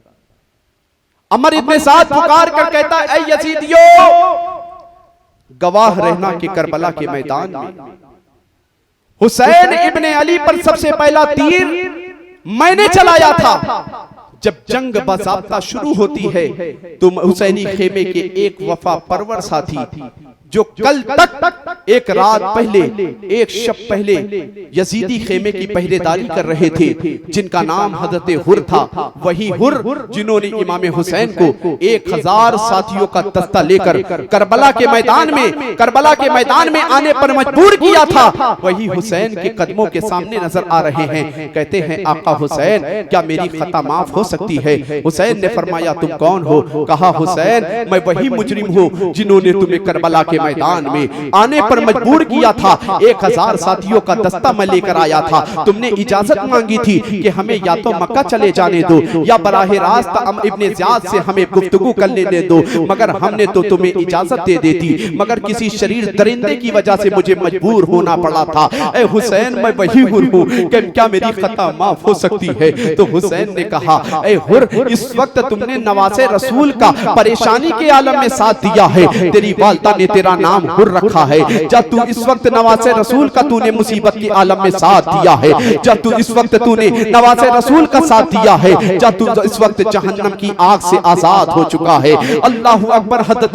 अमर इब्ने साद पुकार कर कहता है, ऐ यजीदियों, गवाह रहना कि करबला के मैदान में हुसैन इब्ने अली पर सबसे पहला तीर मैंने चलाया था। जब जंग बाज़ाब्ता शुरू होती है तो हुसैनी खेमे के एक वफा परवर साथी जो कल तक एक रात पहले, एक शब पहले यजीदी खेमे की पहरेदारी कर रहे थे, जिनका नाम हजरत हुर था, वही हुर जिन्होंने इमाम हुसैन को 1000 साथियों का दस्ता लेकर करबला के मैदान में आने पर मजबूर किया था, वही हुसैन के कदमों के सामने नजर आ रहे हैं। कहते हैं, आका हुसैन, क्या मेरी खता माफ हो सकती है? हुसैन ने फरमाया, तुम कौन हो? कहा, हुसैन, मैं वही मुजरिम हूँ जिन्होंने तुम्हें करबला के के मैदान में आने पर मजबूर किया था। 1000 साथियों का दस्ता मैं लेकर आया था। तुमने इजाजत मांगी थी कि हमें या तो मक्का चले जाने दो या बराह रास्त इब्ने ज़ियाद से हमें गुफ्तगू करने दे दो, मगर हमने तो तुम्हें इजाजत दे देती, मगर किसी शरीर दरिंदे की वजह से मुझे मजबूर होना पड़ा था। ए हुसैन, मैं वही हुर हूँ कि क्या मेरी खता माफ हो सकती है? तो हुसैन ने कहा, ए हुर, इस वक्त तुमने नवासे रसूल का परेशानी के आलम में साथ दिया है, तेरी वालदा ने तेरा नाम हुर रखा है। जब तू इस वक्त नवासे रसूल का तूने मुसीबत के आलम में साथ दिया है, जब तू इस वक्त तूने नवासे रसूल का साथ दिया है, जब तू इस वक्त जहन्नम की आग से आजाद हो चुका है। अल्लाह अकबर। हज़रत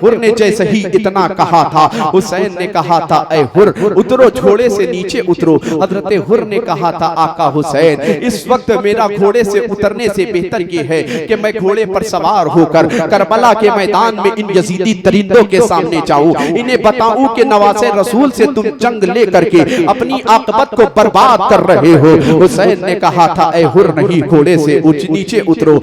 हुर ने जैसे ही इतना कहा था, हुसैन ने कहा था, ए हुर उतरो, घोड़े से नीचे उतरो। हज़रत हुर ने कहा था, आका हुसैन, इस वक्त मेरा घोड़े से उतरने से बेहतर ये है कि मैं घोड़े पर सवार होकर करबला के मैदान में इन यजीदी दरिंदों के सामने जाऊं, इन्हें बताऊं कि नवासे रसूल से तुम जंग लेकर के अपनी आकबत को बर्बाद कर रहे हो। हुसैन ने कहा था, ए हुर नहीं, घोड़े से नीचे उतरो।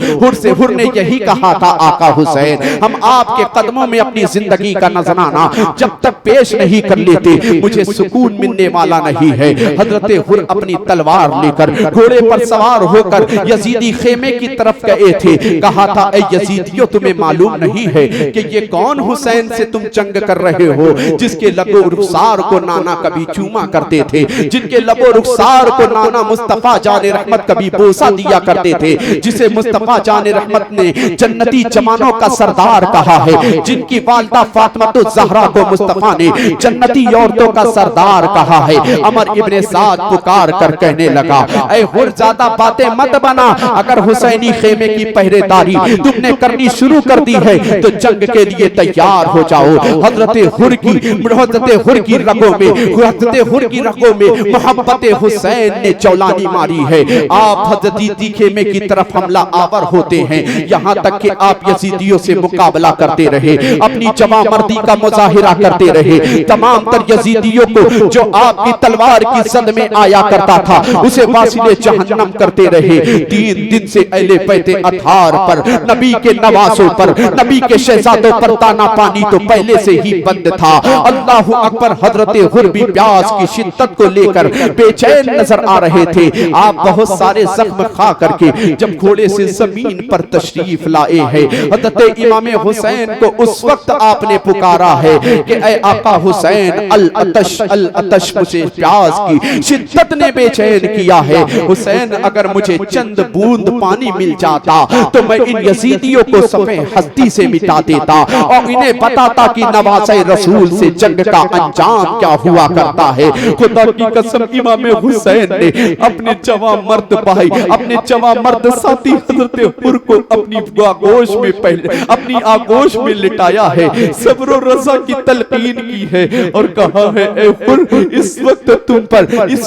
हुर ने यही कहा था, आका हुसैन, हम आपके कदमों में अपनी जिंदगी का नजराना जब तक पेश नहीं कर लेते मुझे सुकून मिलने वाला नहीं है। हजरत हुर अपनी तलवार लेकर घोड़े पर सवार होकर यजीदी खेमे की तरफ गए थे। कहा था, ए यजीदियों, तुम्हें मालूम नहीं है कि ये कौन हुसैन से तुम जंग कर रहे हो, जिसके लबो रुखसार को नाना कभी चूमा करते थे, जिनके लबो रुखसार को नाना मुस्तफा जाने रहमत कभी बोसा दिया करते थे, जिसे मुस्तफा जाने रहमत ने जन्नती जमानों का सरदार कहा है, जिनकी वालदा फातिमा ज़हरा को मुस्तफा ने जन्नती औरतों का सरदार कहा है। अमर इब्ने साद पुकार कर कहने लगा, ऐ हुर, ज्यादा बातें मत बना, अगर हुसैनी खेमे की पहरेदारी तुमने करनी शुरू कर दी है तो जंग के लिए तैयार हो जाओ। हजरत हुर की रगों में मोहब्बत हुसैन ने चौलानी मारी है। आप हजरती खेमे की तरफ हमला आवर होते हैं, यहाँ तक कि आप यजीदियों से मुकाबला करते रहे, अपनी जवामर्दी का मुजाहिरा करते रहे। तमाम तर यजीदियों को जो आपकी तलवार की सद में आया करता था उसे वासिले जहन्नम करते रहे। 3 दिन से अहले बैते अथार पर, नबी के नवासों पर, नबी के शहजादों पर ताना पानी तो पहले से ही बंद था। अल्लाह अकबर। हजरत हुर भी प्यास की शिद्दत को लेकर बेचैन नजर आ रहे थे। आप बहुत सारे जख्म खा करके जब घोड़े से जमीन पर तशरीफ लाए हैं, हजरत इमाम हुसैन को उस वक्त आपने पुकारा है कि ऐ आका हुसैन, अल अतश, मुझे प्यास की शिद्दत ने बेचैन किया है। हुसैन, अगर मुझे चंद बूंद पानी मिल जाता तो मैं इन यजीदियों को सफे हस्ती से मिटा देता और इन्हें बताता कि नवासे रसूल से जंग का अंजाम क्या हुआ करता है। खुदा की कसम, इमाम हुसैन ने अपने जवां मर्द भाई, अपने जवां मर्द साथी हजरत हुर को अपनी अपनी आगोश में लिटाया है, सब्र रज़ा की तलकीन की है और कहा है, ए हुर, इस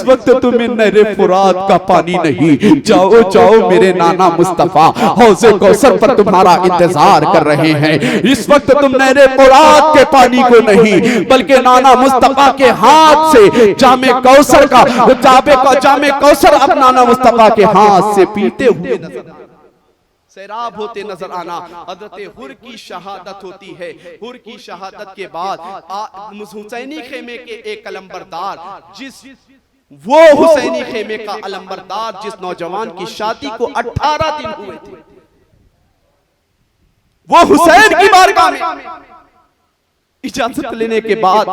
वक्त तुम्हें नहरे फुरात का पानी नहीं, जाओ मेरे नाना मुस्तफा हौज़े कौसर पर तुम्हारा इंतजार कर रहे हैं। इस वक्त तुम नहरे फुरात के पानी को नहीं बल्कि नाना मुस्तफा के हाथ से जामे कौसर अब नाना मुस्तफा के हाथ से पीते हुए सैराब होते नजर आना। हजरत हुर की शहादत होती है। हुर की शहादत के बाद हुसैनी खेमे के एक अलंबरदार, वो हुसैनी खेमे का अलंबरदार जिस नौजवान की शादी को 18 दिन हुए थे, वो हुसैन की बारगाह में इजाजत लेने के बाद,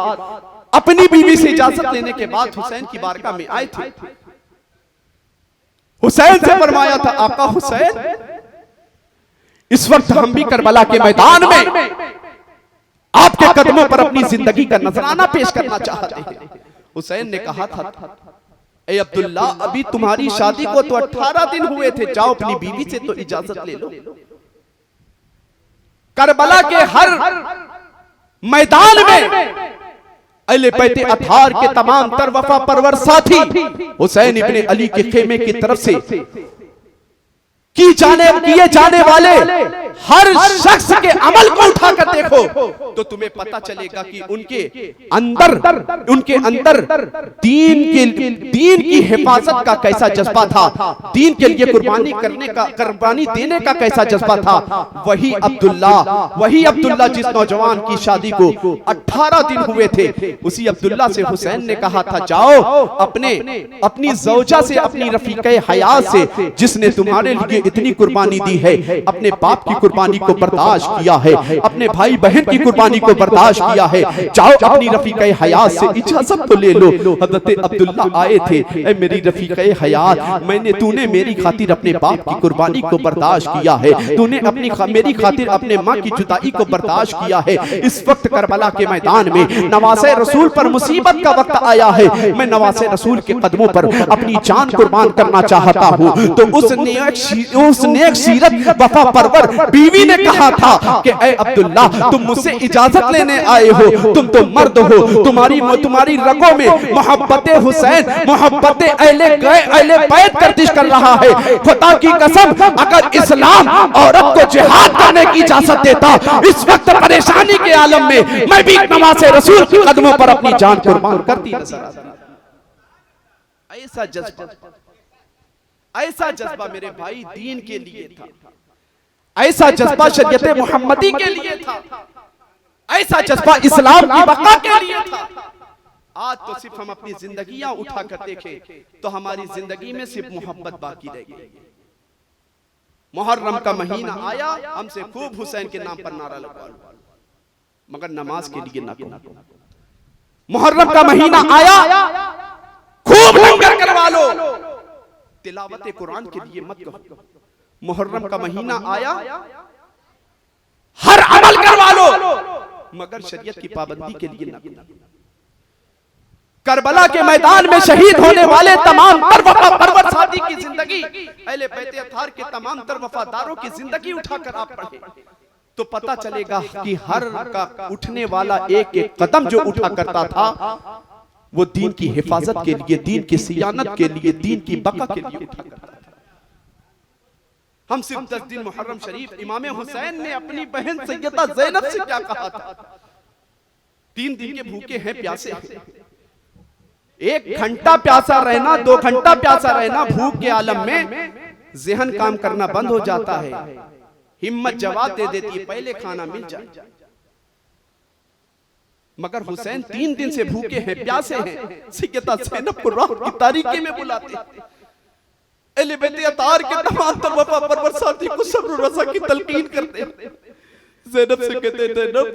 अपनी बीवी से इजाजत लेने के बाद हुसैन की बारगाह में आए थे। हुसैन से फरमाया था, आका हुसैन, इस वक्त हम भी करबला के मैदान में आपके कदमों पर अपनी जिंदगी का नजराना पेश करना चाहते हैं। हुसैन ने कहा था, ए अब्दुल्ला, अभी तुम्हारी शादी को तो 18 दिन हुए थे, जाओ अपनी बीवी से तो इजाजत ले लो। करबला के हर मैदान में अहले बैते अथार के तमाम तर वफा परवर साथी हुसैन इब्ने अली के खेमे की तरफ से किए जाने वाले हर शख्स के अमल को उठाकर देखो तो तुम्हें पता चलेगा कि उनके अंदर दीन की हिफाजत का कैसा जज्बा था, दीन के लिए कुर्बानी देने का कैसा जज्बा था। वही अब्दुल्ला जिस नौजवान की शादी को 18 दिन हुए थे, उसी अब्दुल्ला से हुसैन ने कहा था, जाओ अपनी ज़ौजा से, अपनी रफीक़े हयात से, जिसने तुम्हारे लिए इतनी कुर्बानी दी है, अपने बाप की कुर्बानी को बर्दाश्त किया है, अपने भाई बहन की कुर्बानी को बर्दाश्त किया है, जाओ अपनी रफीक़े हयात से इजाजत तो ले लो। हज़रत अब्दुल्ला आए थे, ऐ मेरी रफीक़े हयात, तूने मेरी खातिर अपने बाप की कुर्बानी को बर्दाश्त किया है, तूने मेरी खातिर अपने माँ की जुदाई को बर्दाश्त किया है। इस वक्त करबला के मैदान में नवासे रसूल पर मुसीबत का वक्त आया है, मैं नवासे रसूल के कदमों पर अपनी जान कुर्बान करना चाहता हूँ। तो उस नेक सीरत वफा परवर बीवी ने कहा था कि ऐ अब्दुल्ला, तुम मुझसे इजाजत लेने आए हो, तुम तो मर्द हो, तुम्हारी रगों में मोहब्बत हुसैन, मोहब्बत अहले बैत गर्दिश कर रहा है। खुदा की कसम, अगर इस्लाम औरत को जिहाद करने की इजाजत देता, इस वक्त परेशानी के आलम में मैं भी नवासे रसूल के कदमों पर अपनी जान कुर्बान करती नजर आता। ऐसा जज्बा मेरे भाई दीन के लिए था, ऐसा जज्बा शरीयत मुहम्मदी के लिए था, ऐसा जज्बा इस्लाम की बका के लिए था। आज तो सिर्फ हम अपनी जिंदगियां उठा कर देखें तो हमारी जिंदगी में सिर्फ मोहब्बत बाकी रह गई। मुहर्रम का महीना आया, हमसे खूब हुसैन के नाम पर नारा लगवा लो, मगर नमाज के लिए ना कहो। मुहर्रम का महीना आया, खूब लंगर करवा लो, तिलावत कुरान के लिए मत कहो। मुहर्रम का महीना आया, हर अमल करवा लो, मगर शरीयत की पाबंदी के लिए ना कहो। करबला के मैदान में शहीद होने वाले तमाम तर वफादार साथी की जिंदगी, अहले बैत अतार के तमाम तर वफादारों की जिंदगी उठाकर आप पढ़े तो पता चलेगा कि हर का उठने वाला एक एक कदम जो उठा करता था वो दीन की हिफाजत के लिए, दीन की सियानत के लिए, दीन की बका के लिए उठा करता था। हम सिर्फ 10 दिन मुहर्रम शरीफ, इमाम हुसैन ने अपनी बहन सैयदा ज़ैनब से क्या कहा था, 3 दिन के भूखे हैं, प्यासे हैं, 1 घंटा प्यासा रहना, 2 घंटा प्यासा रहना, भूख के आलम में ज़हन काम करना बंद हो जाता है, हिम्मत जवाब दे देती है पहले खाना मिल जाए। मगर हुसैन 3 दिन से भूखे हैं, प्यासे हैं, सैयदा ज़ैनब को रात की तारीकी में बुलाते, अहले बैत अतार के तमाम तर वफा परवर साथी को सब्र रज़ा की तलकीन करते, ज़ैनब से कहते, ज़ैनब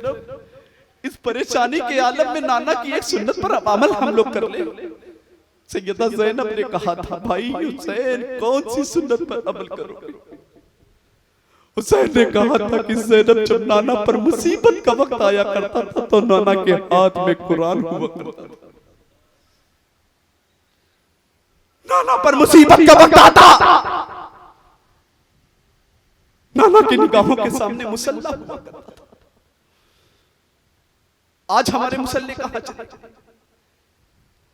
इस परेशानी के आलम में नाना की एक सुन्नत पर अमल हम लोग कर ले। सैयदा ज़ैनब ने कहा था, भाई हुसैन कौन सी सुन्नत पर अमल करोगे? हुसैन ने कहा था कि ज़ैनब जब नाना पर मुसीबत का वक्त आया करता था तो नाना के हाथ में कुरान हुआ करता था, नाना पर मुसीबत का वक्त आता, नाना की निगाहों के सामने मुसल्ला हुआ करता था। आज हमारे मुसल्ले कहां चले गए?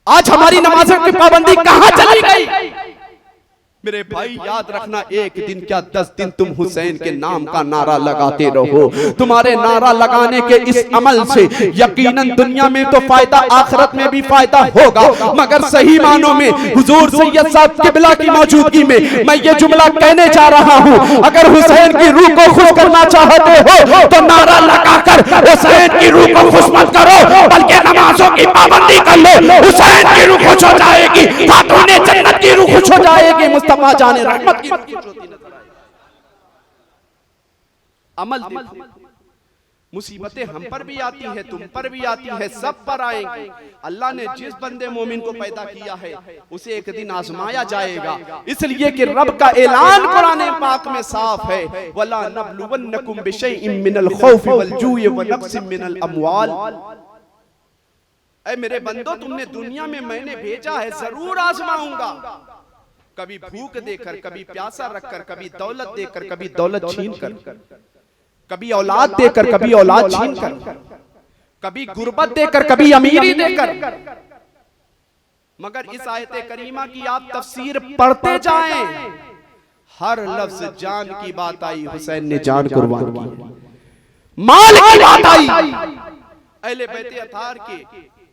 आज हमारी नमाज़ों की पाबंदी कहां चली गई? मेरे भाई याद रखना, एक दिन क्या 10 दिन तुम हुसैन के नाम का नारा लगाते रहो। तुम्हारे नारा लगाने के इस अमल से यकीनन दुनिया में तो फायदा, आखिरत में भी फायदा होगा, मगर सही मानों में हुजूर सैयद साहब किबला की मौजूदगी में मैं ये जुमला कहने जा रहा हूँ, अगर हुसैन की रूह को खुश करना चाहते हो तो नारा लगाकर हुसैन की रूह को खुश मत करो, बल्कि नमाजों की पाबंदी कर लो। हुसैन की रूह खुश हो जाएगी, खातूने जन्नत की रूह खुश हो जाएगी, मुस्तफा जाने रहमत की ज्योति नजर आएगी। अमल देखो, मुसीबतें हम पर भी आती है, तुम पर भी आती है, सब पर आएंगी। अल्लाह ने जिस बंदे मोमिन को पैदा किया है उसे एक दिन आजमाया जाएगा, इसलिए कि रब का ऐलान कुरान पाक में साफ है, वला नबलुवन्नकुम बिशैइन मिनल खौफि वल जूइ व नक्सिम मिनल अमवाल। ऐ मेरे बंदो, तुमने दुनिया में मैंने भेजा है, जरूर आजमाऊंगा, कभी भूख देकर, कभी प्यासा रखकर, कभी दौलत देकर, कभी दौलत छीन कर, कभी औलाद देकर, कभी औलाद छीन कर, कभी गुर्बत देकर, कभी अमीरी देकर। मगर इस आयत करीमा की आप तफसीर पढ़ते जाएं हर लफ्ज जान की बात आई, हुसैन ने जान कुर्बान की। माल की बात आई, अहले बैत अतार के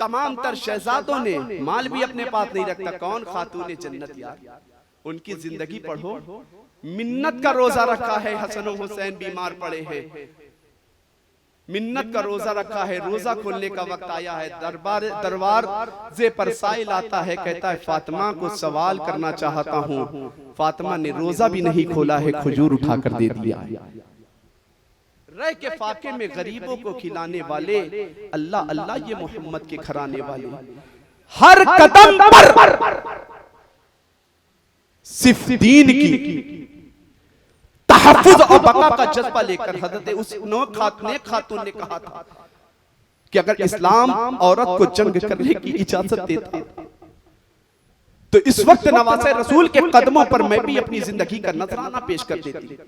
तमाम तर शहजादों ने माल भी अपने पास नहीं रखता। कौन खातून जन्नत यार, उनकी जिंदगी पढ़ो। मिन्नत का रोजा रखा है, हसन और हुसैन बीमार पड़े हैं, मिन्नत का रोजा रखा है, रोजा खोलने का वक्त आया है। दरबार पर साइल आता है, कहता है फातिमा को सवाल करना चाहता हूँ। फातिमा ने रोजा भी नहीं खोला है, खजूर उठाकर दे दिया है। रह के फाके में गरीबों को खिलाने वाले, अल्लाह अल्लाह ये मोहम्मद के घराने वाले, हर कदम पर सिर्फ दीन की तहफ्फुज़ और बका का जज्बा लेकर हज़रत उस खातून ने कहा था कि अगर इस्लाम औरत को जंग करने की इजाजत देता तो इस वक्त नवासे रसूल के कदमों पर मैं भी अपनी जिंदगी का नजराना पेश कर देती।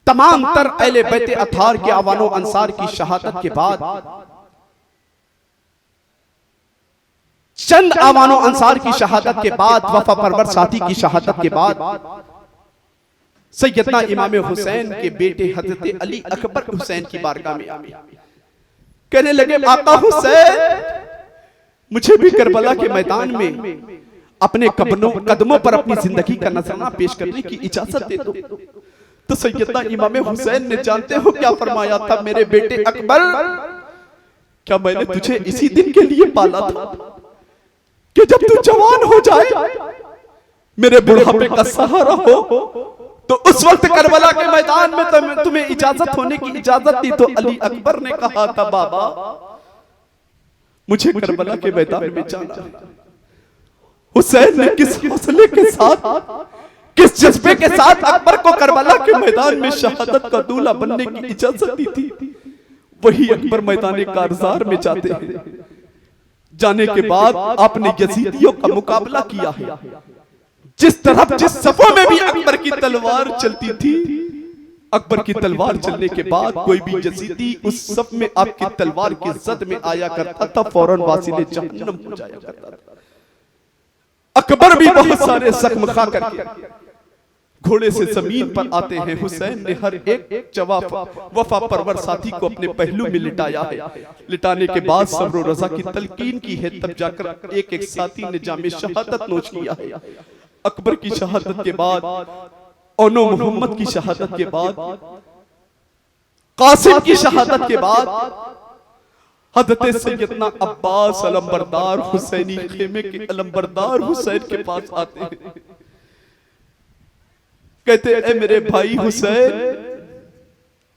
तमाम तर अहले बैत अतार के आवानो अंसार की शहादत के बाद, चंद आवानो अंसार की शहादत के बाद, वफा परवर साथी की शहादत के बाद, सैयदना इमाम हुसैन के बेटे हजरत अली अकबर हुसैन की बारगाह में आए, कहने लगे आका हुसैन, मुझे भी करबला के मैदान में अपने कदमों पर अपनी जिंदगी का नजराना पेश करने की इजाजत दे दो। तो सैयदना इमाम हुसैन ने जानते हो क्या फरमाया था, मेरे बेटे अकबर, क्या मैंने तुझे इसी दिन के लिए पाला था कि जब तू जवान हो जाए, मेरे बुढ़ापे का सहारा हो। तो उस वक्त करबला के मैदान में तुम्हें इजाजत होने की इजाजत दी। तो अली अकबर ने कहा था, बाबा मुझे करबला के मैदान में जाना है। हुसैन ने किस हौसले के साथ, किस जज्बे के साथ अकबर को करबला के मैदान में शहादत का दूल्हा बनने की इजाजत दी थी, वही अकबर मैदान कारजार में जाते हैं। जाने के बाद आपने यजीदियों का मुकाबला किया है। जिस तरफ जिस सफों में भी अकबर की तलवार चलती थी, अकबर की तलवार चलने के बाद कोई भी यजीदी उस सफ में आपकी तलवार की जद में आया करता था, फौरन वासिले जहन्नम हो जाया करता था। अकबर भी बहुत सारे जख्म खा करके घोड़े से जमीन पर आते हैं। हुसैन ने हर एक वफा परवर साथी को अपने पहलू में लिटाया है। लिटाने के बाद सब्र रजा की तलकीन की है, तब जाकर एक एक साथी ने जामे शहादत नोश किया है। अकबर की शहादत के बाद, ओनो मोहम्मद की शहादत के बाद, कासिम की शहादत के बाद, हज़रत सैयदना अब्बास अलंबरदार हुसैनी खेमे के अलंबरदार हुसैन के पास आते हैं। कहते हैं, मेरे भाई हुसैन,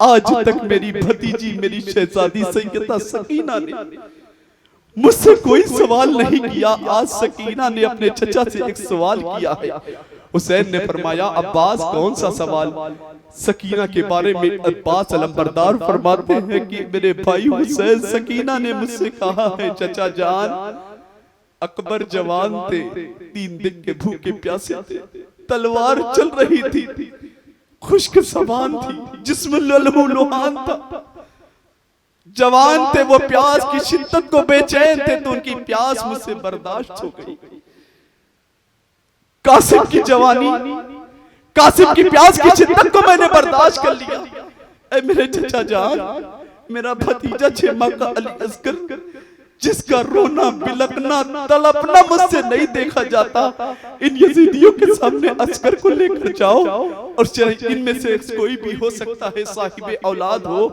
आज तक मेरी भतीजी, मेरी शहजादी सैयदा सकीना ने मुझसे कोई सवाल नहीं किया। आज सकीना ने अपने चचा से एक सवाल किया है। हुसैन ने फरमाया, अब्बास कौन सा सवाल? सकीना के बारे में अब्बास अलंबरदार फरमाते हैं कि मेरे भाई हुसैन, सकीना ने मुझसे कहा है, चचा जान, अकबर जवान थे, 3 दिन के भूखे प्यासे थे, तलवार चल रही थी, खुश्क ज़बान थी, जिस्म लहू लुहान था, जवान थे, वो प्यास की शिद्दत को बेचैन थे, तो उनकी प्यास मुझसे बर्दाश्त हो गई। कासिम की जवानी, कासिम की प्यास की शिद्दत को मैंने बर्दाश्त कर लिया। ऐ मेरे चचा जान, मेरा भतीजा 6 माह का अली असगर, जिसका रोना बिलकना तड़पना मुझसे नहीं देखा जाता, इन यजीदियों के सामने असगर को लेकर जाओ, और इनमें से कोई भी हो सकता है साहिब औलाद हो,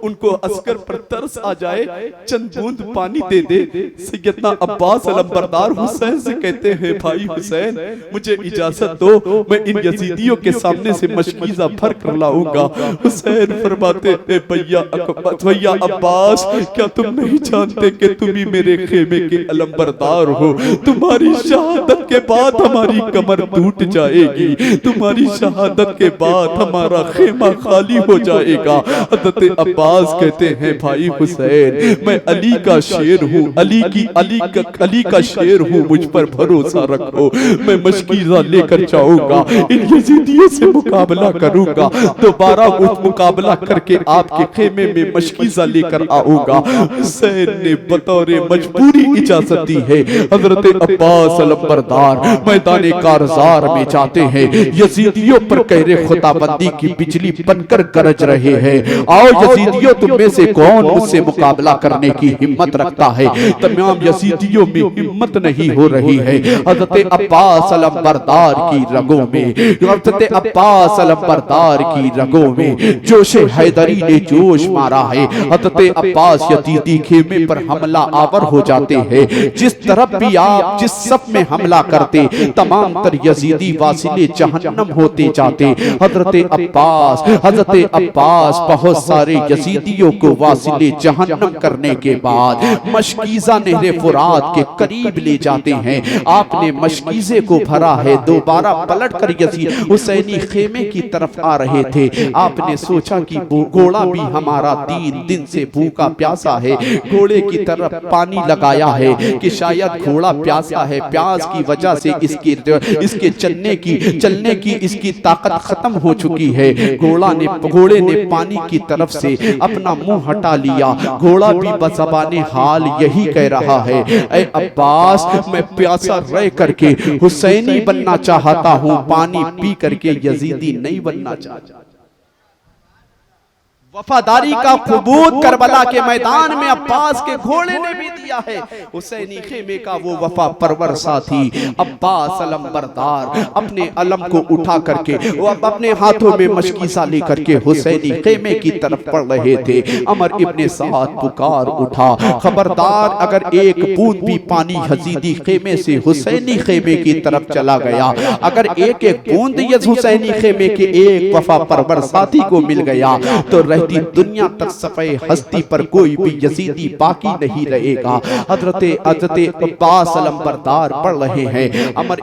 उनको असगर पर तरस आ जाए, चंद बूंद पानी दे दे। सैयदना अब्बास अलंबरदार हुसैन से कहते हैं, भाई हुसैन, मुझे इजाजत दो, मैं इन यजीदियों के सामने से मशकीज़ा भर कर लाऊंगा। हुसैन फरमाते हैं, भैया अब्बास, क्या तुम नहीं जानते कि तुम भी मेरे खेमे के अलंबरदार हो? तुम्हारी शहादत के बाद हमारी कमर टूट जाएगी, तुम्हारी शहादत के बाद हमारा खेमा खाली हो जाएगा। हज़रत अब्बास कहते हैं, भाई हुसैन, मैं अली का शेर हूँ, अली का शेर हूँ, मुझ पर भरोसा रखो, मैं मशकीज़ा लेकर जाऊंगा, इन यजीदियों से मुकाबला करूंगा, दोबारा मुकाबला करके आपके खेमे में मशकीज़ा लेकर आऊंगा। हुसैन ने बतौर बतौर मजबूरी इजाजत दी है। हजरत अब्बास अलंबरदार मैदान कारजार में जाते हैं, यजीदियों पर कहरे खुदाबंदी की बिजली बनकर गरज रहे हैं। आओ यजीदियों, तुम में से कौन मुझसे मुकाबला करने की हिम्मत रखता है? तमाम यजीदियों में हिम्मत नहीं हो रही है। हजरत अब्बास अलंबरदार की रगों में, हजरत अब्बास अलंबरदार की रगों में जोश हैदरी ने जोश मारा है। हजरत अब्बास यजीदी खेमे पर हमला आवर हो जाते हैं। जिस तरफ भी आप जिस सब में हमला करते, तमाम तर यजीदी वासिले जहन्नम होते जाते। हजरत अब्बास बहुत सारे यजीदियों को वासिले जहन्नम करने के बाद मशकीज़ा नहरे फुरात के करीब ले जाते हैं। आपने मशकीज़े को भरा है। दोबारा पलट कर यजीद हुसैनी खेमे की तरफ आ रहे थे। आपने सोचा कि घोड़ा भी हमारा 3 दिन से भूखा प्यासा है। घोड़े की तरफ पानी लगाया है कि शायद घोड़ा प्यासा है, प्यास की वजह से इसके चलने की इसकी ताकत खत्म हो चुकी है। घोड़े ने पानी की तरफ से अपना मुंह हटा लिया। घोड़ा भी बज़बाने हाल यही कह रहा है, ऐ अब्बास, मैं प्यासा रह करके हुसैनी बनना चाहता हूं, पानी पी करके यजीदी नहीं बनना चाहता। वफादारी का सबूत करबला के मैदान में अब्बास के घोड़े ने भी दिया है। हुसैनी खेमे का वो वफा परवर साथी अब्बास अलंबरदार अपने अलम को उठा करके वो अपने हाथों में मशकीसा लेकर के हुसैनी खेमे की तरफ पड़ रहे थे। अमर इब्ने साद पुकार उठा, खबरदार, अगर एक बूंद भी पानी यजीदी खेमे से हुसैनी खेमे की तरफ चला गया, अगर एक एक बूंद हुसैनी खेमे के एक वफा परवर साथी को मिल गया, तो दुनिया तक सफे हस्ती पर कोई भी यजीदी बाकी नहीं रहेगा। हजरत अब्बास अलंबरदार पढ़ रहे हैं। अमर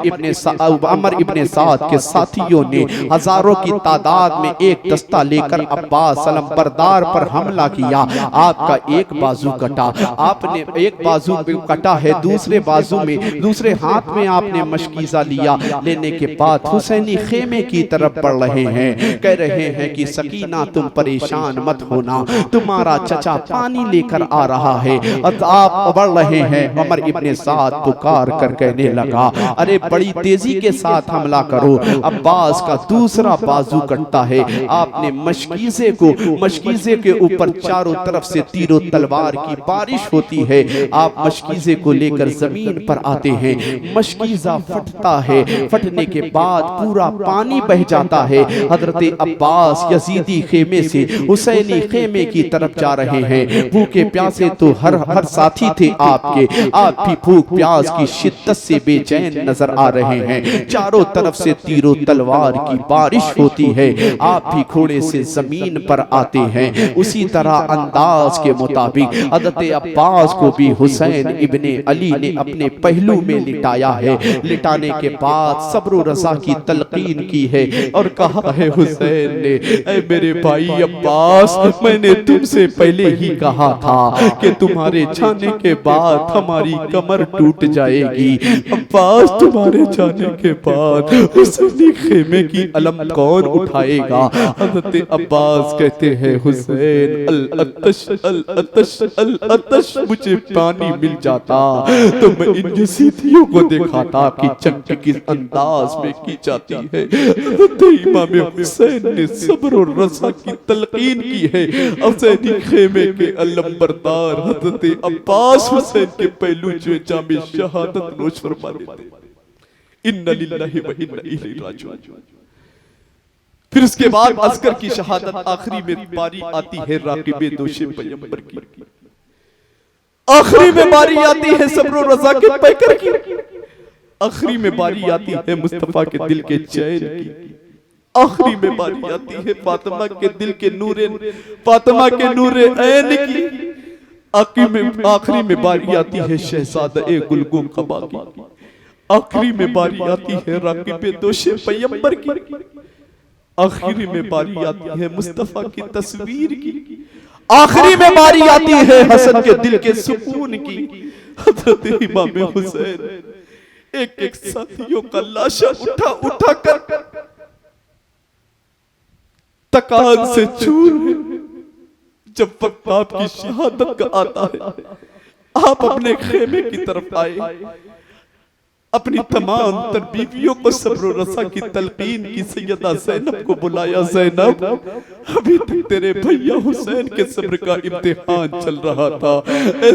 इब्ने साद के साथियों ने हजारों की तादाद में एक दस्ता लेकर अब्बास अलंबरदार पर हमला किया। आपका एक बाजू कटा, आपने एक बाजू कटा है, दूसरे बाजू में, दूसरे हाथ में आपने मशकीजा लिया। लेने के बाद हुसैनी खेमे की तरफ बढ़ रहे हैं, कह रहे हैं कि सकीना, तुम परेशान मत होना, तुम्हारा चचा पानी लेकर आ रहा है। आप बढ़ रहे हैं। उमर इब्ने साद पुकार कर कहने लगा, अरे बड़ी तेजी के साथ हमला करो। अब्बास का दूसरा बाजू कटता है। आपने मशकीजे के ऊपर चारों तरफ से तीरों तलवार की बारिश होती है। आप मशकीजे को लेकर जमीन पर आते हैं। मशकीजा फटता है, फटने के बाद पूरा पानी बह जाता है। हजरत अब्बास यजीदी खेमे से हुसैनी खेमे की तरफ जा रहे हैं। भूखे प्यासे तो हर साथी थे आपके, आप भी भूख प्यास की शिद्दत से बेचैन नजर आ रहे हैं। चारों तरफ से तीरों तलवार की बारिश होती है। आप भी घोड़े से जमीन पर आते हैं। उसी तरह अंदाज के मुताबिक हज़रत अब्बास को भी हुसैन इब्ने अली ने अपने पहलू में लिटाया है। लिटाने के बाद सब्र रज़ा की तलकीन की है और कहा है हुसैन ने, ऐ मेरे भाई अब्बास, मैंने तुमसे पहले ही कहा था कि तुम्हारे जाने के बाद हमारी कमर टूट जाएगी। अब्बास, तुम्हारे जाने के बाद हुसैनी खेमे की अलम कौन उठाएगा? हज़रत अब्बास कहते हैं, हुसैन, अल अतश, मुझे पानी मिल जाता तो मैं इन यजीदियों को दिखाता कि जंग किस अंदाज में की जाती है। हज़रत इमाम हुसैन ने सब्र और रज़ा की तलकीन की है। हुसैनी खेमे के अलंबरदार हज़रत अब्बास हुसैन के पहलू जो जामे शहादत नोश फरमा देते। इन्ना लिल्लाहि व इन्ना इलैहि राजिऊन। फिर उसके बाद अस्कर की शहादत आखिरी में बारी आती है राकिबे दोशे पैगंबर की। आखिरी में बारी आती है सब्र और रज़ा के पैकर की। आखिरी में बारी आती है मुस्तफा के दिल के चैन की। आखिरी में बारी आती है फातिमा के दिल के नूरे, फातिमा के नूरे ऐन की। आखिरी में बारी आती है शहजादा गुलगुम कबा की। आखिरी में बारी आती है राकिबे दोशे पैगंबर की। आखिरी में बारी आती है मुस्तफा की तस्वीर की। आखिरी में बारी आती है हसन के दिल के सुकून की। हज़रत इमाम हुसैन एक एक साथियों का लाशा उठा उठा कर तकान से चूर। जब वक्त आपकी शहादत का आता है, आप अपने खेमे की तरफ आए, अपनी तमाम तर बीवियों को सब्र रसा की तलकीन की। सैयदा ज़ैनब को बुलाया, ज़ैनब अभी तक तेरे भैया हुसैन के सब्र का इम्तिहान चल रहा था।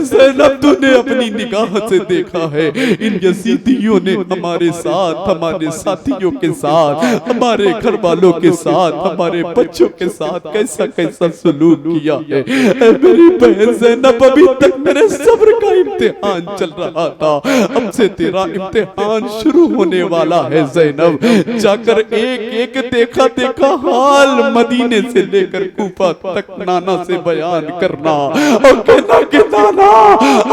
ज़ैनब तूने अपनी निगाह से देखा है इन यजीदियों ने हमारे साथ, हमारे साथियों के साथ, हमारे घर वालों के साथ, हमारे बच्चों के साथ कैसा कैसा सलूक किया है। मेरी बहन ज़ैनब अभी तक मेरे सब्र का इम्तिहान चल रहा था, अब से तेरा इम्तिहान शुरू होने वाला है। ज़ैनब जाकर एक एक देखा देखा हाल मदीने से लेकर कूफा तक नाना से बयान करना और कहना कि नाना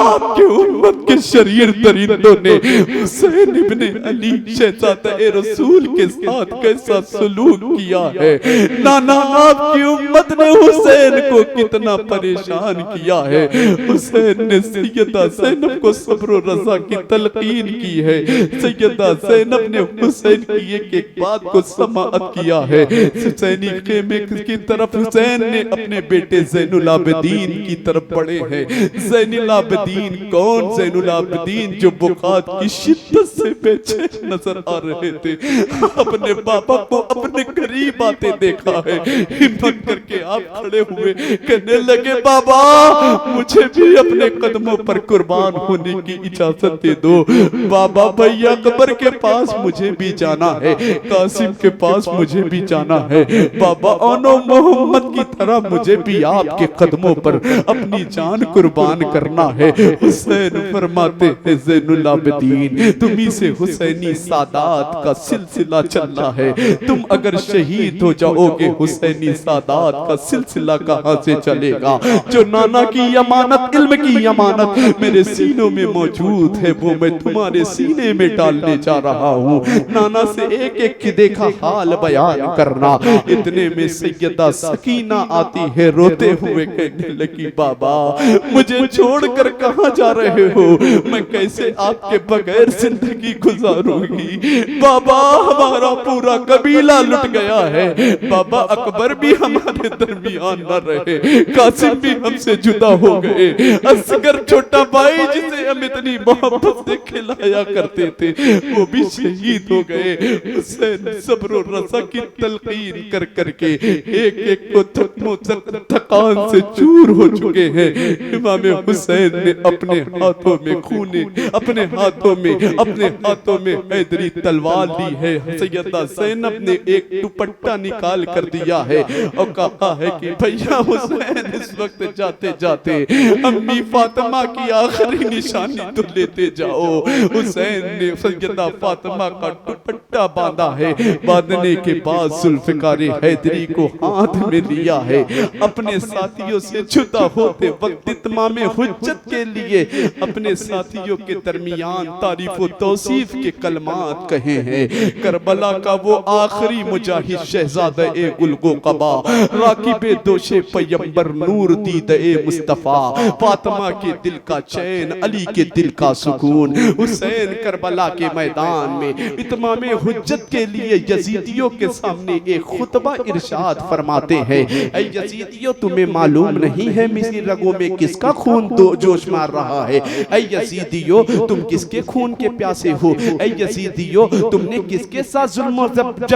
आपकी उम्मत के शरीर दरिंदों ने हुसैन इब्ने अली शहज़ादे रसूल के साथ कैसा सलूक किया है। नाना आपकी उम्मत ने हुसैन को कितना परेशान किया है। हुसैन ने सैयदा ज़ैनब को सब्र रज़ा की तलकीन की है। सैयदा ज़ैनब ने हुसैन की एक एक बात को समाअत किया है। हुसैनी खेमे की तरफ हुसैन ने अपने बेटे ज़ैनुल आबिदीन की तरफ बढ़े हैं। ज़ैनुल आबिदीन कौन? ज़ैनुल आबिदीन जो बुखात की शिद्दत से बेचैन नजर आ रहे थे। अपने बाबा को अपने करीब आते देखा है, हिम्मत करके आप खड़े हुए, कहने लगे बाबा मुझे भी अपने कदमों पर कुर्बान होने की इजाजत दे दो। बाबा भैया कब्र के पास मुझे भी जाना है, कासिम के पास मुझे भी जाना है। बाबा ओनो मोहम्मद की तरह मुझे भी आपके कदमों पर अपनी जान कुर्बान करना है। हुसैन फरमाते हैं ज़ैनुल आबिदीन तुम्ही से हुसैनी सादात का सिलसिला चलना है। तुम अगर शहीद हो जाओगे हुसैनी सादात का सिलसिला कहां से चलेगा? जो नाना की अमानत, इल्म की अमानत मेरे सीनों में मौजूद है वो मैं तुम्हारे सीने में डालने जा रहा हूँ। नाना से एक एक की देखा हाल बयान करना। इतने में सैयदा सकीना आती है, रोते हुए कहने लगी बाबा मुझे छोड़कर कहां जा रहे हो? मैं कैसे आपके बगैर जिंदगी गुजारूंगी? बाबा हमारा पूरा कबीला लुट गया है। बाबा अकबर भी हमारे दरमियान न रहे, कासिम भी हमसे जुदा हो गए, असगर छोटा भाई जिसे हम इतनी मोहब्बत से खिलाया करते थे वो भी शहीद हो गए। हुसैन सब्र और रज़ा की तलकीन कर करके एक एक को थकान से चूर हो चुके हैं। इमाम हुसैन ने अपने हाथों में खूने, अपने हाथों में हैदरी तलवार ली है। सैयदा ज़ैनब ने एक दुपट्टा निकाल कर दिया है और कहा है कि भैया हुसैन इस वक्त जाते जाते अम्मी फातिमा की आखिरी निशानी तो लेते जाओ। हुसैन ने सैयदा फातिमा का दुपट्टा बांधा है। बांधने के बाद जुल्फ़िकार हैदरी को हाथ में लिया है। अपने साथियों से जुदा होते वक्त इत्माम हुज्जत के लिए अपने साथियों के दरमियान तारीफ व तौसीफ के कलमात कहे हैं। करबला का वो आखिरी मुजाहिद शहजादा ए गुलगो कबा, राकिबे दोशे पैगंबर नूर दीदे मुस्तफा, फातिमा के दिल का चैन, अली के दिल का सुकून। हुसैन करबला के मैदान में इत्माम हुज्जत के लिए यजीदियों के सामने एक खुतबा इरशाद फरमाते हैं। ऐ यजीदियों तुम्हें मालूम नहीं है मेरी रगों में किसका खून तो जोश मार रहा है? ऐ यजीदियों तुम किसके खून के प्यासे हो? ऐ यजीदियों तुमने किसके साथ जुल्म और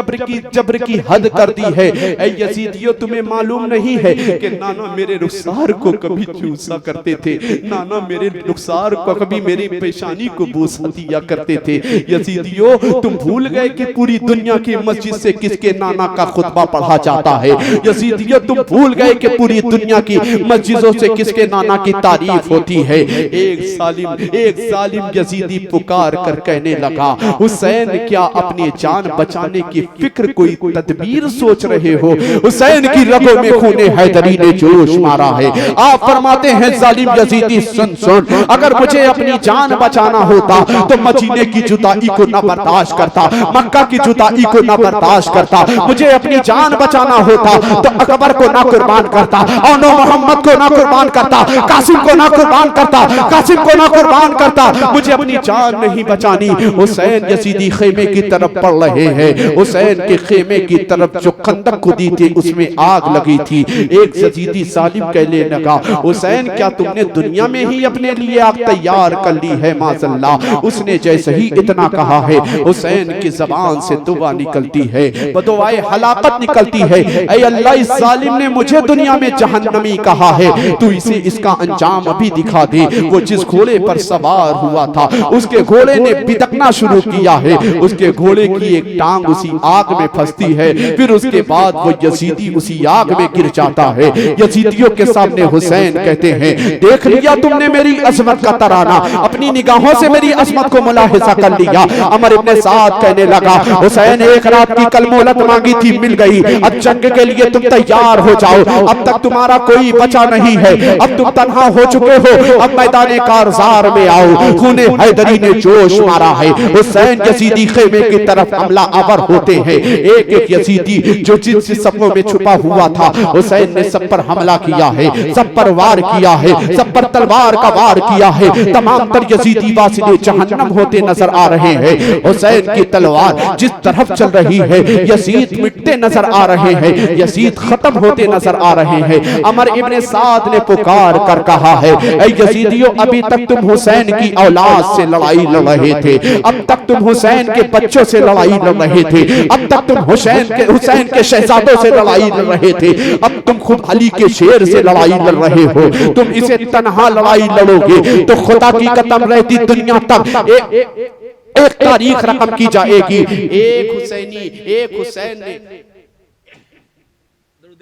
जबर की हद कर दी है? ऐ यजीदियों तुम्हें मालूम नहीं है कि नाना मेरे रुखसार को कभी चूसा करते थे, नाना मेरे रुखसार को कभी मेरी पेशानी को बूसा दिया करते थे। यजीदियों तुम भूल गए कि पूरी दुनिया की मस्जिद से किसके नाना का खुतबा पढ़ा जाता है? यजीदियों तुम भूल गए कि पूरी दुनिया की मस्जिदों से किसके नाना की तारीफ होती है? एक जालिम यजीदी पुकार कर कहने लगा हुसैन क्या अपनी जान बचाने की फिक्र कोई तदबीर सोच रहे हो? हुसैन की रगों में खूने हैदरी ने जोश मारा है। आप फरमाते हैं जालिम यजीदी सुन सुन, अगर मुझे अपनी जान बचाना होता तो मदीने की जुदाई को न बर्दाश्त करता, मक्का की जुदाई को न बर्दाश्त करता। मुझे अपनी जान बचाना होता तो अकबर को ना कुर्बान करता, औनो मोहम्मद को ना कुर्बान करता, कासिम को ना कुर्बान करता, कासिम को ना कुर्बान करता, मुझे अपनी जान नहीं बचानी। हुसैन यजीदी खेमे की तरफ पड़ रहे हैं। हुसैन के खेमे की तरफ जो खंदक खुदी थी उसमें आग लगी थी। एक यजीदी सालिम कहने लगा, हुसैन क्या तुमने दुनिया में ही अपने लिए आग तैयार कर ली है? माज़अल्लाह। उसने जैसे ही इतना कहा है, हुसैन की जबान से दुआ निकलती है, बदुआए हलाकत निकलती है। ऐ अल्लाह, इस जालिम ने मुझे दुनिया में जहन्नमी कहा है, तू इसे इसका अंजाम अभी दिखा दे। वो जिस घोड़े पर सवार हुआ था उसके घोड़े ने बिदकना शुरू किया है, उसके घोड़े की एक टांग उसी आग में फंसती है, फिर उसके बाद वो यजीदी उसी आग में गिर जाता है। यजीदियों के सामने हुसैन कहते हैं, देख लिया तुमने मेरी अजमत का तराना, अपनी निगाहों से मेरी अजमत को मुलाहिजा कर लिया। अमर इब्ने साद कहने लगा, हुसैन एक रात की कल मोहलत मांगी थी, मिल गई, अब जंग के लिए तुम तैयार हो जाओ। अब तक तुम्हारा कोई बचा नहीं है, अब तुम तन्हा हो चुके हो, अब मैदान कारजार में आओ। खूने हैदरी ने जोश मारा है। हुसैन यजीदी खेमे की तरफ हमला आवर होते हैं। एक एक यजीदी जो जिस सफों में छुपा हुआ था, हुसैन ने सब पर हमला किया है, सब पर वार किया है, सब पर तलवार का वार किया है। तमाम तर यजीदी वासिले जहन्नम होते नजर आ रहे हैं। हुसैन की तलवार जिस तरफ चल रही है, यजीद मिटते नजर आ रहे हैं, यजीद खत्म होते नजर आ रहे हैं। अमर इब्ने साद ने पुकार कर कहा है, ऐ यजीदियों, अभी तक तुम हुसैन की औलाद से लड़ाई लड़ रहे थे, अब तक तुम हुसैन के बच्चों से लड़ाई लड़ रहे थे, अब तक तुम हुसैन के शहजादों से लड़ाई लड़ रहे थे, अब तुम खुद अली के शेर से लड़ाई लड़ रहे हो। तुम इसे तन्हा लड़ाई लड़ोगे तो खुदा की कसम रहती दुनिया तक एक तारीख रकम की जाएगी। एक हुसैन ने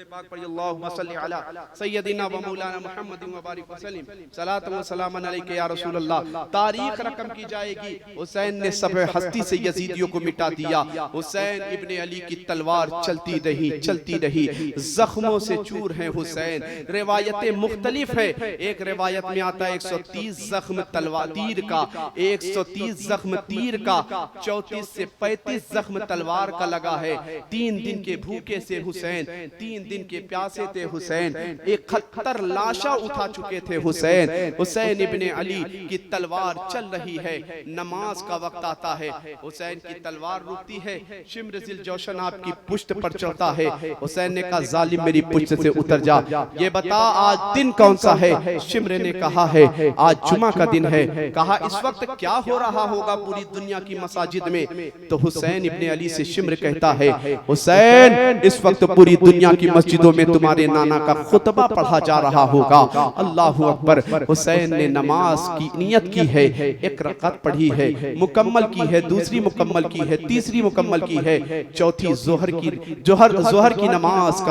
पाक पढ़िए, अल्लाहुम्मा सल्ली अला सय्यदिना व मौलाना मुहम्मदिन व बारिक वसल्लम, सलातु व सलामन अलैका या रसूल अल्लाह। तारीख रकम की जाएगी। हुसैन ने सब हस्ती से यजीदियों को मिटा दिया। हुसैन इब्ने अली की तलवार चलती रही, जख्मों से चूर है हुसैन। रिवायतें मुख्तलिफ है, एक रिवायत में आता है 130 जख्म तलवार तीर का, 130 जख्म तीर का, 34 से 35 जख्म तलवार का लगा है। 3 दिन के भूखे से हुसैन, 3 दिन के प्यासे थे हुसैन, 71 लाशा उठा चुके थे हुसैन। हुसैन इब्ने अली की तलवार चल रही है, नमाज का वक्त आता है, हुसैन की तलवार रुकती है, शिम्र जिल जोशन आपकी पुश्त पर चढ़ता है। हुसैन ने कहा, जालिम मेरी पुश्त से उतर जा, ये बता आज दिन कौन सा है? शिम्र ने कहा है आज जुमा का दिन है। कहा इस वक्त क्या हो रहा होगा पूरी दुनिया की मसाजिद में? तो हुसैन इब्ने अली से शिम्र कहता है, हुसैन इस वक्त पूरी दुनिया की मस्जिदों में तुम्हारे नाना का खुतबा पढ़ा जा रहा होगा। अल्लाह अकबर। हुसैन ने नमाज की नियत की है, एक रकात पढ़ी है, मुकम्मल की है, दूसरी मुकम्मल की है, तीसरी मुकम्मल की है, चौथी जोहर की नमाज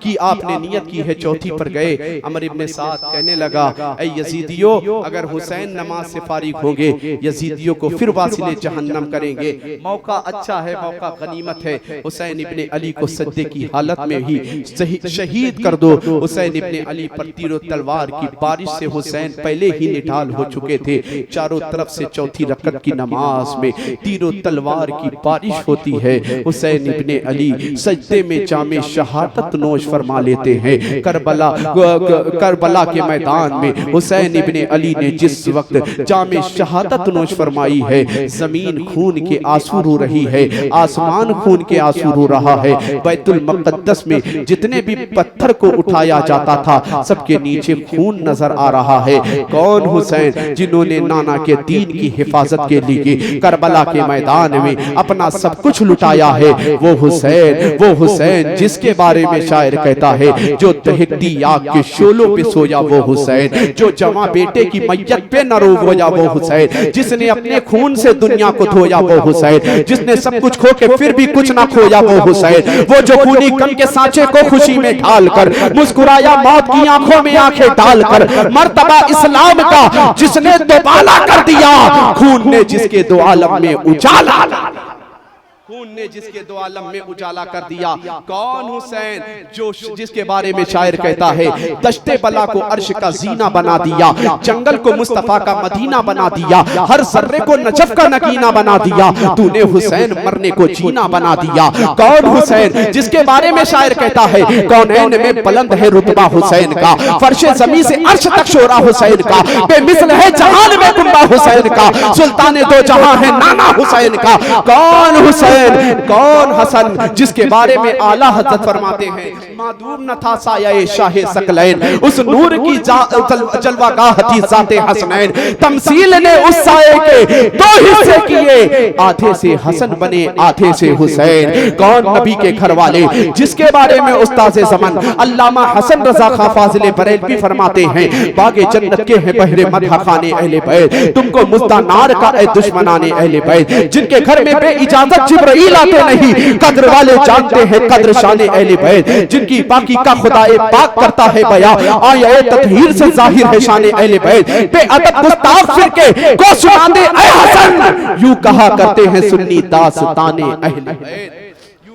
की आपने नियत की है, चौथी पर गए। अमर इब्ने साद कहने लगा, ऐ यजीदियों, अगर हुसैन नमाज से फारिग होंगे, यजीदियों को फिर वासिले जहन्नम करेंगे। मौका अच्छा है, मौका गनीमत है। हुसैन इब्ने अली को सज्दे की हालत में ही शहीद कर दो। हुसैन इब्ने अली पर तीरों तलवार की बारिश से हुसैन पहले ही निढाल हो चुके थे। चारों तरफ से चौथी रकत की नमाज में तीरों तलवार की बारिश होती है। हुसैन इब्ने अली सजदे में जामे शहादत नोश फरमा लेते हैं। करबला के मैदान में हुसैन इब्ने अली ने जिस वक्त जामे शहादत नोश फरमाई है, जमीन खून के आंसू रो रही है, आसमान खून के आंसू रो रहा है। बैतुल मुक़द्दस में जितने भी पत्थर को उठाया जाता था, सबके नीचे खून नजर आ रहा है। कौन? हुसैन, जिन्होंने नाना के दीन की हिफाजत के लिए करबला के मैदान में अपना सब कुछ लुटाया है। वो हुसैन जिसके बारे में शायर कहता है, जो दहकती आग के शोलों पे सोया वो हुसैन, जो जवां बेटे की मैयत पे न रोया वो हुसैन, जिसने अपने खून से दुनिया को धोया वो हुसैन, जिसने सब कुछ खो के फिर भी कुछ ना खोया वो हुसैन, वो जो खूनी गम के सांचे को खुशी में ढालकर मुस्कुराया मौत की आंखों में आंखें डालकर, मर्तबा इस्लाम का जिसने दोबाला कर दिया, खून ने जिसके दो आलम में उजाला। खून ने जिसके दो आलम में उजाला कर दिया। कौन हुसैन जो जिसके बारे में शायर कहता है, दश्ते बला को अर्श का जीना बना दिया, जंगल को मुस्तफा का मदीना बना दिया, हर सर्रे को नजफ का नगीना बना दिया, तूने हुसैन मरने को जीना बना दिया। कौन हुसैन जिसके बारे में शायर कहता है, कौनैन में बुलंद है रुतबा हुसैन का, फर्शे ज़मीं से अर्श तक शोरा हुसैन का, बेमिसल है जहान में कुंबा हुसैन का, सुल्ताने दो जहां है नाना हुसैन का। कौन हुसैन, कौन हसन जिसके बारे में आला हज़रत फरमाते हैं, मादूर न था साया शाहे सकलैन, उस नूर की जलवागाह थी ज़ाते हसनैन, तमसील ने उस साये के दो हिस्से किए, आधे से हसन बने आधे से हुसैन। कौन नबी के घर वाले जिसके बारे में उस्ताज़े ज़मान अल्लामा हसन रज़ा खां फाज़िले बरेलवी फरमाते हैं, बागे जन्नत के हैं बहरे मदह खाने अहले बैत, तुमको मुज़्दानार का ए दुश्मनाने अहले बैत, जिनके घर में बे इजाजत जिब्राइल आते नहीं, कद्र वाले जानते हैं कद्र शाने अहले बैत, जिनकी बाकी का खुदा पाक करता है बया, आया तत्हीर से जाहिर है शाने अहले बैत, बेअदब गुस्ताख फिरके को सुना दे ऐ हसन, यूं कहा करते हैं सुन्नी दास्ताने अहले बैत,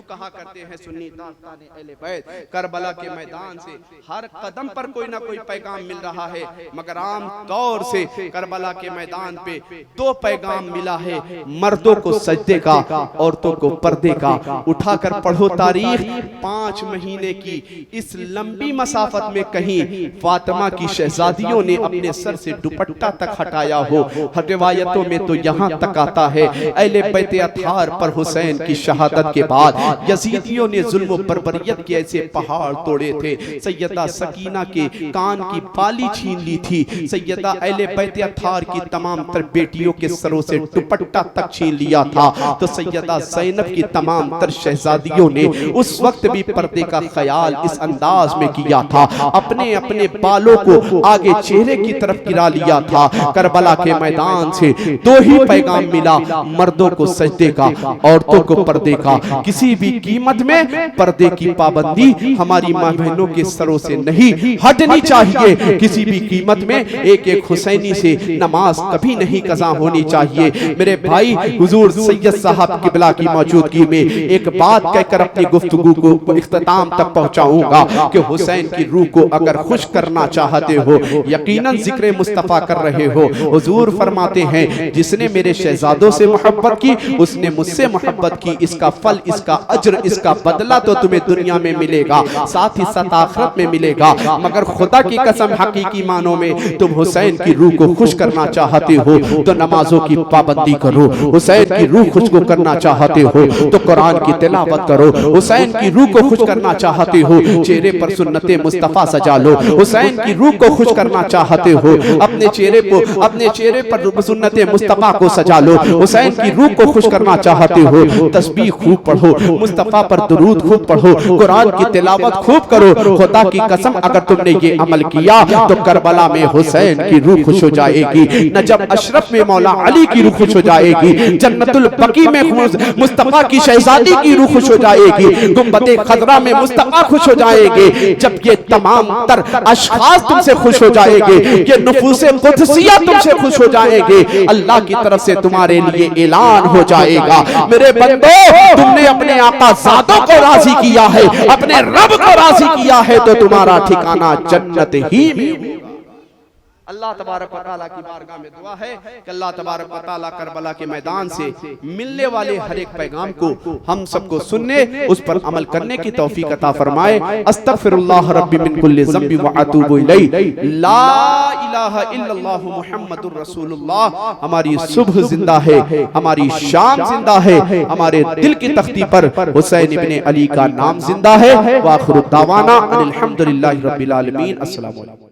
कहा करते हैं सुन्नी दास्ताने अहले बैत। करबला के मैदान से हर कदम पर कोई ना कोई पैगाम मिल रहा है, मगर आम तौर से करबला के मैदान पे दो पैगाम मिला है, मर्दों को सजदे का, औरतों को पर्दे का। उठाकर पढ़ो तारीख 5 महीने की इस लंबी मसाफत में कहीं फातिमा की शहजादियों ने अपने सर से दुपट्टा तक हटाया हो। रिवायतों में तो यहाँ तक आता है, अहले बैत अत्हार पर हुसैन की शहादत के बाद यजीदियों ने जुल्म बर्बरियत के ऐसे पहाड़ तोड़े थे। सैयदा सकीना के कान की बाली छीन ली थी, सैयदा अहले बैत अत्हार की तमाम तर बेटियों के सरों से दुपट्टा तक छीन लिया था, तो सैयदा ज़ैनब की तमाम तर शहजादियों ने उस वक्त भी पर्दे का ख्याल इस अंदाज में किया था, अपने अपने बालों को आगे चेहरे की तरफ गिरा लिया था। करबला के मैदान से दो ही पैगाम मिला, मर्दों को सजदे का, औरतों को पर्दे का। किसी भी कीमत में पर्दे की पाबंदी हमारी माँ बहनों के सरों से नहीं हटनी चाहिए। किसी भी कीमत में एक एक हुसैनी से नमाज कभी नहीं कज़ा होनी चाहिए। मेरे भाई हुजूर सैयद साहब किबला की मौजूदगी में एक बात कहकर अपनी गुफ्तगू को इख्तिताम तक पहुंचाऊंगा कि हुसैन की रूह को अगर खुश करना चाहते हो, यकीनन जिक्र मुस्तफा कर रहे हो। हुजूर फरमाते हैं, जिसने मेरे शहजादों से मोहब्बत की उसने मुझसे मोहब्बत की, इसका फल, इसका अज्र, इसका बदला तो तुम्हें दुनिया में मिलेगा, साथ ही साथ आखिरत में मिलेगा। मगर खुदा की कसम हकीकी मानों में तुम हुसैन की रूह को खुश करना चाहते हो तो नमाजों की पाबंदी करो, हुसैन की रूह खुश को करना चाहते हो तो कुरान की तिलावत करो, हुसैन की रूह को खुश करना चाहते हो चेहरे पर सुन्नते मुस्तफा सजा लो, हुसैन की रूह को खुश करना चाहते हो अपने चेहरे पर सुन्नते मुस्तफा को सजा लो, हुसैन की रूह को खुश करना चाहते हो तस्बीह खूब पढ़ो, मुस्तफा पर दुरूद खूब पढ़ो, कुरान की तिलावत खूब करो। खुदा की कसम अगर तुमने ये अमल किया तो करबला में हुसैन की रूह खुश हो जाएगी, नजब अशरफ में मौला अली की रूह खुश हो जाएगी, जन्नतुल बकी में मुस्तफा की शहजादी की रूह खुश हो जाएगी, गुंबदे खजरा में मुस्तफा खुश हो जाएंगे। जब ये तमाम तर अशखास तुमसे खुश हो जाएंगे, ये नुफूसे कुदसिया तुमसे खुश हो जाएंगे, अल्लाह की तरफ से तुम्हारे लिए ऐलान हो जाएगा, मेरे बंदो तुमने अपने आका ज़ातों को राजी किया है, अपने रब को राजी किया है तो तुम्हारा ठिकाना जन्नत ही में होगा। अल्लाह तबारक व तआला की बारगाह में दुआ है कि अल्लाह तबारक व तआला करबला के मैदान से मिलने वाले हर एक पैगाम को हम सबको सुनने, उस पर अमल करने की तौफीक अता फरमाए। अस्तगफिरुल्लाह रब्बी मिन कुल्लि ज़ंबि व अतूबु इलैहि, ला इलाहा इल्लल्लाह मुहम्मदुर रसूलुल्लाह। हमारी सुबह जिंदा है, हमारी शाम जिंदा है, हमारे दिल की तख्ती पर हुसैन इब्ने अली का नाम जिंदा है। व आखिरु दावाना अनिल हम्दुलिल्लाहि रब्बिल आलमीन। अस्सलामु अलैकुम।